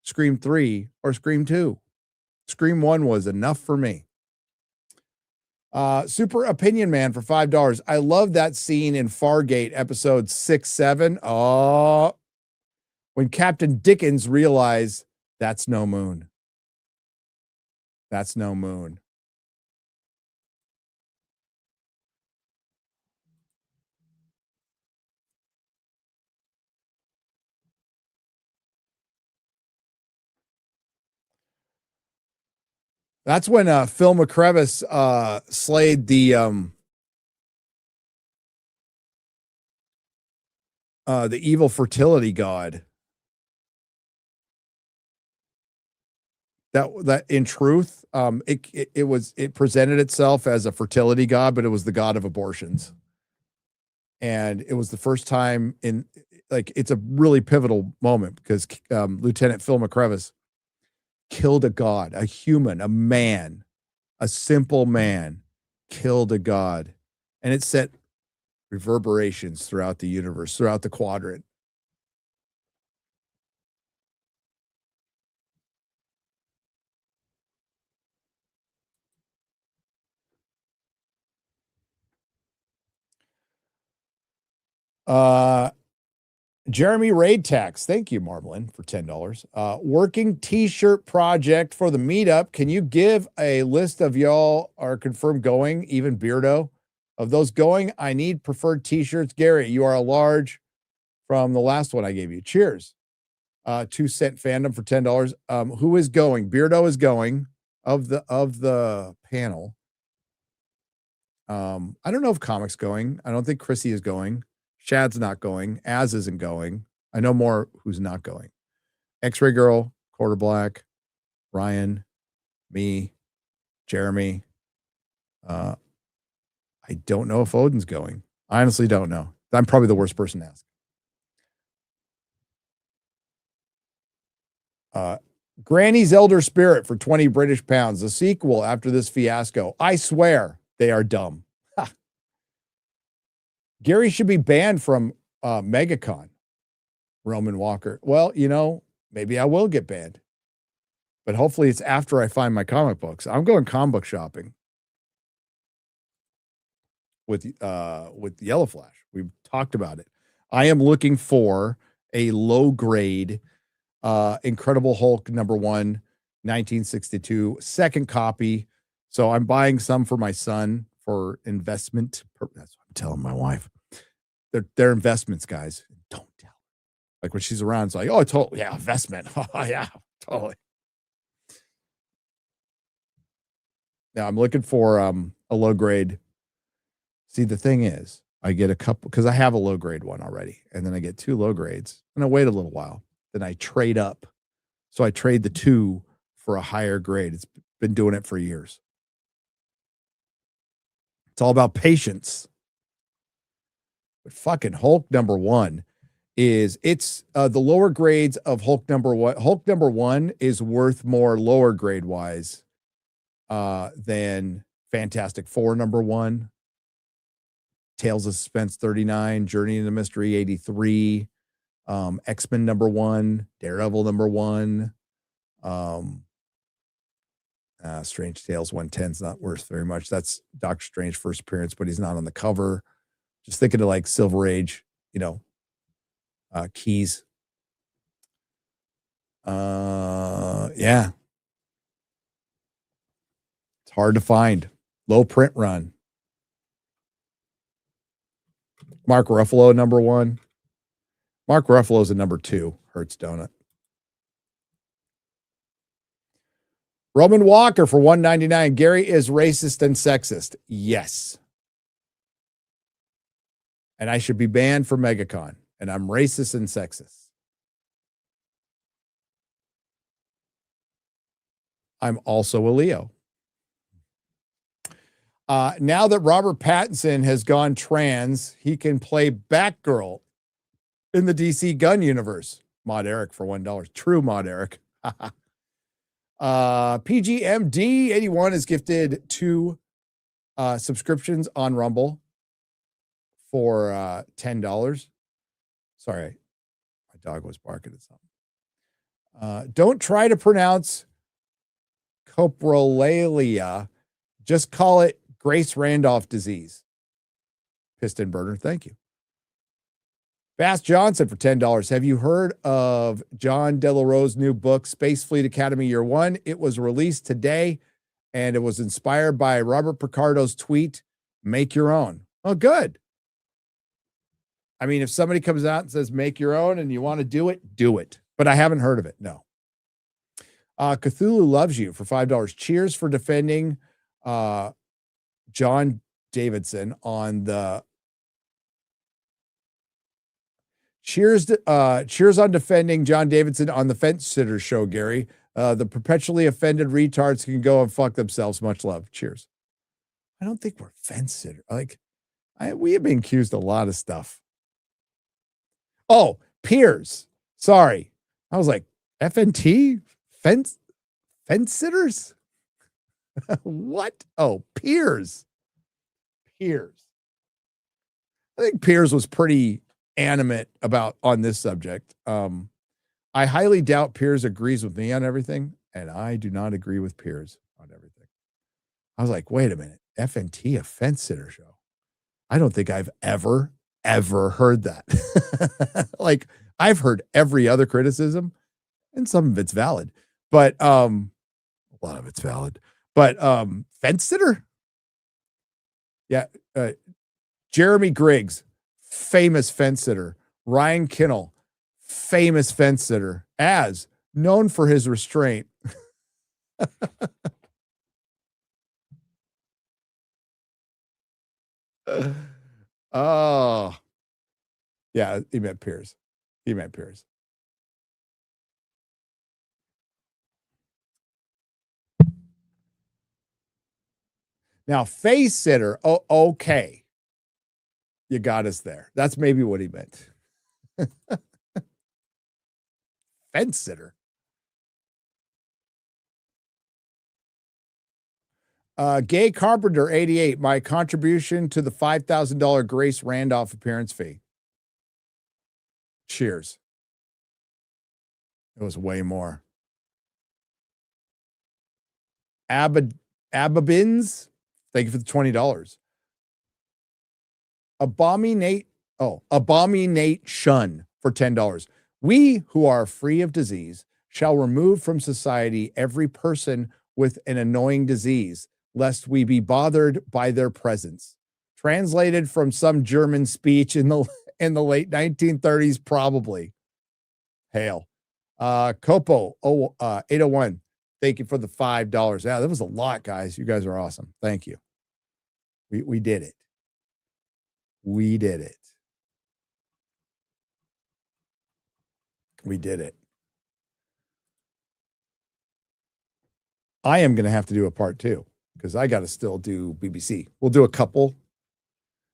Scream 3, or Scream 2. Scream 1 was enough for me. Super Opinion Man for $5. I love that scene in Fargate episode 6-7. Oh, when Captain Dickens realized that's no moon. That's no moon. That's when Phil McCrevis slayed the evil fertility god. That in truth, it presented itself as a fertility god, but it was the god of abortions. And it was the first time it's a really pivotal moment because Lieutenant Phil McCrevis killed a god, a human, a man, a simple man, killed a god. And it set reverberations throughout the universe, throughout the quadrant. Jeremy Raid Tax. Thank you, Marblin, for $10. Working t-shirt project for the meetup. Can you give a list of y'all are confirmed going, even Beardo? Of those going, I need preferred t-shirts. Gary, you are a large from the last one I gave you. Cheers. 2 Cent Fandom for $10. Who is going? Beardo is going of the panel. I don't know if Comic's going. I don't think Chrissy is going. Shad's not going. Az isn't going. I know more who's not going. X-Ray Girl, Quarter Black, Ryan, me, Jeremy. I don't know if Odin's going. I honestly don't know. I'm probably the worst person to ask. Granny's Elder Spirit for 20 British pounds. The sequel after this fiasco. I swear they are dumb. Gary should be banned from MegaCon. Roman Walker. Well, maybe I will get banned. But hopefully it's after I find my comic books. I'm going comic book shopping with Yellow Flash. We've talked about it. I am looking for a low grade Incredible Hulk #1 1962 second copy. So I'm buying some for my son for investment. That's what I'm telling my wife. They're investments, guys. Don't tell her. Like when she's around, it's like, oh, totally, yeah, investment. Oh, yeah, totally. Now I'm looking for a low grade. See, the thing is, I get a couple because I have a low grade one already, and then I get 2 low grades, and I wait a little while. Then I trade up. So I trade the 2 for a higher grade. It's been doing it for years. It's all about patience. But fucking Hulk number 1 is the lower grades of Hulk number 1. Hulk number 1 is worth more lower grade wise than Fantastic Four number 1, Tales of Suspense 39, Journey into Mystery 83, X-Men number 1, Daredevil number 1, Strange Tales 110 is not worth very much. That's Doctor Strange first appearance, but he's not on the cover. Just thinking of like Silver Age, keys. Yeah. It's hard to find. Low print run. Mark Ruffalo, number 1. Mark Ruffalo's a number 2. Hurts donut. Roman Walker for $1.99. Gary is racist and sexist. Yes. And I should be banned from MegaCon. And I'm racist and sexist. I'm also a Leo. Now that Robert Pattinson has gone trans, he can play Batgirl in the DC Gun universe. Mod Eric for $1. True Mod Eric. PGMD81 is gifted 2 subscriptions on Rumble for $10. Sorry, my dog was barking at something. Don't try to pronounce coprolalia. Just call it Grace Randolph disease. Piston burner, thank you. Bass Johnson for $10. Have you heard of John Delarose' new book, Space Fleet Academy Year 1? It was released today, and it was inspired by Robert Picardo's tweet, make your own. Oh, good. I mean, if somebody comes out and says, make your own, and you want to do it, do it. But I haven't heard of it, no. Cthulhu Loves You for $5. Cheers for defending John Davidson on the Cheers on defending John Davidson on the Fence Sitter show, Gary. The perpetually offended retards can go and fuck themselves. Much love. Cheers. I don't think we're fence sitter. We have been accused of a lot of stuff. Oh, peers. Sorry. I was like, FNT? Fence sitters? What? Oh, peers. I think Piers was pretty animate on this subject. I highly doubt Piers agrees with me on everything, and I do not agree with Piers on everything. I was like, wait a minute, FNT, a fence sitter show. I don't think I've ever heard that. Like, I've heard every other criticism, and some of it's valid, but a lot of it's valid. But fence sitter? Yeah, Jeremy Griggs, famous fence sitter. Ryan Kinnell, famous fence sitter, as known for his restraint. Oh, yeah, he meant Piers. Now, face sitter. Oh, okay. You got us there. That's maybe what he meant. Fence sitter. Gay Carpenter 88. My contribution to the $5,000 Grace Randolph appearance fee. Cheers. It was way more. Ababins. Thank you for the $20. Abomination for $10. We who are free of disease shall remove from society every person with an annoying disease, lest we be bothered by their presence. Translated from some German speech in the late 1930s, probably. Hail. Copo 801. Thank you for the $5. Yeah, that was a lot, guys. You guys are awesome. Thank you. We did it. We did it. We did it. I am going to have to do a part 2 because I got to still do BBC. We'll do a couple.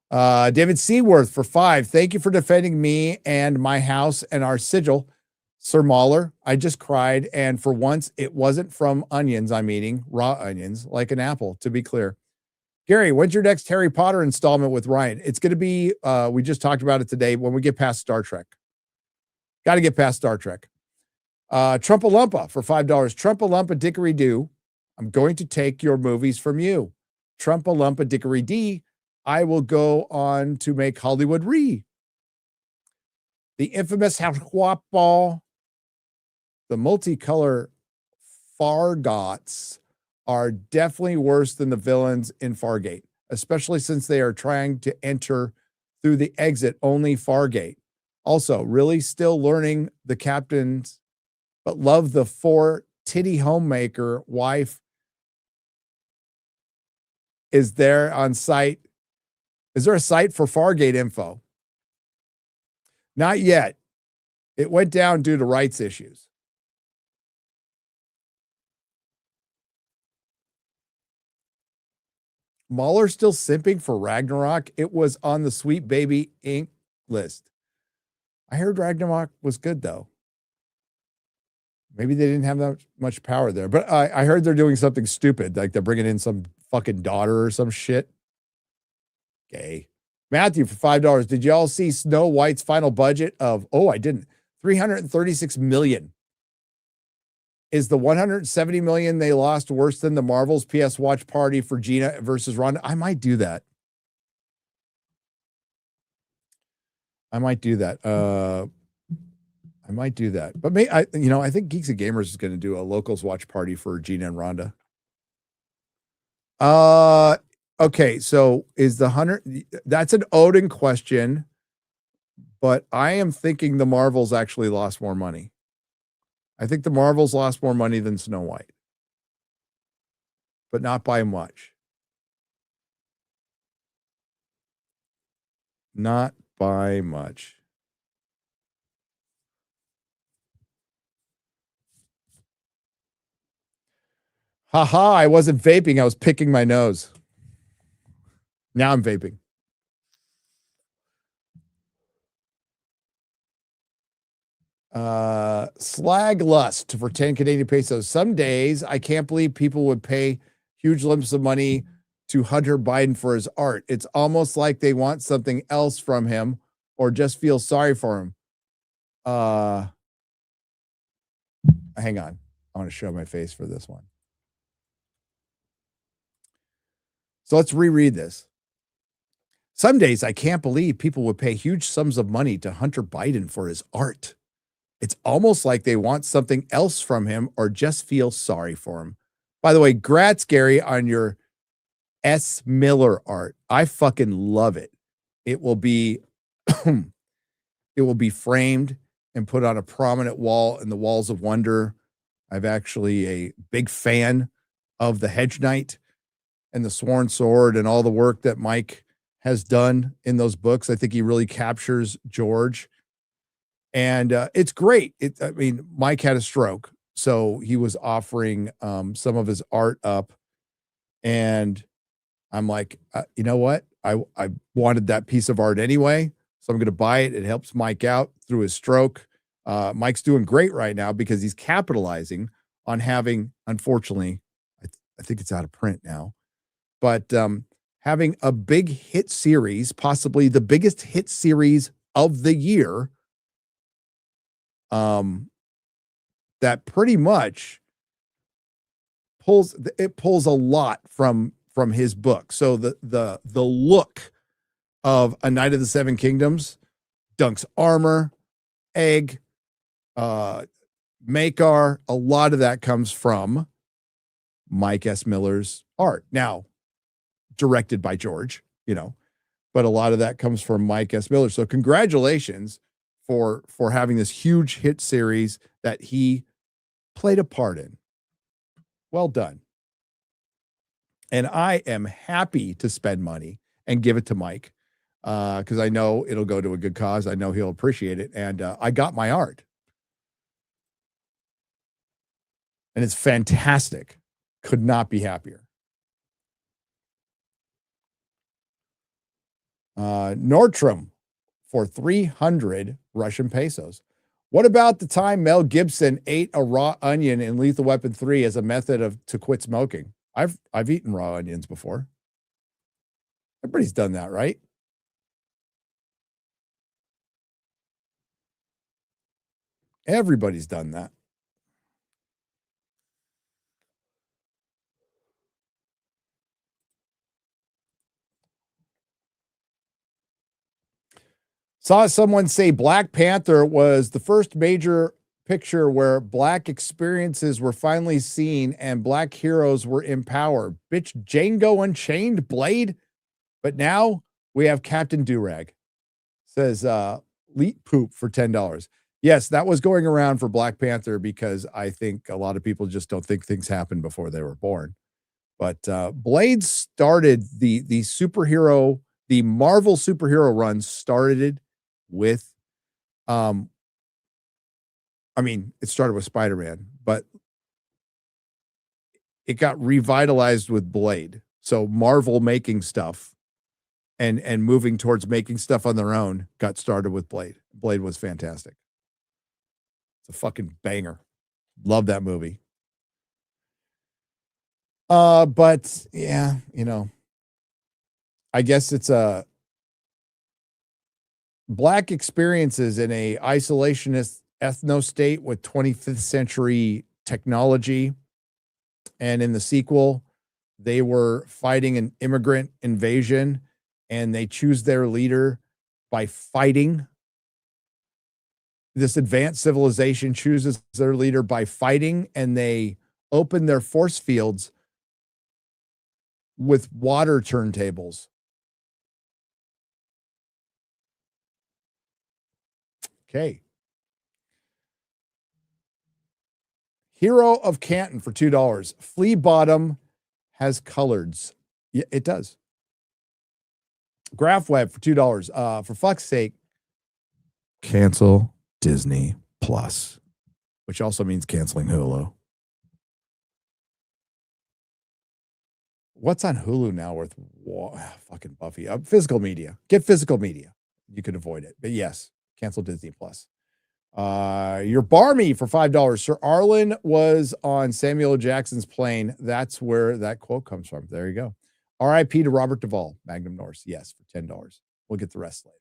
David Seaworth for 5. Thank you for defending me and my house and our sigil. Sir Mahler, I just cried. And for once, it wasn't from onions I'm eating, raw onions, like an apple, to be clear. Gary, when's your next Harry Potter installment with Ryan? It's going to be, we just talked about it today, when we get past Star Trek. Got to get past Star Trek. Trumpalumpa for $5. Trumpalumpa Dickory Doo. I'm going to take your movies from you. Trumpalumpa Dickory Dee. I will go on to make Hollywood Re. The infamous Huapo. The multicolor Fargots are definitely worse than the villains in Fargate, especially since they are trying to enter through the exit only Fargate. Also, really still learning the captains, but love the 4 titty homemaker wife. Is there on site? Is there a site for Fargate info? Not yet. It went down due to rights issues. Mahler still simping for Ragnarok. It was on the Sweet Baby Inc. list. I heard Ragnarok was good, though. Maybe they didn't have that much power there. But I heard they're doing something stupid, like they're bringing in some fucking daughter or some shit. Gay. Matthew for $5. Did y'all see Snow White's final budget of, I didn't, $336 million? Is the $170 million they lost worse than the Marvel's PS watch party for Gina versus Ronda? I might do that. I might do that. But I think Geeks and Gamers is going to do a locals watch party for Gina and Ronda. Okay, so is the 100? That's an Odin question, but I am thinking the Marvels actually lost more money. I think the Marvels lost more money than Snow White, but not by much. Not by much. Haha, I wasn't vaping. I was picking my nose. Now I'm vaping. Slag Lust for 10 Canadian pesos. Some days I can't believe people would pay huge lumps of money to Hunter Biden for his art. It's almost like they want something else from him or just feel sorry for him. Hang on. I want to show my face for this one. So let's reread this. Some days I can't believe people would pay huge sums of money to Hunter Biden for his art. It's almost like they want something else from him or just feel sorry for him. By the way, grats, Gary, on your S. Miller art. I fucking love it. It will be framed and put on a prominent wall in the Walls of Wonder. I'm actually a big fan of the Hedge Knight and the Sworn Sword and all the work that Mike has done in those books. I think he really captures George. And it's great. Mike had a stroke, so he was offering some of his art up. And I'm like, you know what? I wanted that piece of art anyway, so I'm going to buy it. It helps Mike out through his stroke. Mike's doing great right now because he's capitalizing on having, unfortunately, I think it's out of print now, but having a big hit series, possibly the biggest hit series of the year, that pretty much pulls a lot from his book. So the look of A Knight of the Seven Kingdoms, Dunk's armor, Egg, Makar, a lot of that comes from Mike S. Miller's art. Now, directed by George, but a lot of that comes from Mike S. Miller. So congratulations for having this huge hit series that he played a part in. Well done. And I am happy to spend money and give it to Mike because I know it'll go to a good cause. I know he'll appreciate it. And I got my art. And it's fantastic. Could not be happier. Nordstrom for 300 Russian pesos. What about the time Mel Gibson ate a raw onion in Lethal Weapon 3 as a method to quit smoking? I've eaten raw onions before. Everybody's done that, right? Everybody's done that. Saw someone say Black Panther was the first major picture where Black experiences were finally seen and Black heroes were empowered. Bitch, Django Unchained, Blade. But now we have Captain Durag. Says Leet Poop for $10. Yes, that was going around for Black Panther because I think a lot of people just don't think things happened before they were born. But Blade started the superhero, the Marvel superhero run started with, it started with Spider-Man, but it got revitalized with Blade. So Marvel making stuff and moving towards making stuff on their own got started with Blade. Blade was fantastic. It's a fucking banger. Love that movie. But yeah, I guess it's a Black experiences in a isolationist ethno state with 25th century technology. And in the sequel, they were fighting an immigrant invasion and they choose their leader by fighting. This advanced civilization chooses their leader by fighting, and they open their force fields with water turntables. Okay. Hero of Canton for $2. Flea Bottom has coloreds. Yeah, it does. Graph Web for $2. For fuck's sake, cancel Disney Plus, which also means canceling Hulu. What's on Hulu now with fucking Buffy? Physical media. Get physical media. You could avoid it. But yes, cancel Disney Plus. Your Barmy for $5. Sir Arlen was on Samuel L. Jackson's plane. That's where that quote comes from. There you go. R.I.P. to Robert Duvall, Magnum Norse. Yes, for $10. We'll get the rest later.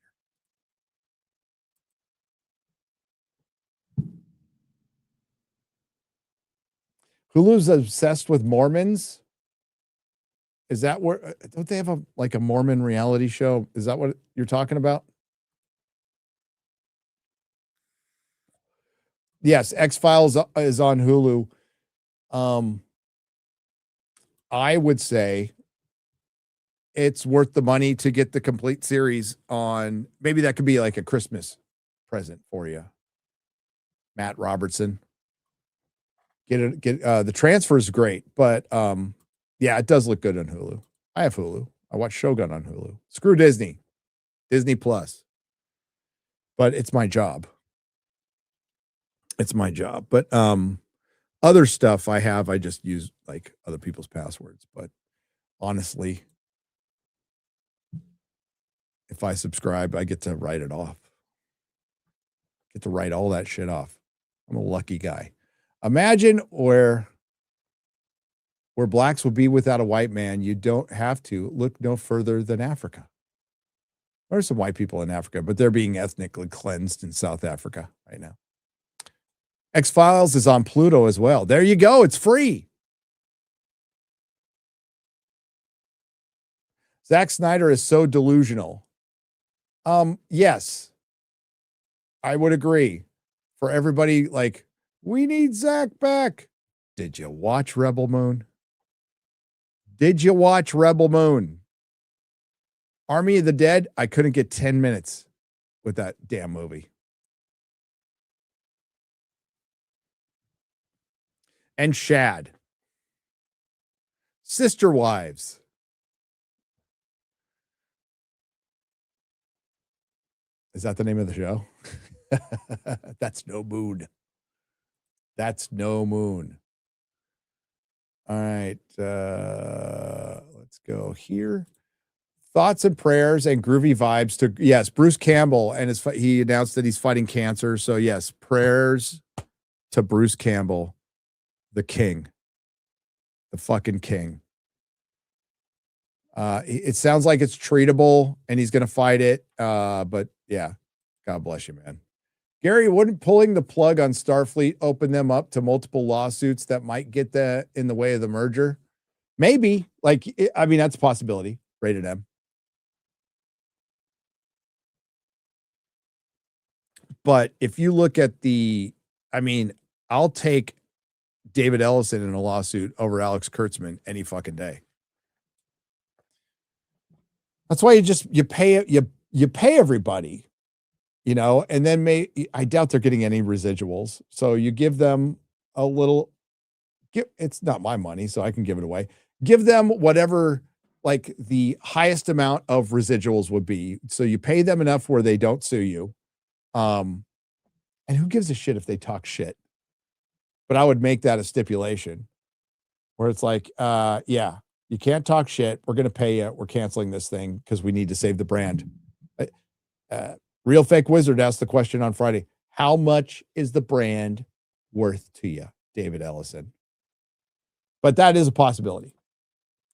Hulu's obsessed with Mormons. Is that where, don't they have a Mormon reality show? Is that what you're talking about? Yes, X-Files is on Hulu. I would say it's worth the money to get the complete series on. Maybe that could be like a Christmas present for you, Matt Robertson. Get the transfer is great, but yeah, it does look good on Hulu. I have Hulu. I watch Shogun on Hulu. Screw Disney Plus, but it's my job. It's my job. But other stuff I just use like other people's passwords. But honestly, if I subscribe, I get to write it off. Get to write all that shit off. I'm a lucky guy. Imagine where blacks will be without a white man. You don't have to look no further than Africa. There's some white people in Africa, but they're being ethnically cleansed in South Africa right now. X-Files is on Pluto as well. There you go. It's free. Zack Snyder is so delusional. Yes, I would agree. For everybody, like, we need Zack back. Did you watch Rebel Moon? Did you watch Rebel Moon? Army of the Dead, I couldn't get 10 minutes with that damn movie. And Shad. Sister Wives. Is that the name of the show? That's no moon. That's no moon. All right. Let's go here. Thoughts and prayers and groovy vibes to, yes, Bruce Campbell. And he announced that he's fighting cancer. So, yes, prayers to Bruce Campbell, the king, the fucking king. It sounds like it's treatable and he's going to fight it. But yeah, God bless you, man. Gary, wouldn't pulling the plug on Starfleet open them up to multiple lawsuits that might get in the way of the merger? Maybe. I mean, that's a possibility. Rated M. But if you look at I'll take David Ellison in a lawsuit over Alex Kurtzman any fucking day. That's why you pay everybody, and then I doubt they're getting any residuals. So you give them a little, it's not my money, so I can give it away. Give them whatever the highest amount of residuals would be. So you pay them enough where they don't sue you. And who gives a shit if they talk shit? But I would make that a stipulation where it's yeah, you can't talk shit. We're going to pay you. We're canceling this thing because we need to save the brand. Real Fake Wizard asked the question on Friday. How much is the brand worth to you, David Ellison? But that is a possibility.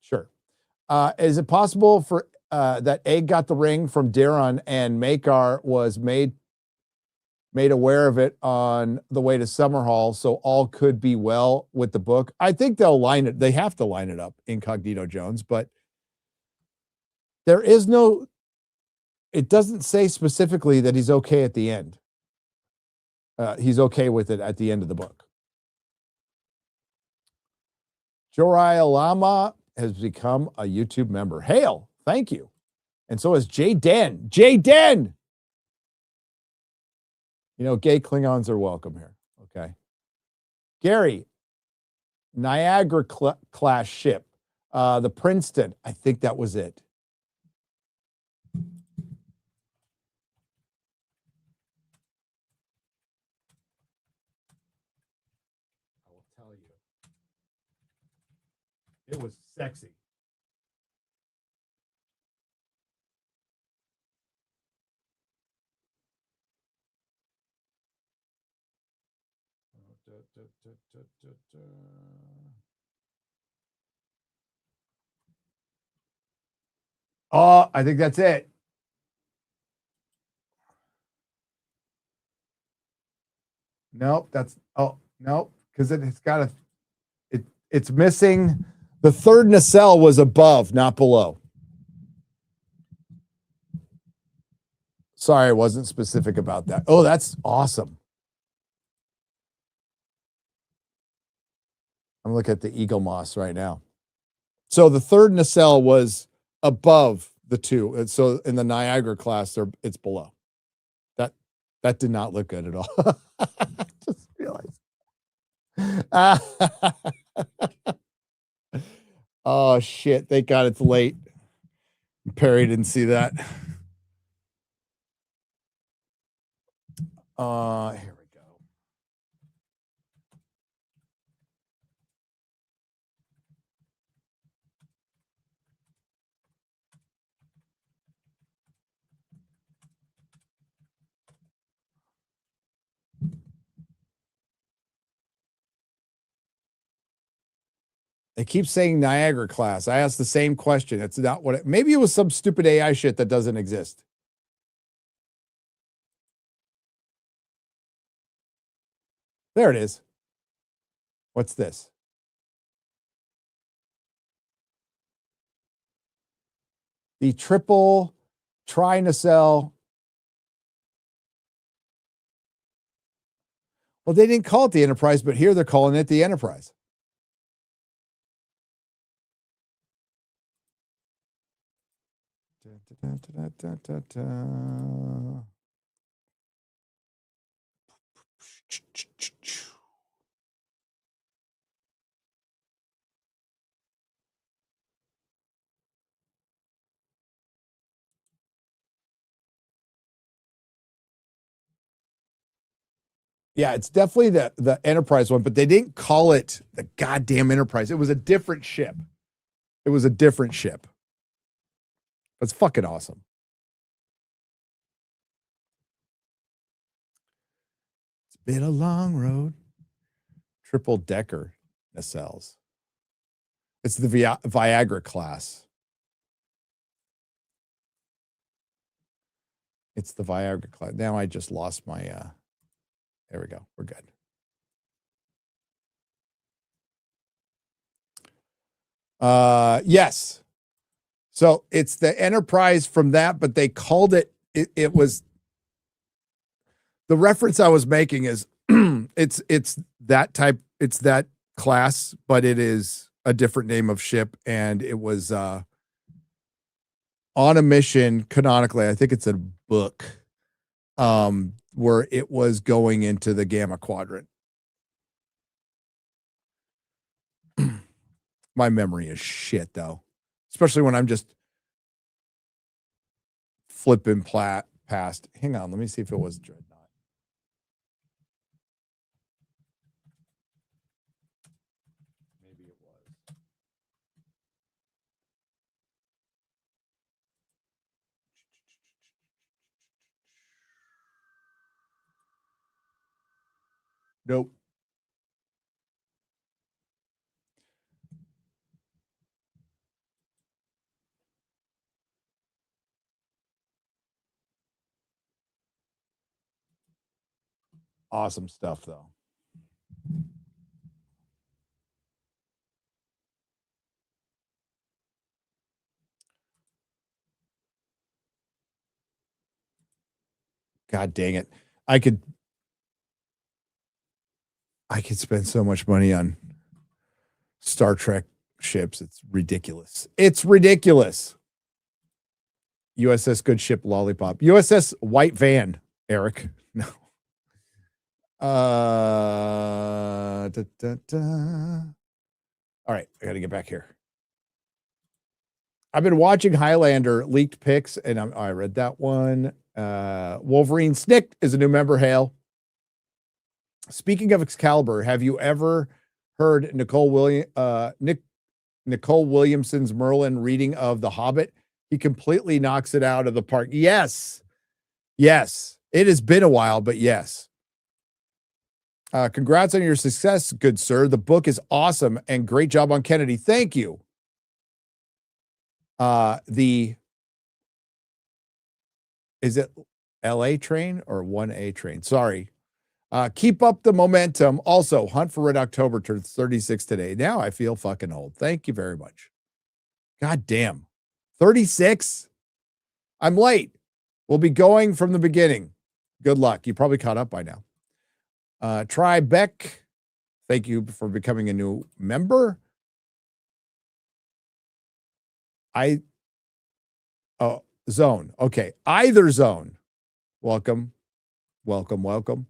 Sure. Is it possible for that Egg got the ring from Daron and Makar was made aware of it on the way to Summerhall, so all could be well with the book? I think they have to line it up, Incognito Jones, but it doesn't say specifically that he's okay at the end. He's okay with it at the end of the book. Joriah Lama has become a YouTube member. Hail, thank you. And so is Jay Den. Jay Den! Gay Klingons are welcome here. Okay. Gary, Niagara class ship. The Princeton. I think that was it. I will tell you. It was sexy. Oh, I think that's it. Nope, nope, because it's missing. The third nacelle was above, not below. Sorry, I wasn't specific about that. Oh, that's awesome. I'm looking at the Eagle Moss right now. So the third nacelle was above the two. And so in the Niagara class, it's below. That did not look good at all. Just realized. Oh shit! Thank God it's late. Perry didn't see that. Here we go. They keep saying Niagara class. I asked the same question. It's not what maybe it was some stupid AI shit that doesn't exist. There it is. What's this? The triple trinacelle. Well, they didn't call it the Enterprise, but here they're calling it the Enterprise. Yeah, it's definitely the Enterprise one, but they didn't call it the goddamn Enterprise. It was a different ship. It was a different ship. That's fucking awesome. It's been a long road. Triple decker nacelles. It's the Viagra class. It's the Viagra class. Now I just lost my there we go. We're good. Yes. So it's the Enterprise from that, but they called it was the reference I was making is it's that type, it's that class, but it is a different name of ship, and it was on a mission canonically. I think it's a book where it was going into the Gamma Quadrant. My memory is shit though, especially when I'm just flipping past. Hang on, let me see if it was Dreadnought. Maybe it was. Nope. Awesome stuff, though. God dang it. I could spend so much money on Star Trek ships. It's ridiculous. It's ridiculous. USS Good Ship Lollipop. USS White Van, Eric. No. All right, I got to get back here. I've been watching Highlander leaked pics, and I read that one. Wolverine Snick is a new member. Hail. Speaking of Excalibur, have you ever heard Nicole Williamson's Merlin reading of The Hobbit? He completely knocks it out of the park. Yes. Yes. It has been a while, but yes. Congrats on your success, good sir. The book is awesome, and great job on Kennedy. Thank you. Is it LA train or 1A train? Sorry. Keep up the momentum. Also, Hunt for Red October turns 36 today. Now I feel fucking old. Thank you very much. God damn. 36? I'm late. We'll be going from the beginning. Good luck. You probably caught up by now. Tribeck, thank you for becoming a new member. Zone. Okay. Either zone. Welcome. Welcome. Welcome.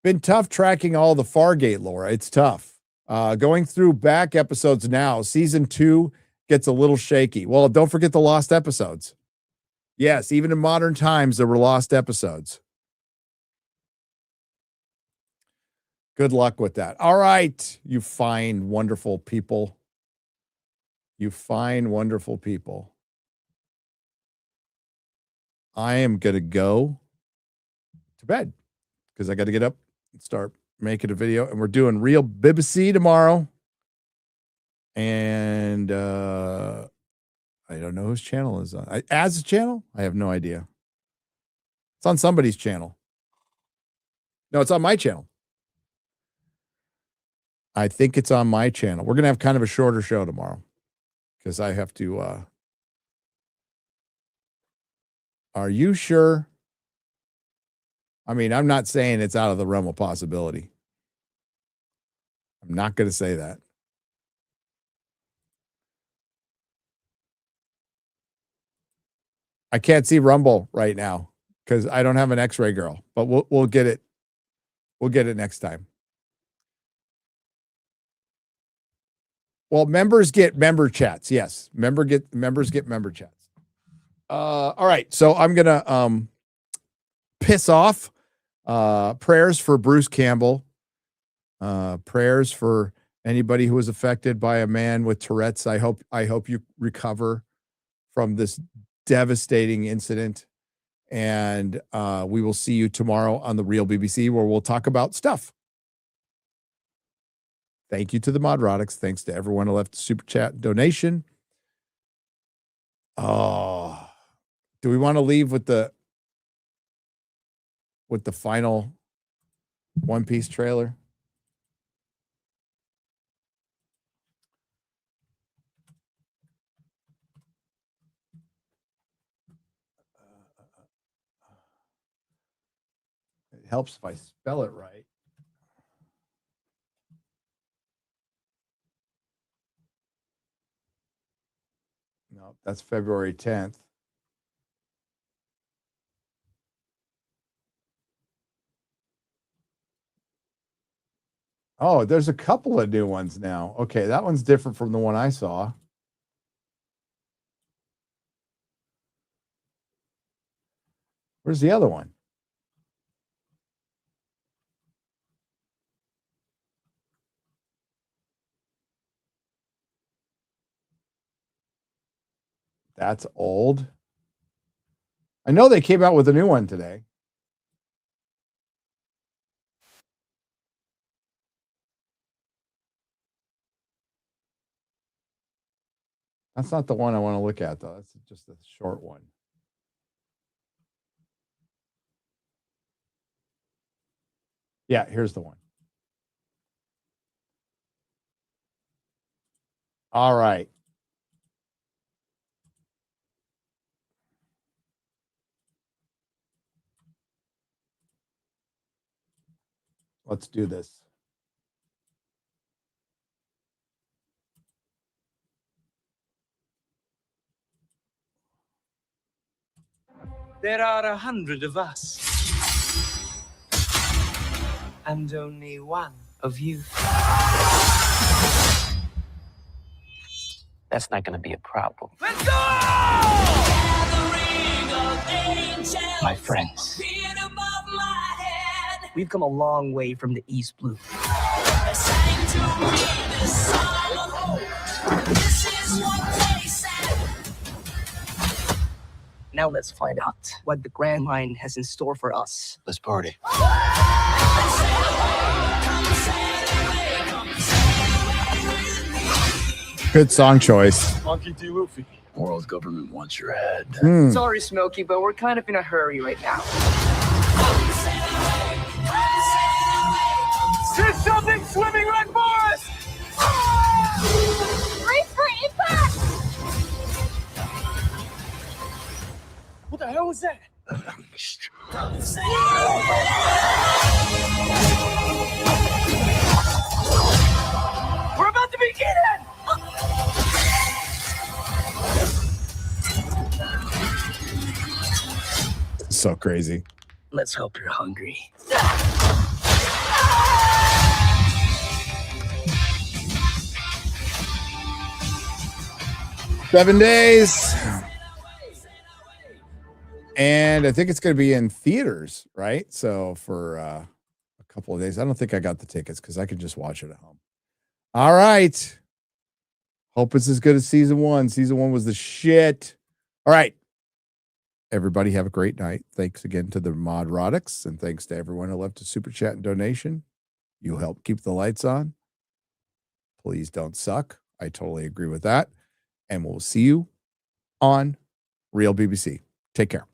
Been tough tracking all the Fargate lore. It's tough. Going through back episodes now. Season 2 gets a little shaky. Well, don't forget the lost episodes. Yes, even in modern times, there were lost episodes. Good luck with that. All right, you fine, wonderful people. You fine, wonderful people. I am going to go to bed because I got to get up and start making a video. And we're doing Real BBC tomorrow. And I don't know whose channel is on. As a channel? I have no idea. It's on somebody's channel. No, it's on my channel. I think it's on my channel. We're going to have kind of a shorter show tomorrow because I have to. Are you sure? I mean, I'm not saying it's out of the realm of possibility. I'm not going to say that. I can't see Rumble right now because I don't have an X-ray girl, but we'll get it. We'll get it next time. Well, members get member chats. Yes, members get member chats. All right, so I'm gonna piss off. Prayers for Bruce Campbell. Prayers for anybody who was affected by a man with Tourette's. I hope you recover from this devastating incident. And we will see you tomorrow on the Real BBC, where we'll talk about stuff. Thank you to the Nerdrotics. Thanks to everyone who left a super chat donation. Oh, do we want to leave with the final One Piece trailer? It helps if I spell it right. No, that's February 10th. Oh, there's a couple of new ones now. Okay, that one's different from the one I saw. Where's the other one? That's old. I know they came out with a new one today. That's not the one I want to look at, though. That's just a short one. Yeah, here's the one. All right. Let's do this. There are 100 of us. And only one of you. That's not going to be a problem. Let's go! My friends. We've come a long way from the East Blue. Now let's find out what the Grand Line has in store for us. Let's party. Good song choice. Monkey D. Luffy. World government wants your head. Sorry, Smokey, but we're kind of in a hurry right now. There's something swimming right for us! Brace for impact! What the hell was that? We're about to begin it! So crazy. Let's hope you're hungry. 7 days. And I think it's going to be in theaters, right? So for a couple of days. I don't think I got the tickets because I could just watch it at home. All right. Hope it's as good as season one. Season one was the shit. All right. Everybody have a great night. Thanks again to the Nerdrotics, and thanks to everyone who left a super chat and donation. You help keep the lights on. Please don't suck. I totally agree with that. And we'll see you on Real BBC. Take care.